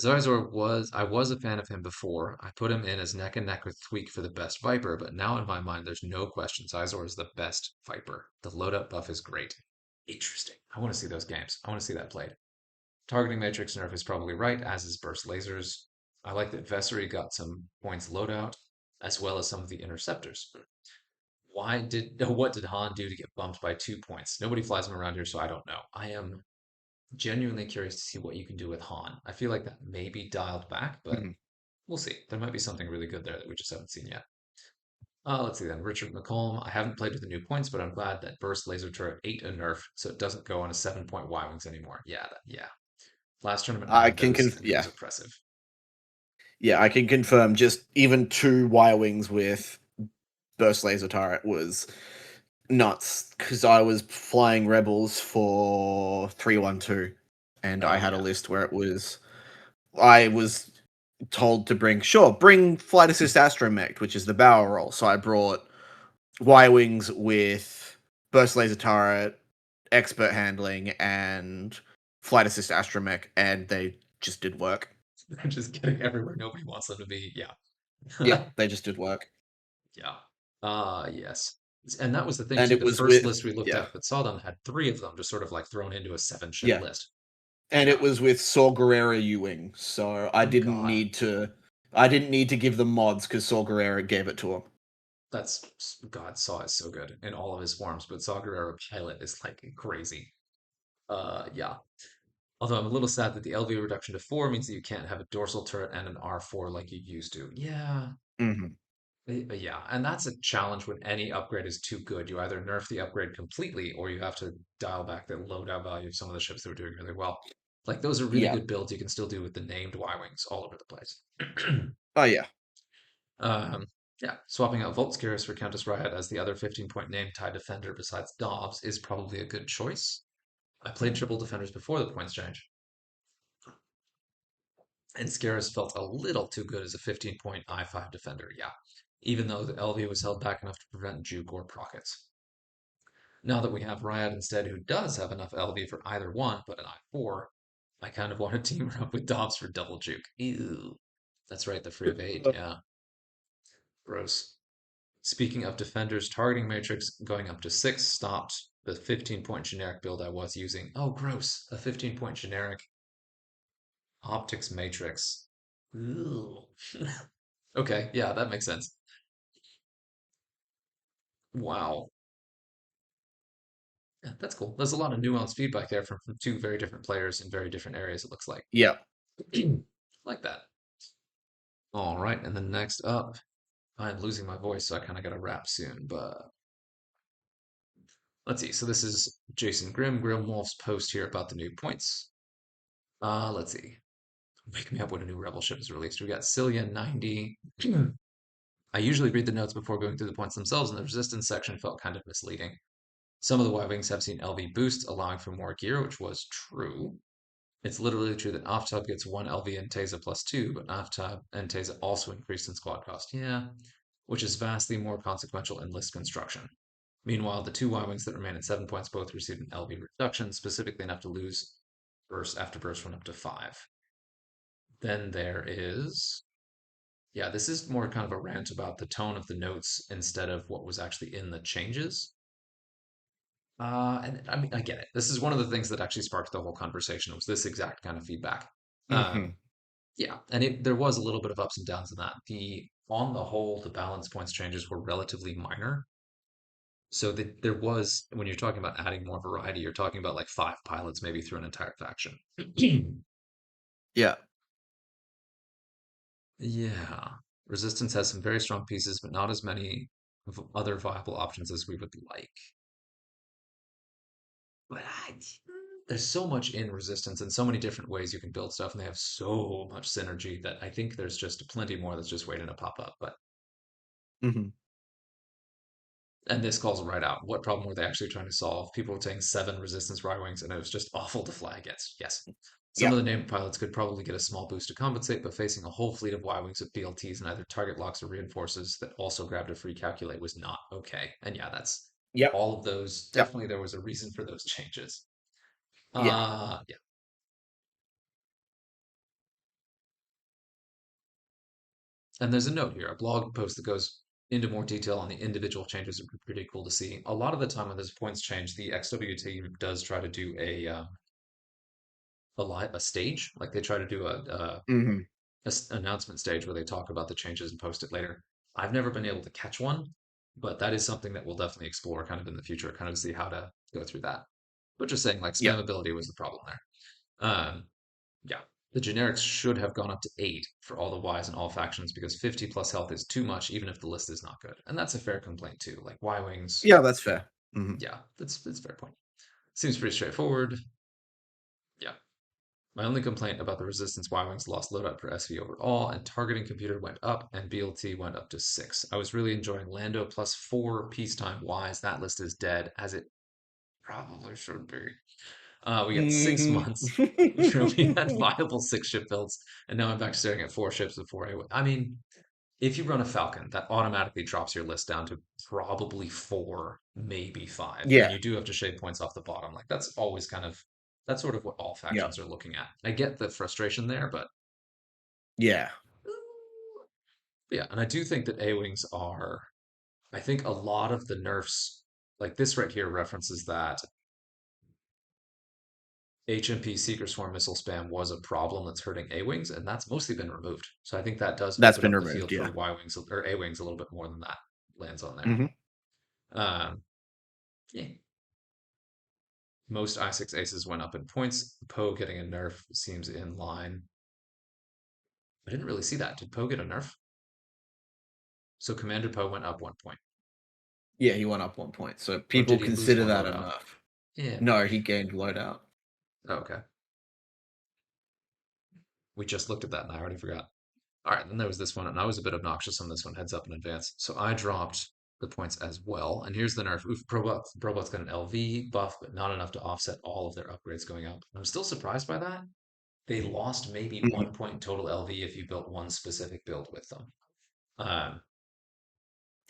I was a fan of him before. I put him in as neck and neck with Tweak for the best Viper, but now in my mind, there's no question Zizor is the best Viper. The load up buff is great. Interesting. I want to see those games. I want to see that played. Targeting Matrix nerf is probably right, as is burst lasers. I like that Vessery got some points loadout, as well as some of the interceptors. What did Han do to get bumped by 2 points? Nobody flies him around here, so I don't know. I am genuinely curious to see what you can do with Han. I feel like that may be dialed back, but Mhm. we'll see. There might be something really good there that we just haven't seen yet. Let's see then. Richard McColm. I haven't played with the new points, but I'm glad that Burst Laser Turret ate a nerf, so it doesn't go on a 7 point Y Wings anymore. Yeah. Last tournament I I had can those, and it was yeah. oppressive. Yeah, I can confirm just even 2 wire wings with burst laser turret was nuts because I was flying rebels for 312 and Oh I had a yeah. list where I was told to bring flight assist astromech, which is the barrel roll. So I brought Y-wings with burst laser turret, expert handling, and flight assist astromech, and they just did work. They're just getting everywhere nobody wants them to be. Yeah. Yep, they just did work. Yeah. Yes. And that was the thing And too. it The was first with, list we looked yeah, at that saw them had three of them just sort of like thrown into a seven ship yeah. list. And it Yeah. was with Saw Gerrera U-wing, so Oh God. I didn't need to give them mods because Saw Gerrera gave it to him. That's God, Saw is so good in all of his forms, but Saw Gerrera Pilot is like crazy. Yeah. Although I'm a little sad that the LV reduction to 4 means that you can't have a dorsal turret and an R4 like you used to. Yeah. Hmm. Yeah, and that's a challenge when any upgrade is too good. You either nerf the upgrade completely or you have to dial back the loadout value of some of the ships that were doing really well. Like those are really Yeah. good builds you can still do with the named Y-Wings all over the place. Oh yeah. Um, yeah, swapping out Volscirus for Countess Riot as the other 15-point named TIE defender besides Dobbs is probably a good choice. I played triple defenders before the points change, and Scarus felt a little too good as a 15-point I5 defender, yeah, even though the LV was held back enough to prevent juke or prockets. Now that we have Riot instead, who does have enough LV for either one, but an I4, I kind of want to team her up with Dobbs for double juke. Ew. That's right, the free evade, yeah. Gross. Speaking of defenders, targeting matrix going up to 6 stopped the 15-point generic build I was using. Oh, gross. A 15-point generic optics matrix. Ooh. Okay, yeah, that makes sense. Wow. Yeah, that's cool. There's a lot of nuanced feedback there from two very different players in very different areas, it looks like. Yeah. Like that. All right, and then next up, I'm losing my voice, so I kind of got to wrap soon. But let's see. So this is Jason Grimwolf's post here about the new points. Let's see. Wake me up when a new rebel ship is released. We got Cilia 90. I usually read the notes before going through the points themselves, and the resistance section felt kind of misleading. Some of the Y-Wings have seen LV boosts, allowing for more gear, which was true. It's literally true that Aftab gets one LV and Teza plus two, but Aftab and Teza also increased in squad cost. Yeah, which is vastly more consequential in list construction. Meanwhile, the two Y-Wings that remain at 7 points both received an LV reduction, specifically enough to lose burst after burst went up to 5. Then there is. Yeah, this is more kind of a rant about the tone of the notes instead of what was actually in the changes. And I mean, I get it. This is one of the things that actually sparked the whole conversation was this exact kind of feedback. Hmm. Um, yeah, and there was a little bit of ups and downs in that. On the whole, the balance points changes were relatively minor. So there was, when you're talking about adding more variety, you're talking about like 5 pilots maybe through an entire faction. Yeah. Yeah, Resistance has some very strong pieces, but not as many other viable options as we would like. But there's so much in Resistance and so many different ways you can build stuff, and they have so much synergy that I think there's just plenty more that's just waiting to pop up. But Hmm. and this calls it right out. What problem were they actually trying to solve? People were saying 7 resistance Y-wings, and it was just awful to fly against. Yes. Some of Yep. the named pilots could probably get a small boost to compensate, but facing a whole fleet of Y-wings with BLTs and either target locks or reinforces that also grabbed a free calculate was not okay. And yeah, that's Yep. all of those. Yep. Definitely there was a reason for those changes. Yeah. Yeah. And there's a note here, a blog post that goes into more detail on the individual changes would be pretty cool to see. A lot of the time when there's points change, the XW team does try to do a stage, like they try to do Hmm. announcement stage where they talk about the changes and post it later. I've never been able to catch one, but that is something that we'll definitely explore kind of in the future, kind of see how to go through that. But just saying, like Yep. spammability was the problem there. Yeah, the generics should have gone up to 8 for all the Ys and all factions because 50 plus health is too much, even if the list is not good. And that's a fair complaint too. Like Y wings, Yeah, that's fair. Hmm. yeah, that's a fair point. Seems pretty straightforward. Yeah. My only complaint about the Resistance Y-Wings lost loadout per SV overall, and targeting computer went up, and BLT went up to 6. I was really enjoying Lando plus 4 peacetime Ys. That list is dead, as it probably should be. We got 6 months where we had viable 6 ship builds, and now I'm back staring at 4 ships before I mean, if you run a Falcon, that automatically drops your list down to probably four, maybe five, and Yeah, you do have to shave points off the bottom. Like that's always kind of that's sort of what all yeah, factions are looking at. I get the frustration there, but yeah. yeah, and I do think that A-Wings are. I think a lot of the nerfs, like this right here, references that HMP Seeker Swarm missile spam was a problem that's hurting A-Wings, and that's mostly been removed. So I think that does That's open been up the removed. field for Yeah. Y-Wings or A-Wings a little bit more than that lands on there. Hmm. Um, yeah. Most I6 aces went up in points. Poe getting a nerf seems in line. I didn't really see that. Did Poe get a nerf? So Commander Poe went up 1 point. Yeah, he went up 1 point. So Or people did he lose consider one that loadout? enough. Yeah, No, maybe. he gained loadout. Oh, okay. We just looked at that and I already forgot. All right, then there was this one, and I was a bit obnoxious on this one, heads up in advance. So I dropped the points as well. And here's the nerf. Oof, Probot's got an LV buff, but not enough to offset all of their upgrades going up. I'm still surprised by that. They lost maybe Mhm. 1 point total LV if you built one specific build with them. Um,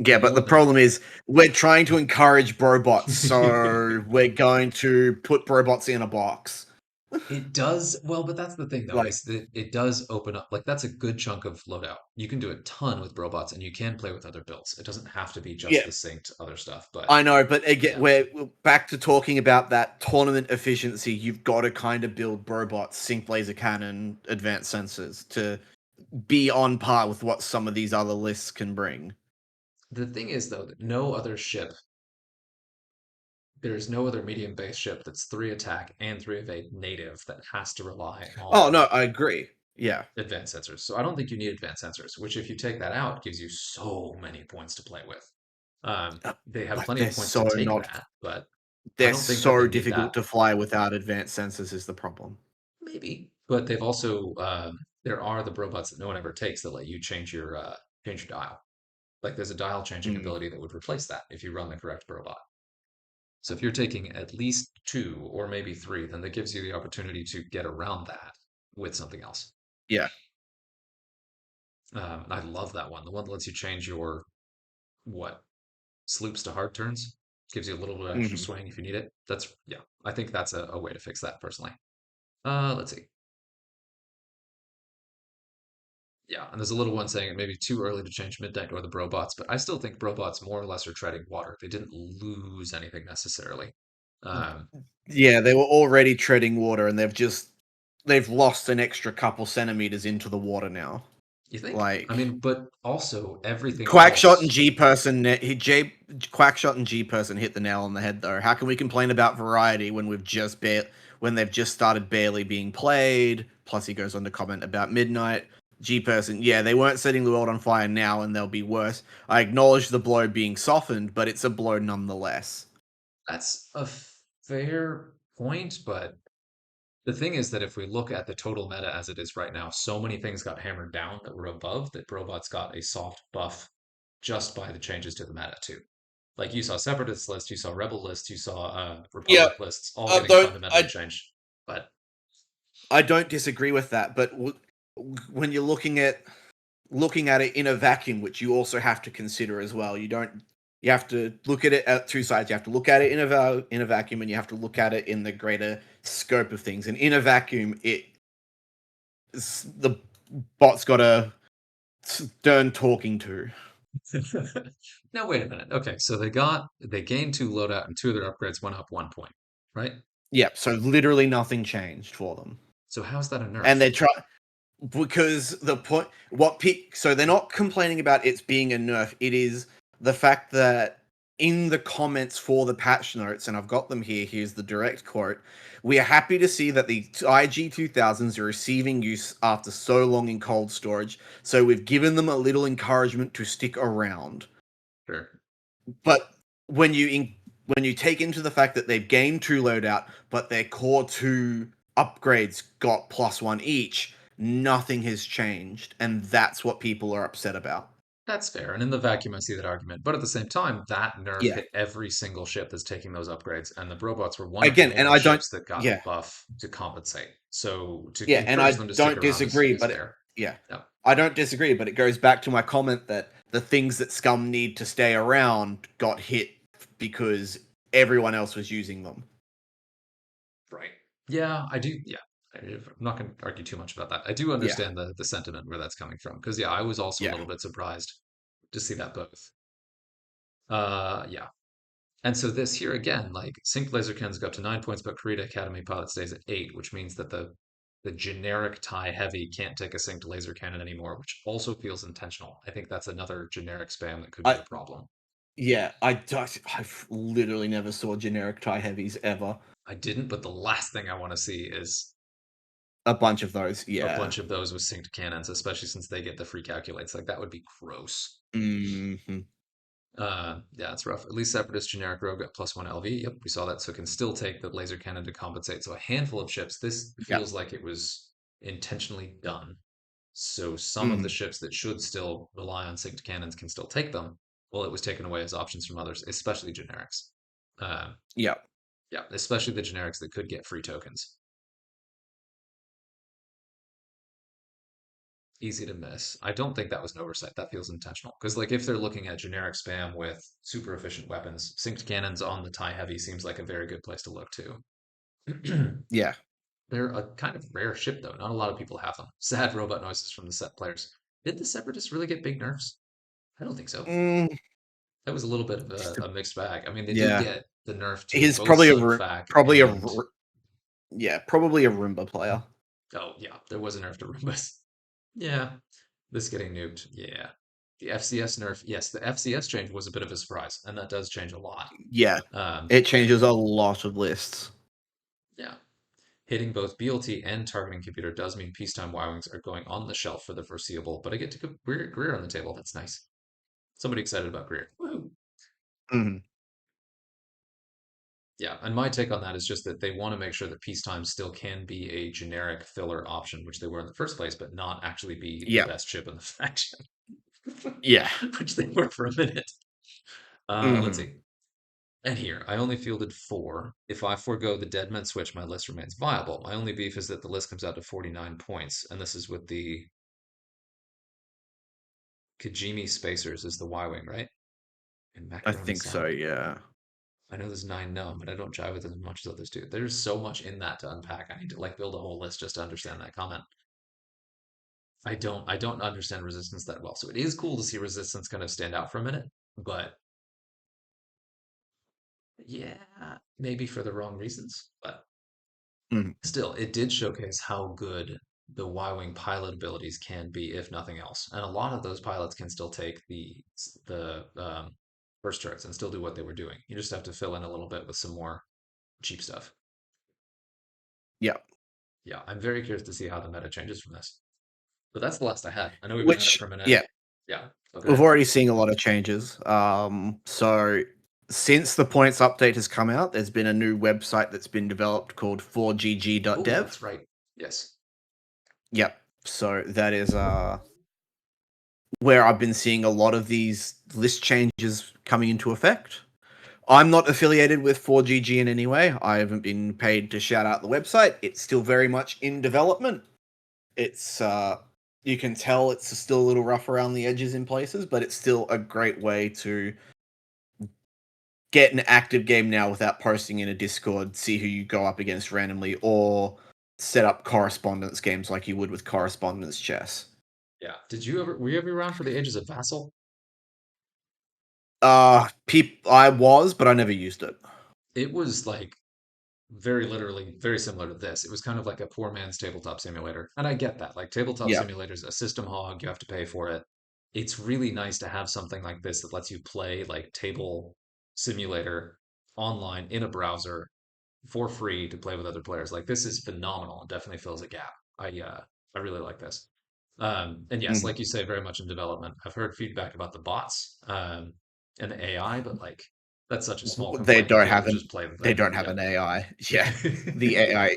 Yeah, but more the than problem is we're trying to encourage brobots, so we're going to put brobots in a box. it does well, but that's the thing though, Like, is that it does open up like that's a good chunk of loadout. You can do a ton with robots and you can play with other builds. It doesn't have to be just yeah, the synced other stuff, but I know, but again, yeah. we're back to talking about that tournament efficiency. You've got to kind of build robots, sync laser cannon, advanced sensors to be on par with what some of these other lists can bring. The thing is though that no other ship there's no other medium base ship that's 3 attack and 3 evade native that has to rely Oh no, on I agree. Yeah, advanced sensors. So I don't think you need advanced sensors, which if you take that out gives you so many points to play with. They have but plenty of points to take that, but I they're don't think that so they need difficult that. to fly without advanced sensors is the problem. Maybe, but they've also there are the robots that no one ever takes that let you change your dial. Like there's a dial changing Mm, ability that would replace that if you run the correct robot. So if you're taking at least two or maybe three, then that gives you the opportunity to get around that with something else. yeah. And I love that one. The one that lets you change your what sloops to hard turns, gives you a little bit of extra Mhm. swing if you need it. That's yeah. I think that's a way to fix that personally. Let's see. Yeah, and there's a little one saying it may be too early to change midnight or the Brobots, but I still think Brobots more or less are treading water. They didn't lose anything necessarily. Um, Yeah, they were already treading water, and they've lost an extra couple centimeters into the water now. you think? I Like mean, but also everything Quackshot and else. G person, he J Quackshot and G person hit the nail on the head though. How can we complain about variety when when they've just started barely being played? Plus, he goes on to comment about midnight. G person, yeah, they weren't setting the world on fire now, and they'll be worse. I acknowledge the blow being softened, but it's a blow nonetheless. That's a fair point, but the thing is that if we look at the total meta as it is right now, so many things got hammered down that were above that Robots got a soft buff just by the changes to the meta too. Like you saw Separatist list, you saw Rebel list, you saw Yeah, Republic lists, all I getting don't fundamentally changed. But I don't disagree with that, but when you're looking at it in a vacuum, which you also have to consider as well, you have to look at it at two sides. You have to look at it in a vacuum, and you have to look at it in the greater scope of things. And in a vacuum, the bot's got a stern talking to. now wait a minute. Okay, so they gained two loadout and two of their upgrades went up 1 point, right? Yep. So literally nothing changed for them, So how's that a and nerf? they try because the point what pick so they're not complaining about it's being a nerf. It is the fact that in the comments for the patch notes, and I've got them here, here's the direct quote: we are happy to see that the IG-2000s are receiving use after so long in cold storage, so we've given them a little encouragement to stick around. Sure. But when you take into the fact that they've gained two loadout, but their core two upgrades got +1 each, nothing has changed, and that's what people are upset about. That's fair. And in the vacuum, I see that argument. But at the same time, that nerf Yeah. hit every single ship that's taking those upgrades. And the robots were one of the Again, and only I don't. ships that got a Yeah. buff to compensate. So to Yeah, and encourage I them to stick don't around disagree, is but fair. Yeah. Yeah. I don't disagree, but it goes back to my comment that the things that Scum need to stay around got hit because everyone else was using them. Right. Yeah, I do. Yeah. I'm not going to argue too much about that. I do Yeah. understand the sentiment where that's coming from. Because, yeah, I was also a Yeah. little bit surprised to see that both. Yeah. And so this here again, like Sync Laser Cannons go up to 9 points, but Karita Academy Pilot stays at 8, which means that the generic tie heavy can't take a synced laser cannon anymore, which also feels intentional. I think that's another generic spam that could be I a problem. yeah, I've literally never saw generic tie heavies ever. I didn't, but the last thing I want to see is A bunch of those, a yeah. bunch of those with synced cannons, especially since they get the free calculates. Like that would be gross. Hmm. Yeah, it's rough. At least Separatist generic rogue got +1 LV. Yep, we saw that. So it can still take the laser cannon to compensate. So a handful of ships. This Yeah. feels like it was intentionally done. So some of the Hmm. ships that should still rely on synced cannons can still take them. Well, it was taken away as options from others, especially generics. Uh, Yeah. yeah, especially the generics that could get free tokens. Easy to miss. I don't think that was an oversight. That feels intentional. Because, like, if they're looking at generic spam with super efficient weapons, synced cannons on the tie heavy seems like a very good place to look too. Yeah. They're a kind of rare ship, though. Not a lot of people have them. Sad robot noises from the set players. Did the Separatists really get big nerfs? I don't think so. Mm, That was a little bit of just a, a mixed bag. I mean, they did yeah. get the nerf to He's both Sunfac probably and yeah, probably a Roomba player. oh yeah, there was a nerf to Roombas. Yeah, this getting nuked. Yeah, the FCS nerf. Yes, the FCS change was a bit of a surprise, and that does change a lot. Yeah. Um, It changes a lot of lists. yeah, hitting both BLT and targeting computer does mean peacetime Y-wings are going on the shelf for the foreseeable. But I get to go Greer on the table. That's nice. Somebody excited about Greer. Woo. Hmm. Yeah, and my take on that is just that they want to make sure that peacetime still can be a generic filler option, which they were in the first place, but not actually be the Yeah. best ship in the faction, Yeah. which they were for a minute. Let's Hmm. see. And here, I only fielded 4. If I forego the Deadman switch, my list remains viable. My only beef is that the list comes out to 49 points, and this is with the Kajimi Spacers is the Y-Wing, right? And I Macaroni think so, Salad. yeah. I know there's 9 known, but I don't jive with it as much as others do. There's so much in that to unpack. I need to like build a whole list just to understand that comment. I don't understand resistance that well. So it is cool to see resistance kind of stand out for a minute, but yeah, maybe for the wrong reasons. But Mhm. still, it did showcase how good the Y-wing pilot abilities can be, if nothing else. And a lot of those pilots can still take the first turrets and still do what they were doing. You just have to fill in a little bit with some more cheap stuff. Yeah. Yeah, I'm very curious to see how the meta changes from this. But that's the last I had. I know we've been at it for Which, a minute. yeah, Yeah, so go we've ahead. already seen a lot of changes. So since the points update has come out, there's been a new website that's been developed called Oh,4gg.dev. that's right. Yes. Yep. So that is where I've been seeing a lot of these list changes coming into effect. I'm not affiliated with 4GG in any way. I haven't been paid to shout out the website. It's still very much in development. It's you can tell it's still a little rough around the edges in places, but it's still a great way to get an active game now without posting in a Discord, see who you go up against randomly, or set up correspondence games like you would with correspondence chess. Yeah. Were you ever around for the Ages of Vassal? I was, but I never used it. It was like very literally very similar to this. It was kind of like a poor man's tabletop simulator. And I get that. Like tabletop Yeah. simulators, a system hog, you have to pay for it. It's really nice to have something like this that lets you play like table simulator online in a browser for free to play with other players. Like this is phenomenal and definitely fills a gap. I really like this. And yes, Mhm. like you say, very much in development. I've heard feedback about the bots and the AI, but like that's such a small They complaint. You'll don't be able have to just play with they it. don't have Yeah. an AI. Yeah, the AI.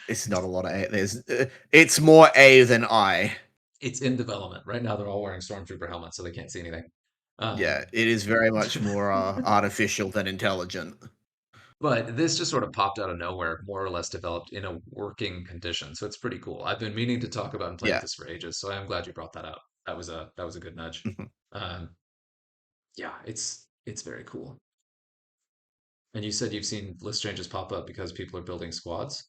It's not a lot of A. It's more A than I. It's in development. Right now they're all wearing stormtrooper helmets, so they can't see anything. Yeah, Um, it is very much more artificial than intelligent. But this just sort of popped out of nowhere, more or less developed in a working condition. So it's pretty cool. I've been meaning to talk about and play with Yeah. this for ages, so I'm glad you brought that up. That was a good nudge. Um, yeah, it's very cool. And you said you've seen list changes pop up because people are building squads.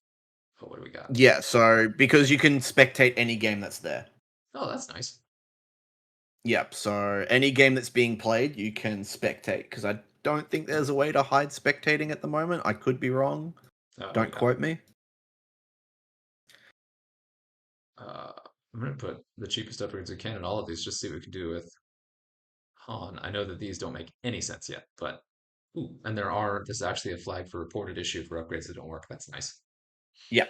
Oh, what do we got? Yeah, so because you can spectate any game that's there. Oh, that's nice. Yep, so any game that's being played, you can spectate. Because I don't think there's a way to hide spectating at the moment. I could be wrong. Oh Don't yeah. quote me. Uh, I'm gonna put the cheapest upgrades we can in all of these, just see what we can do with Han. I know that these don't make any sense yet, but ooh, and there's actually a flag for reported issue for upgrades that don't work. That's nice. Yeah,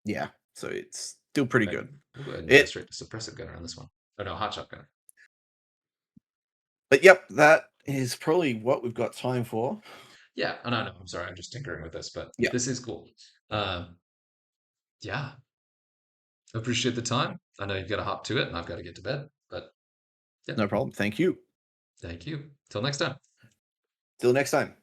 yeah. So it's still pretty Right. good. We'll go ahead and go It, straight to suppressive gunner on this one. Oh no, hot shotgunner. but yep, that is probably what we've got time for. Yeah, oh, no, no, I'm sorry, I'm just tinkering with this, but Yeah, this is cool. Yeah, appreciate the time. I know you've got to hop to it, and I've got to get to bed, but yeah, no problem. Thank you. thank you. Till next time. Till next time.